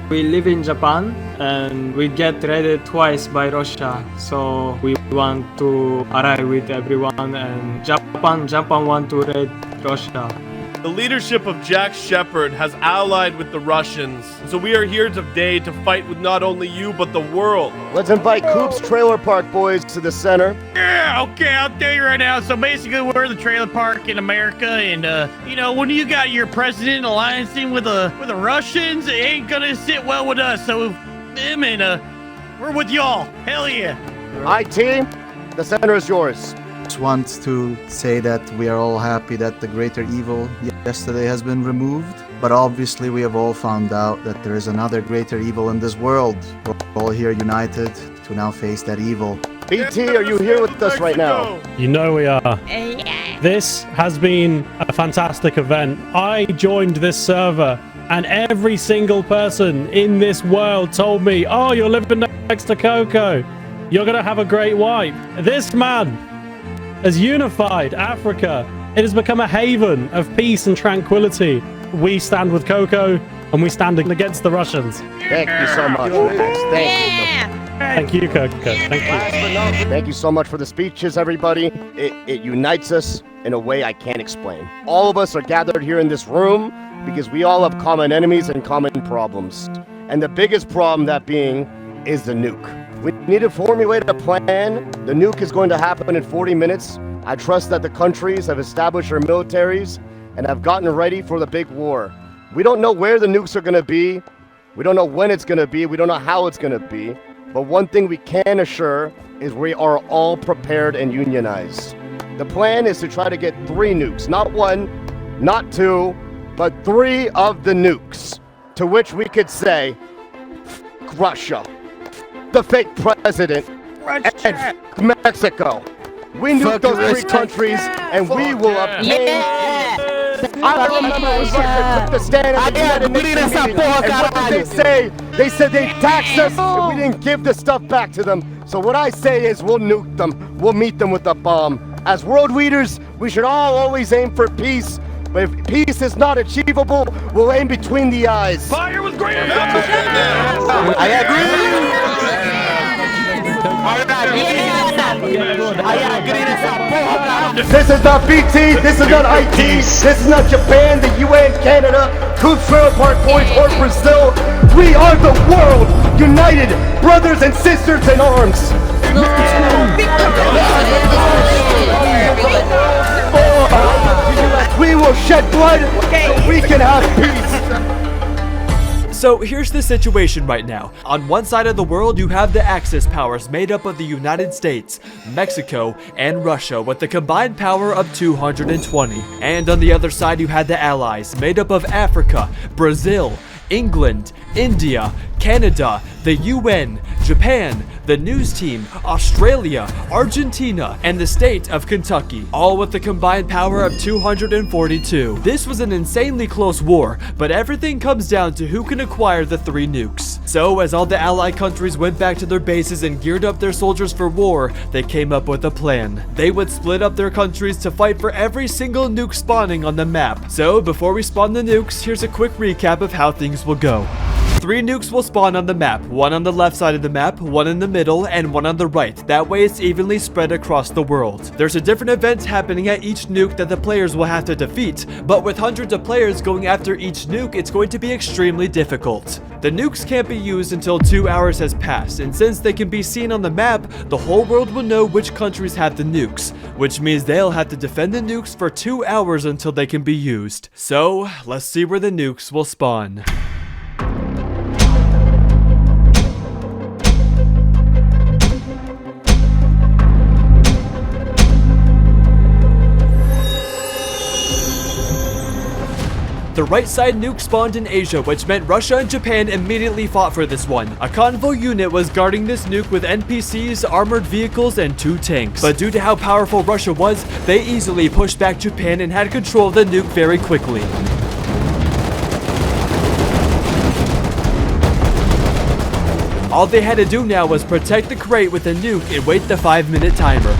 We live in Japan and we get raided twice by Russia, so we want to arrive with everyone, and Japan want to raid Russia. The leadership of Jack Shepard has allied with the Russians, so we are here today to fight with not only you, but the world. Let's invite Coop's Trailer Park boys to the center. Yeah, okay, I'll tell you right now. So basically, we're the trailer park in America, and you know, when you got your president alliancing with the Russians, it ain't gonna sit well with us. So, we're with y'all. Hell yeah. IT, the center is yours. Just want to say that we are all happy that the greater evil yesterday has been removed, but obviously we have all found out that there is another greater evil in this world. We're all here united to now face that evil. BT, are you here with us right now? You know we are. This has been a fantastic event. I joined this server and every single person in this world told me, oh, you're living next to Coco. You're gonna have a great wife. This man has unified Africa. It has become a haven of peace and tranquility. We stand with Coco, and we stand against the Russians. Thank you so much. Thank you, Coco. Thank you. Thank you so much for the speeches, everybody. It unites us in a way I can't explain. All of us are gathered here in this room because we all have common enemies and common problems. And the biggest problem, that being, is the nuke. We need to formulate a plan. The nuke is going to happen in 40 minutes. I trust that the countries have established their militaries and have gotten ready for the big war. We don't know where the nukes are going to be. We don't know when it's going to be. We don't know how it's going to be. But one thing we can assure is we are all prepared and unionized. The plan is to try to get 3 nukes, not 1, not 2, but 3 of the nukes, to which we could say, Russia, the fake president, and Mexico. We nuke those 3 countries, and we will obtain. I remember when Russia took the stand at the United Nations meeting, and what did they say? They said they taxed us, and we didn't give the stuff back to them. So what I say is, we'll nuke them. We'll meet them with a bomb. As world leaders, we should all always aim for peace. But if peace is not achievable, we'll aim between the eyes. Fire was great. I agree. This is not BT, this is not IT, this is not Japan, the UN, Canada, Coop Trailer Park Boys, or Brazil. We are the world, united, brothers and sisters in arms. We will shed blood so we can have peace. So here's the situation right now. On one side of the world, you have the Axis powers made up of the United States, Mexico, and Russia with a combined power of 220. And on the other side, you had the Allies made up of Africa, Brazil, England, India, Canada, the UN, Japan, the news team, Australia, Argentina, and the state of Kentucky, all with a combined power of 242. This was an insanely close war, but everything comes down to who can acquire the 3 nukes. So as all the allied countries went back to their bases and geared up their soldiers for war, they came up with a plan. They would split up their countries to fight for every single nuke spawning on the map. So before we spawn the nukes, here's a quick recap of how things will go. 3 nukes will spawn on the map, 1 on the left side of the map, 1 in the middle, and 1 on the right. That way it's evenly spread across the world. There's a different event happening at each nuke that the players will have to defeat, but with hundreds of players going after each nuke, it's going to be extremely difficult. The nukes can't be used until 2 hours has passed, and since they can be seen on the map, the whole world will know which countries have the nukes, which means they'll have to defend the nukes for 2 hours until they can be used. So, let's see where the nukes will spawn. The right side nuke spawned in Asia, which meant Russia and Japan immediately fought for this one. A convoy unit was guarding this nuke with NPCs, armored vehicles, and 2 tanks. But due to how powerful Russia was, they easily pushed back Japan and had control of the nuke very quickly. All they had to do now was protect the crate with a nuke and wait the 5-minute timer.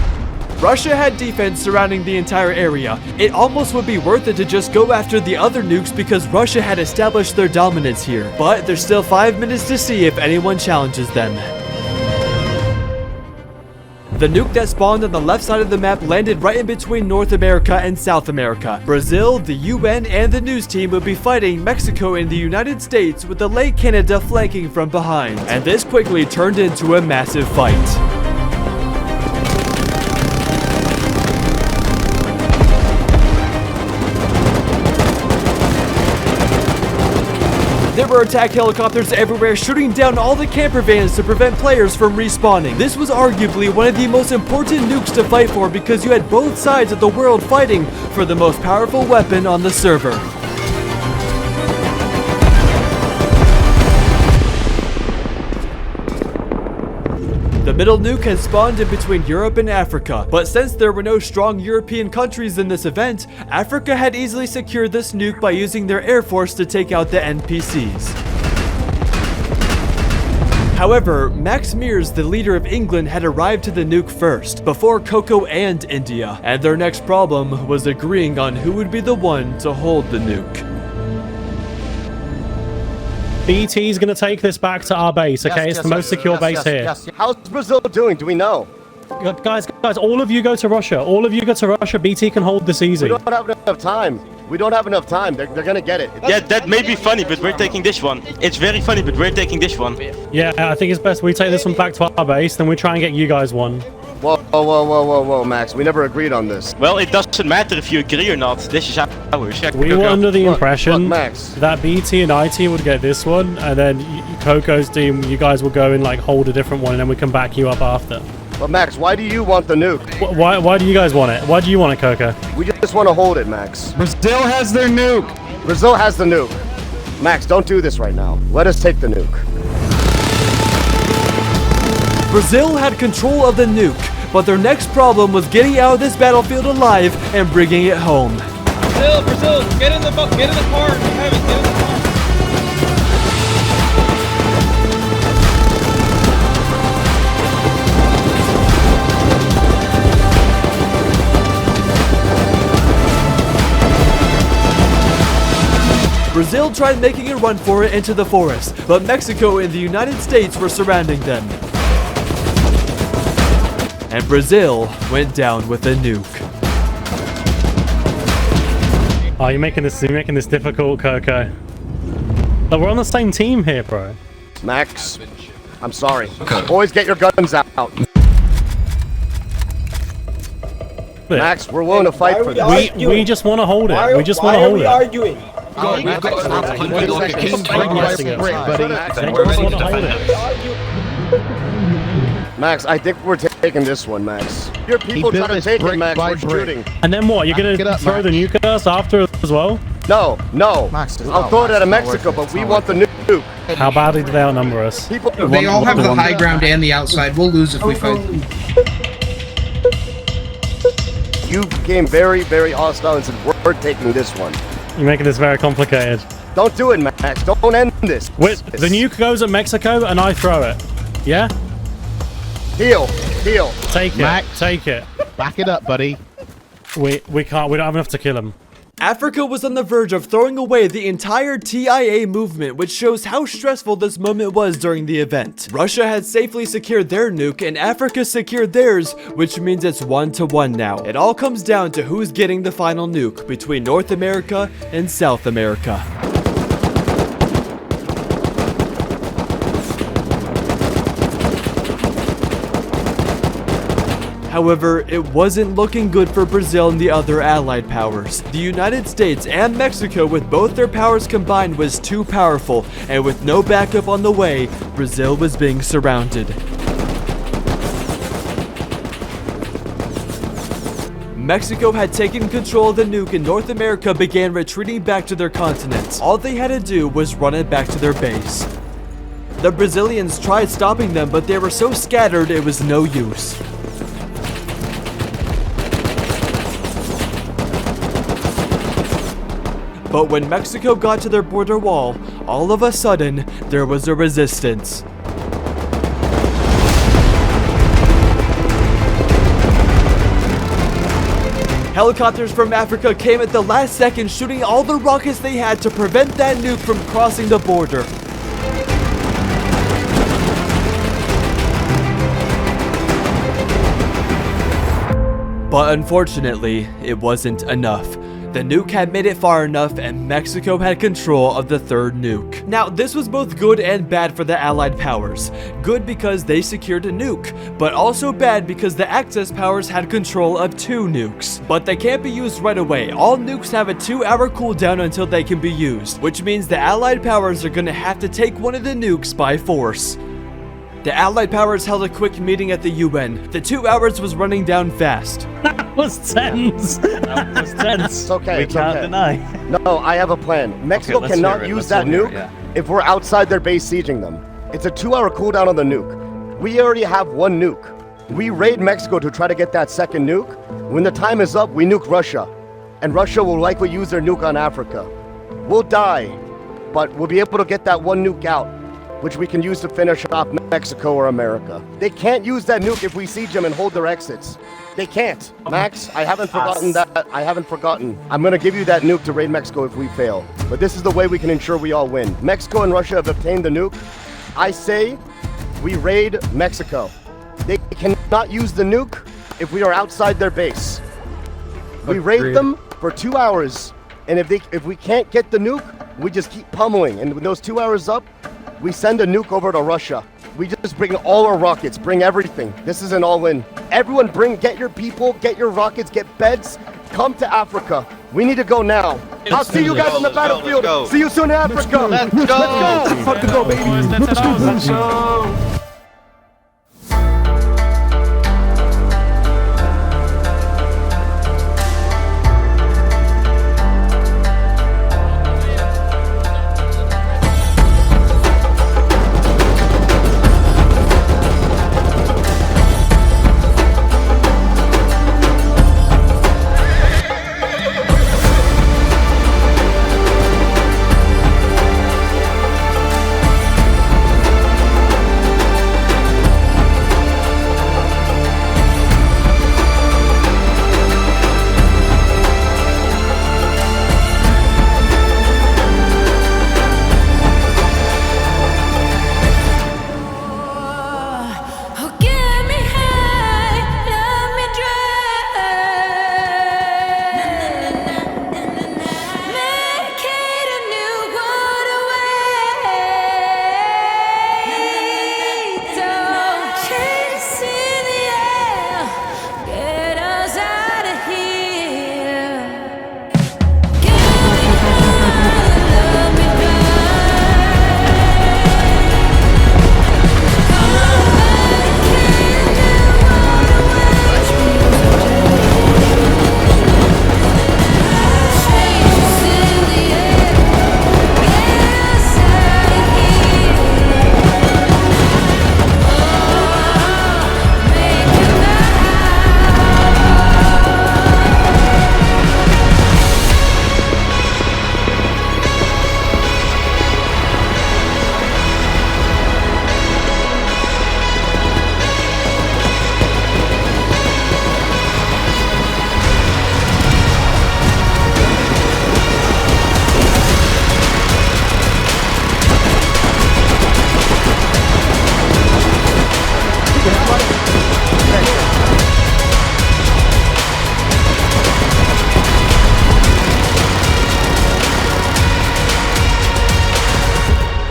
Russia had defense surrounding the entire area. It almost would be worth it to just go after the other nukes because Russia had established their dominance here. But there's still 5 minutes to see if anyone challenges them. The nuke that spawned on the left side of the map landed right in between North America and South America. Brazil, the UN, and the news team would be fighting Mexico and the United States with the late Canada flanking from behind. And this quickly turned into a massive fight. There were attack helicopters everywhere shooting down all the camper vans to prevent players from respawning. This was arguably one of the most important nukes to fight for because you had both sides of the world fighting for the most powerful weapon on the server. The middle nuke has spawned in between Europe and Africa, but since there were no strong European countries in this event, Africa had easily secured this nuke by using their air force to take out the NPCs. However, Max Mears, the leader of England, had arrived to the nuke first, before Coco and India, and their next problem was agreeing on who would be the one to hold the nuke. BT is going to take this back to our base, okay? It's the most secure base here. How's Brazil doing? Do we know? Guys, all of you go to Russia. All of you go to Russia. BT can hold this easy. We don't have enough time. We don't have enough time. They're gonna get it. Yeah, that may be funny, but we're taking this one. It's very funny, but we're taking this one. Yeah, I think it's best we take this one back to our base, then we try and get you guys one. Whoa, Max. We never agreed on this. Well, it doesn't matter if you agree or not. This is ours. We were under the impression Max, that BT and IT would get this one, and then Coco's team, you guys will go and like hold a different one, and then we can back you up after. But Max, why do you want the nuke? Why do you guys want it? Why do you want it, Coco? We just want to hold it, Max. Brazil has their nuke. Brazil has the nuke. Max, don't do this right now. Let us take the nuke. Brazil had control of the nuke, but their next problem was getting out of this battlefield alive and bringing it home. Brazil, get in the car. Get in the car. Brazil tried making a run for it into the forest, but Mexico and the United States were surrounding them. And Brazil went down with a nuke. Oh, you're making this difficult, Coco. But we're on the same team here, bro. Max, I'm sorry. Boys, get your guns out. Max, we're willing to fight for this. We just want to hold it. We just want to hold it. Arguing? Max, I think we're taking this one, Max. Your people try to take it, Max. We're shooting. And then what? You're gonna throw the nuke at us after as well? No. I'll throw it at Mexico, but we want the nuke. How badly do they outnumber us? They all have the high ground and the outside. We'll lose if we fight. You became very, very hostile and said we're taking this one. You're making this very complicated. Don't do it, Max. Don't end this. Wait, the nuke goes at Mexico and I throw it. Yeah? Deal. Take it. Max. Take it. Back it up, buddy. We can't. We don't have enough to kill him. Africa was on the verge of throwing away the entire TIA movement, which shows how stressful this moment was during the event. Russia had safely secured their nuke and Africa secured theirs, which means it's 1-1 now. It all comes down to who's getting the final nuke between North America and South America. However, it wasn't looking good for Brazil and the other allied powers. The United States and Mexico, with both their powers combined, was too powerful, and with no backup on the way, Brazil was being surrounded. Mexico had taken control of the nuke and North America began retreating back to their continent. All they had to do was run it back to their base. The Brazilians tried stopping them, but they were so scattered it was no use. But when Mexico got to their border wall, all of a sudden, there was a resistance. Helicopters from Africa came at the last second, shooting all the rockets they had to prevent that nuke from crossing the border. But unfortunately, it wasn't enough. The nuke had made it far enough and Mexico had control of the third nuke. Now, this was both good and bad for the allied powers. Good because they secured a nuke, but also bad because the Axis powers had control of 2 nukes. But they can't be used right away. All nukes have a 2-hour cooldown until they can be used, which means the allied powers are gonna have to take one of the nukes by force. The allied powers held a quick meeting at the UN. The 2 hours was running down fast. That was tense. That was tense. It's okay. We can't deny. No, I have a plan. Mexico cannot use that nuke if we're outside their base sieging them. It's a 2-hour cooldown on the nuke. We already have 1 nuke. We raid Mexico to try to get that second nuke. When the time is up, we nuke Russia. And Russia will likely use their nuke on Africa. We'll die, but we'll be able to get that 1 nuke out, which we can use to finish off Mexico or America. They can't use that nuke if we siege them and hold their exits. They can't. Max, I haven't forgotten that. I haven't forgotten. I'm gonna give you that nuke to raid Mexico if we fail. But this is the way we can ensure we all win. Mexico and Russia have obtained the nuke. I say we raid Mexico. They cannot use the nuke if we are outside their base. We raid them for 2 hours, and if we can't get the nuke, we just keep pummeling. And when those 2 hours up, we send a nuke over to Russia. We just bring all our rockets, bring everything. This is an all-in. Everyone get your people, get your rockets, get beds, come to Africa. We need to go now. I'll see you guys on the battlefield. See you soon in Africa. Let's go. Let's go, baby. Let's go.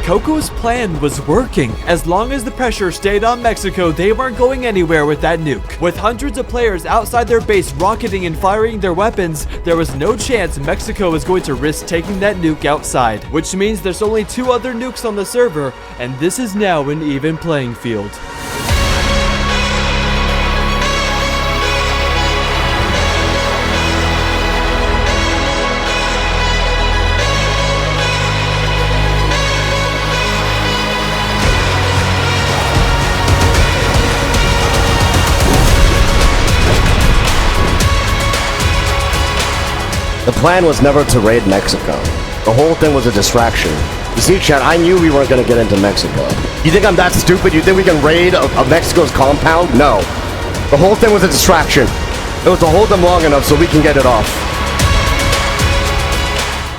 Coco's plan was working. As long as the pressure stayed on Mexico, they weren't going anywhere with that nuke. With hundreds of players outside their base rocketing and firing their weapons, there was no chance Mexico was going to risk taking that nuke outside, which means there's only 2 other nukes on the server, and this is now an even playing field. The plan was never to raid Mexico. The whole thing was a distraction. You see, Chad, I knew we weren't going to get into Mexico. You think I'm that stupid? You think we can raid a Mexico's compound? No. The whole thing was a distraction. It was to hold them long enough so we can get it off.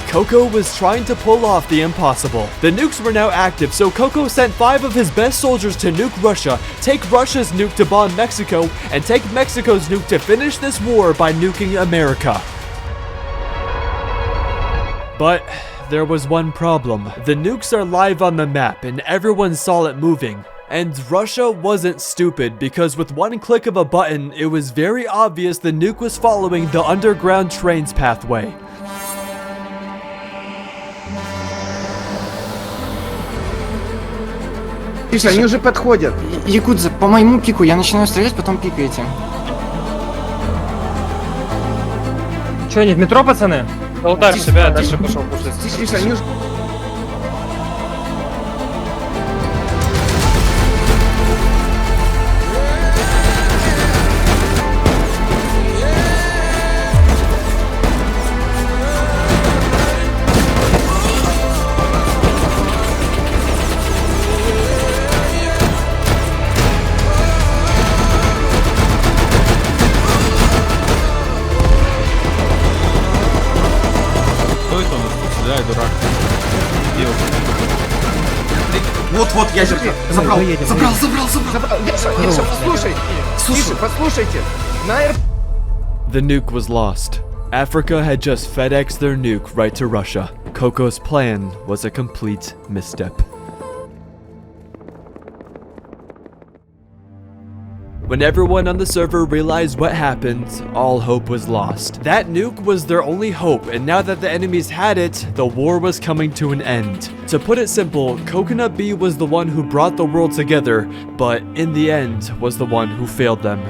Coco was trying to pull off the impossible. The nukes were now active, so Coco sent 5 of his best soldiers to nuke Russia, take Russia's nuke to bomb Mexico, and take Mexico's nuke to finish this war by nuking America. But there was one problem. The nukes are live on the map and everyone saw it moving. And Russia wasn't stupid, because with one click of a button, it was very obvious the nuke was following the underground trains pathway. Тише, они уже подходят. Якудза, по моему пику, я начинаю стрелять, потом пикаете. Че, они в метро, пацаны? Ударь себя, дальше пошел кушать. Тише, они уже... Вот, я же забрал. Яша, послушай. Тише, послушайте. The nuke was lost. Africa had just FedExed their nuke right to Russia. Coco's plan was a complete misstep. When everyone on the server realized what happened, all hope was lost. That nuke was their only hope, and now that the enemies had it, the war was coming to an end. To put it simple, Coconut Bee was the one who brought the world together, but in the end was the one who failed them.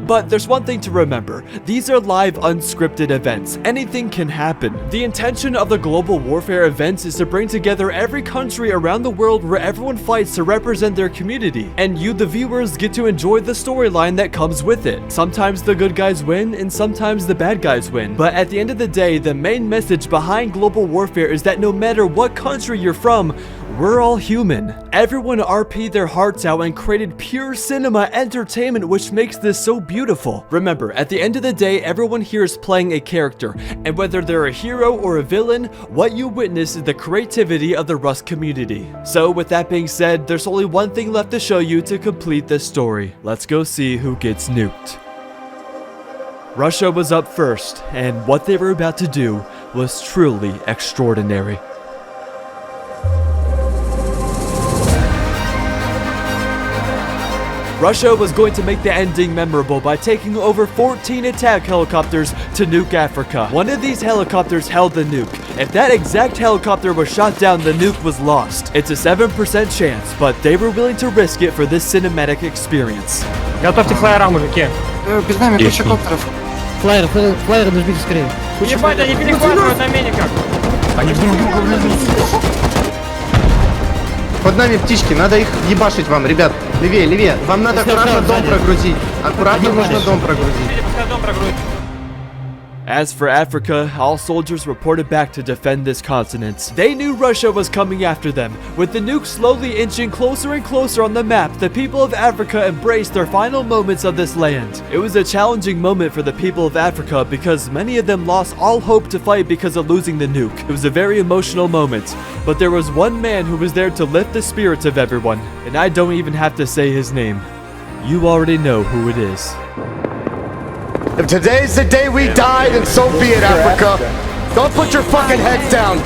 But there's one thing to remember. These are live, unscripted events. Anything can happen. The intention of the global warfare events is to bring together every country around the world where everyone fights to represent their community. And you, the viewers, get to enjoy the storyline that comes with it. Sometimes the good guys win, and sometimes the bad guys win. But at the end of the day, the main message behind global warfare is that no matter what country you're from, we're all human. Everyone RP'd their hearts out and created pure cinema entertainment, which makes this so beautiful. Remember, at the end of the day, everyone here is playing a character, and whether they're a hero or a villain, what you witness is the creativity of the Rust community. So with that being said, there's only one thing left to show you to complete this story. Let's go see who gets nuked. Russia was up first, and what they were about to do was truly extraordinary. Russia was going to make the ending memorable by taking over 14 attack helicopters to nuke Africa. One of these helicopters held the nuke. If that exact helicopter was shot down, the nuke was lost. It's a 7% chance, but they were willing to risk it for this cinematic experience. Готовьте флайера, мужики. Перед нами куча коптеров. Флайеры нажмите скорее. Ебать, они перехватывают на миниках. Они друг друга врезаются. Под нами птички, надо их ебашить вам, ребят. Левее, левее. Вам надо аккуратно дом прогрузить. Аккуратно нужно дом прогрузить. As for Africa, all soldiers reported back to defend this continent. They knew Russia was coming after them. With the nuke slowly inching closer and closer on the map, the people of Africa embraced their final moments of this land. It was a challenging moment for the people of Africa because many of them lost all hope to fight because of losing the nuke. It was a very emotional moment, but there was one man who was there to lift the spirits of everyone, and I don't even have to say his name. You already know who it is. If today's the day we die, then so be it, Africa. Don't put your fucking heads down.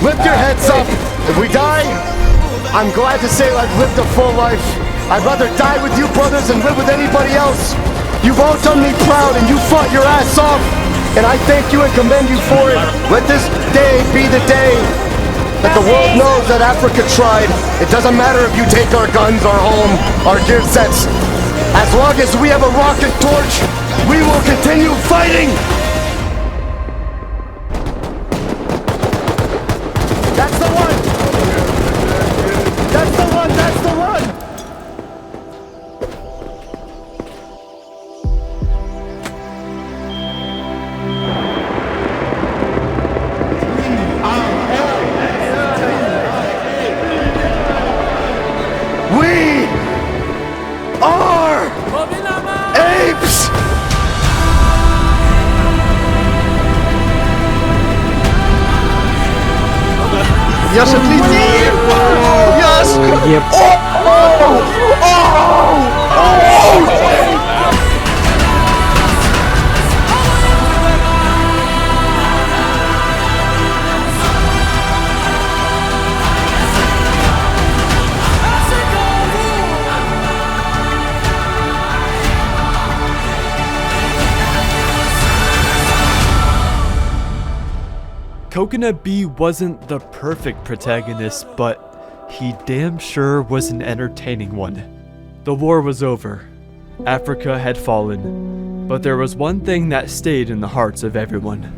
Lift your heads up If we die, I'm glad to say I've lived a full life. I'd rather die with you brothers than live with anybody else. You've all done me proud and you fought your ass off. And I thank you and commend you for it. Let this day be the day that the world knows that Africa tried. It doesn't matter if you take our guns, our home, our gear sets. As long as we have a rocket torch, we will continue fighting. That's the one! That's the one! That's the one! We are apes! Yes, at least. Yes! Yep. Coconut B wasn't the perfect protagonist, but he damn sure was an entertaining one. The war was over. Africa had fallen. But there was one thing that stayed in the hearts of everyone.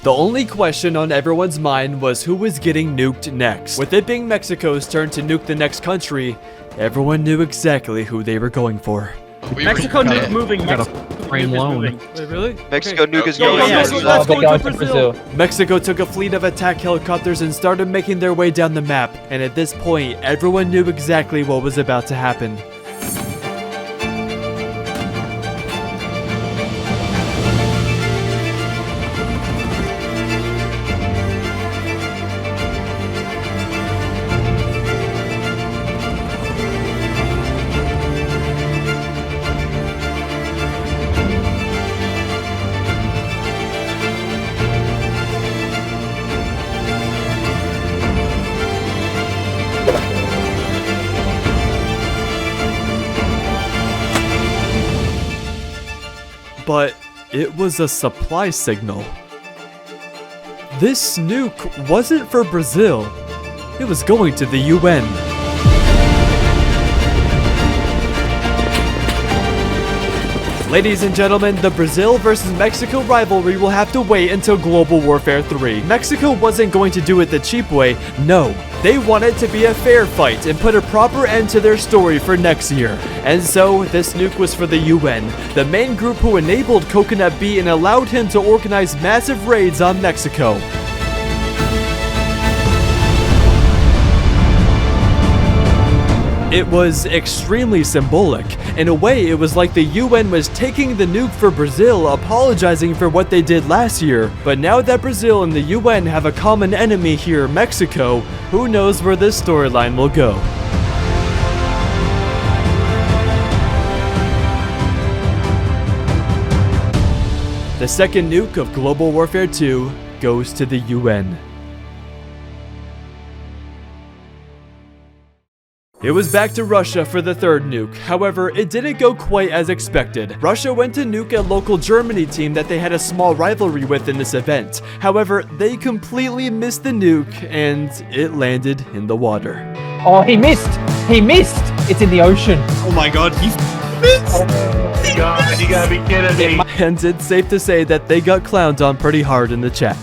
The only question on everyone's mind was who was getting nuked next. With it being Mexico's turn to nuke the next country, everyone knew exactly who they were going for. Mexico nuke moving. Frame loan. Wait, really? Mexico Okay. nuke is Go, going. let's go to Brazil. Mexico took a fleet of attack helicopters and started making their way down the map. And at this point, everyone knew exactly what was about to happen. But it was a supply signal. This nuke wasn't for Brazil. It was going to the UN. Ladies and gentlemen, the Brazil versus Mexico rivalry will have to wait until Global Warfare 3. Mexico wasn't going to do it the cheap way, no. They wanted to be a fair fight and put a proper end to their story for next year. And so, this nuke was for the UN, the main group who enabled Coconut B and allowed him to organize massive raids on Mexico. It was extremely symbolic. In a way, it was like the UN was taking the nuke for Brazil, apologizing for what they did last year. But now that Brazil and the UN have a common enemy here, Mexico, who knows where this storyline will go. The second nuke of Global Warfare 2 goes to the UN. It was back to Russia for the third nuke. However, it didn't go quite as expected. Russia went to nuke a local Germany team that they had a small rivalry with in this event. However, they completely missed the nuke and it landed in the water. Oh, he missed! He missed! It's in the ocean. Oh my god, he missed! Oh god, you gotta be kidding me. And it's safe to say that they got clowned on pretty hard in the chat.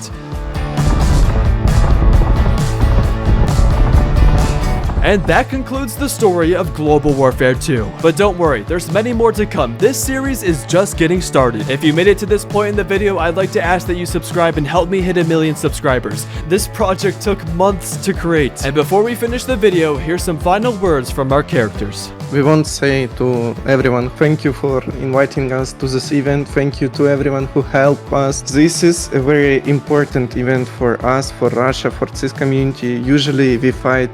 And that concludes the story of Global Warfare 2. But don't worry, there's many more to come. This series is just getting started. If you made it to this point in the video, I'd like to ask that you subscribe and help me hit 1 million subscribers. This project took months to create. And before we finish the video, here's some final words from our characters. We want to say to everyone, thank you for inviting us to this event. Thank you to everyone who helped us. This is a very important event for us, for Russia, for this community. Usually we fight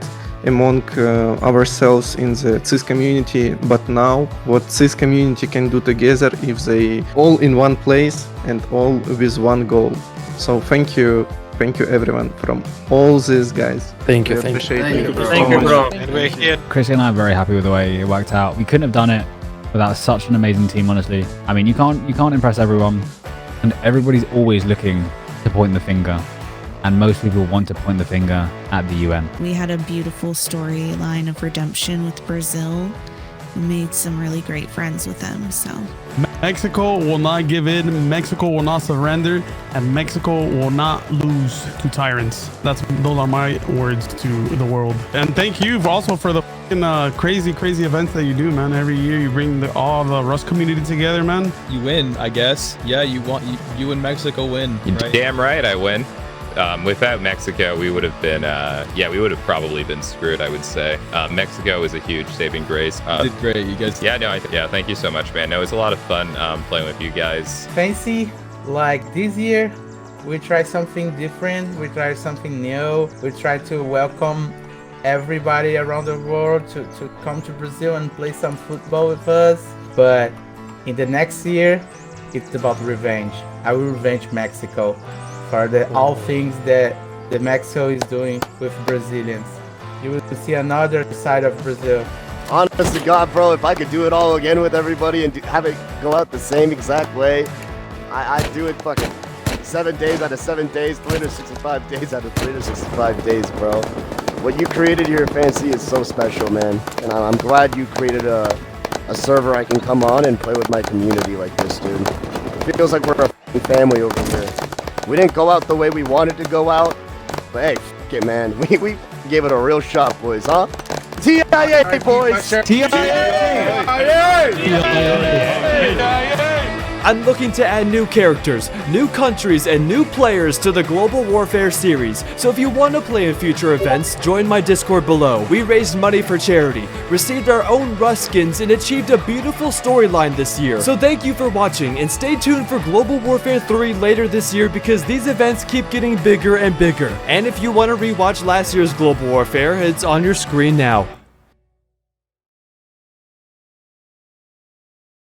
among ourselves in the cis community, but now what cis community can do together if they all in one place and all with one goal. So thank you everyone from all these guys. Thank you, We thank you. appreciate it. Thank you, bro. And we're here. Chris and I are very happy with the way it worked out. We couldn't have done it without such an amazing team, honestly. I mean, you can't impress everyone, and everybody's always looking to point the finger, and most people want to point the finger at the UN. We had a beautiful storyline of redemption with Brazil. We made some really great friends with them, so. Mexico will not give in, Mexico will not surrender, and Mexico will not lose to tyrants. Those are my words to the world. And thank you also for the crazy events that you do, man. Every year you bring all the Rust community together, man. You win, I guess. Yeah, you and Mexico win. Right? Damn right I win. Without Mexico, we would have been, we would have probably been screwed, I would say. Mexico is a huge saving grace. You did great, you guys. Yeah, no, thank you so much, man. No, it was a lot of fun playing with you guys. Fancy, like this year, we try something different, we try something new, we try to welcome everybody around the world to come to Brazil and play some football with us. But in the next year, it's about revenge. I will revenge Mexico for all things that the Mexico is doing with Brazilians. You will see another side of Brazil. Honest to God, bro, if I could do it all again with everybody and have it go out the same exact way, I'd do it fucking 7 days out of 7 days, 365 days out of 365 days, bro. What you created here, Fancy, is so special, man. And I'm glad you created a server I can come on and play with my community like this, dude. It feels like we're a family over here. We didn't go out the way we wanted to go out, but hey, f it, man. We gave it a real shot, boys, huh? TIA, boys! TIA! I'm looking to add new characters, new countries, and new players to the Global Warfare series. So if you want to play in future events, join my Discord below. We raised money for charity, received our own Rust skins, and achieved a beautiful storyline this year. So thank you for watching, and stay tuned for Global Warfare 3 later this year because these events keep getting bigger and bigger. And if you want to rewatch last year's Global Warfare, it's on your screen now.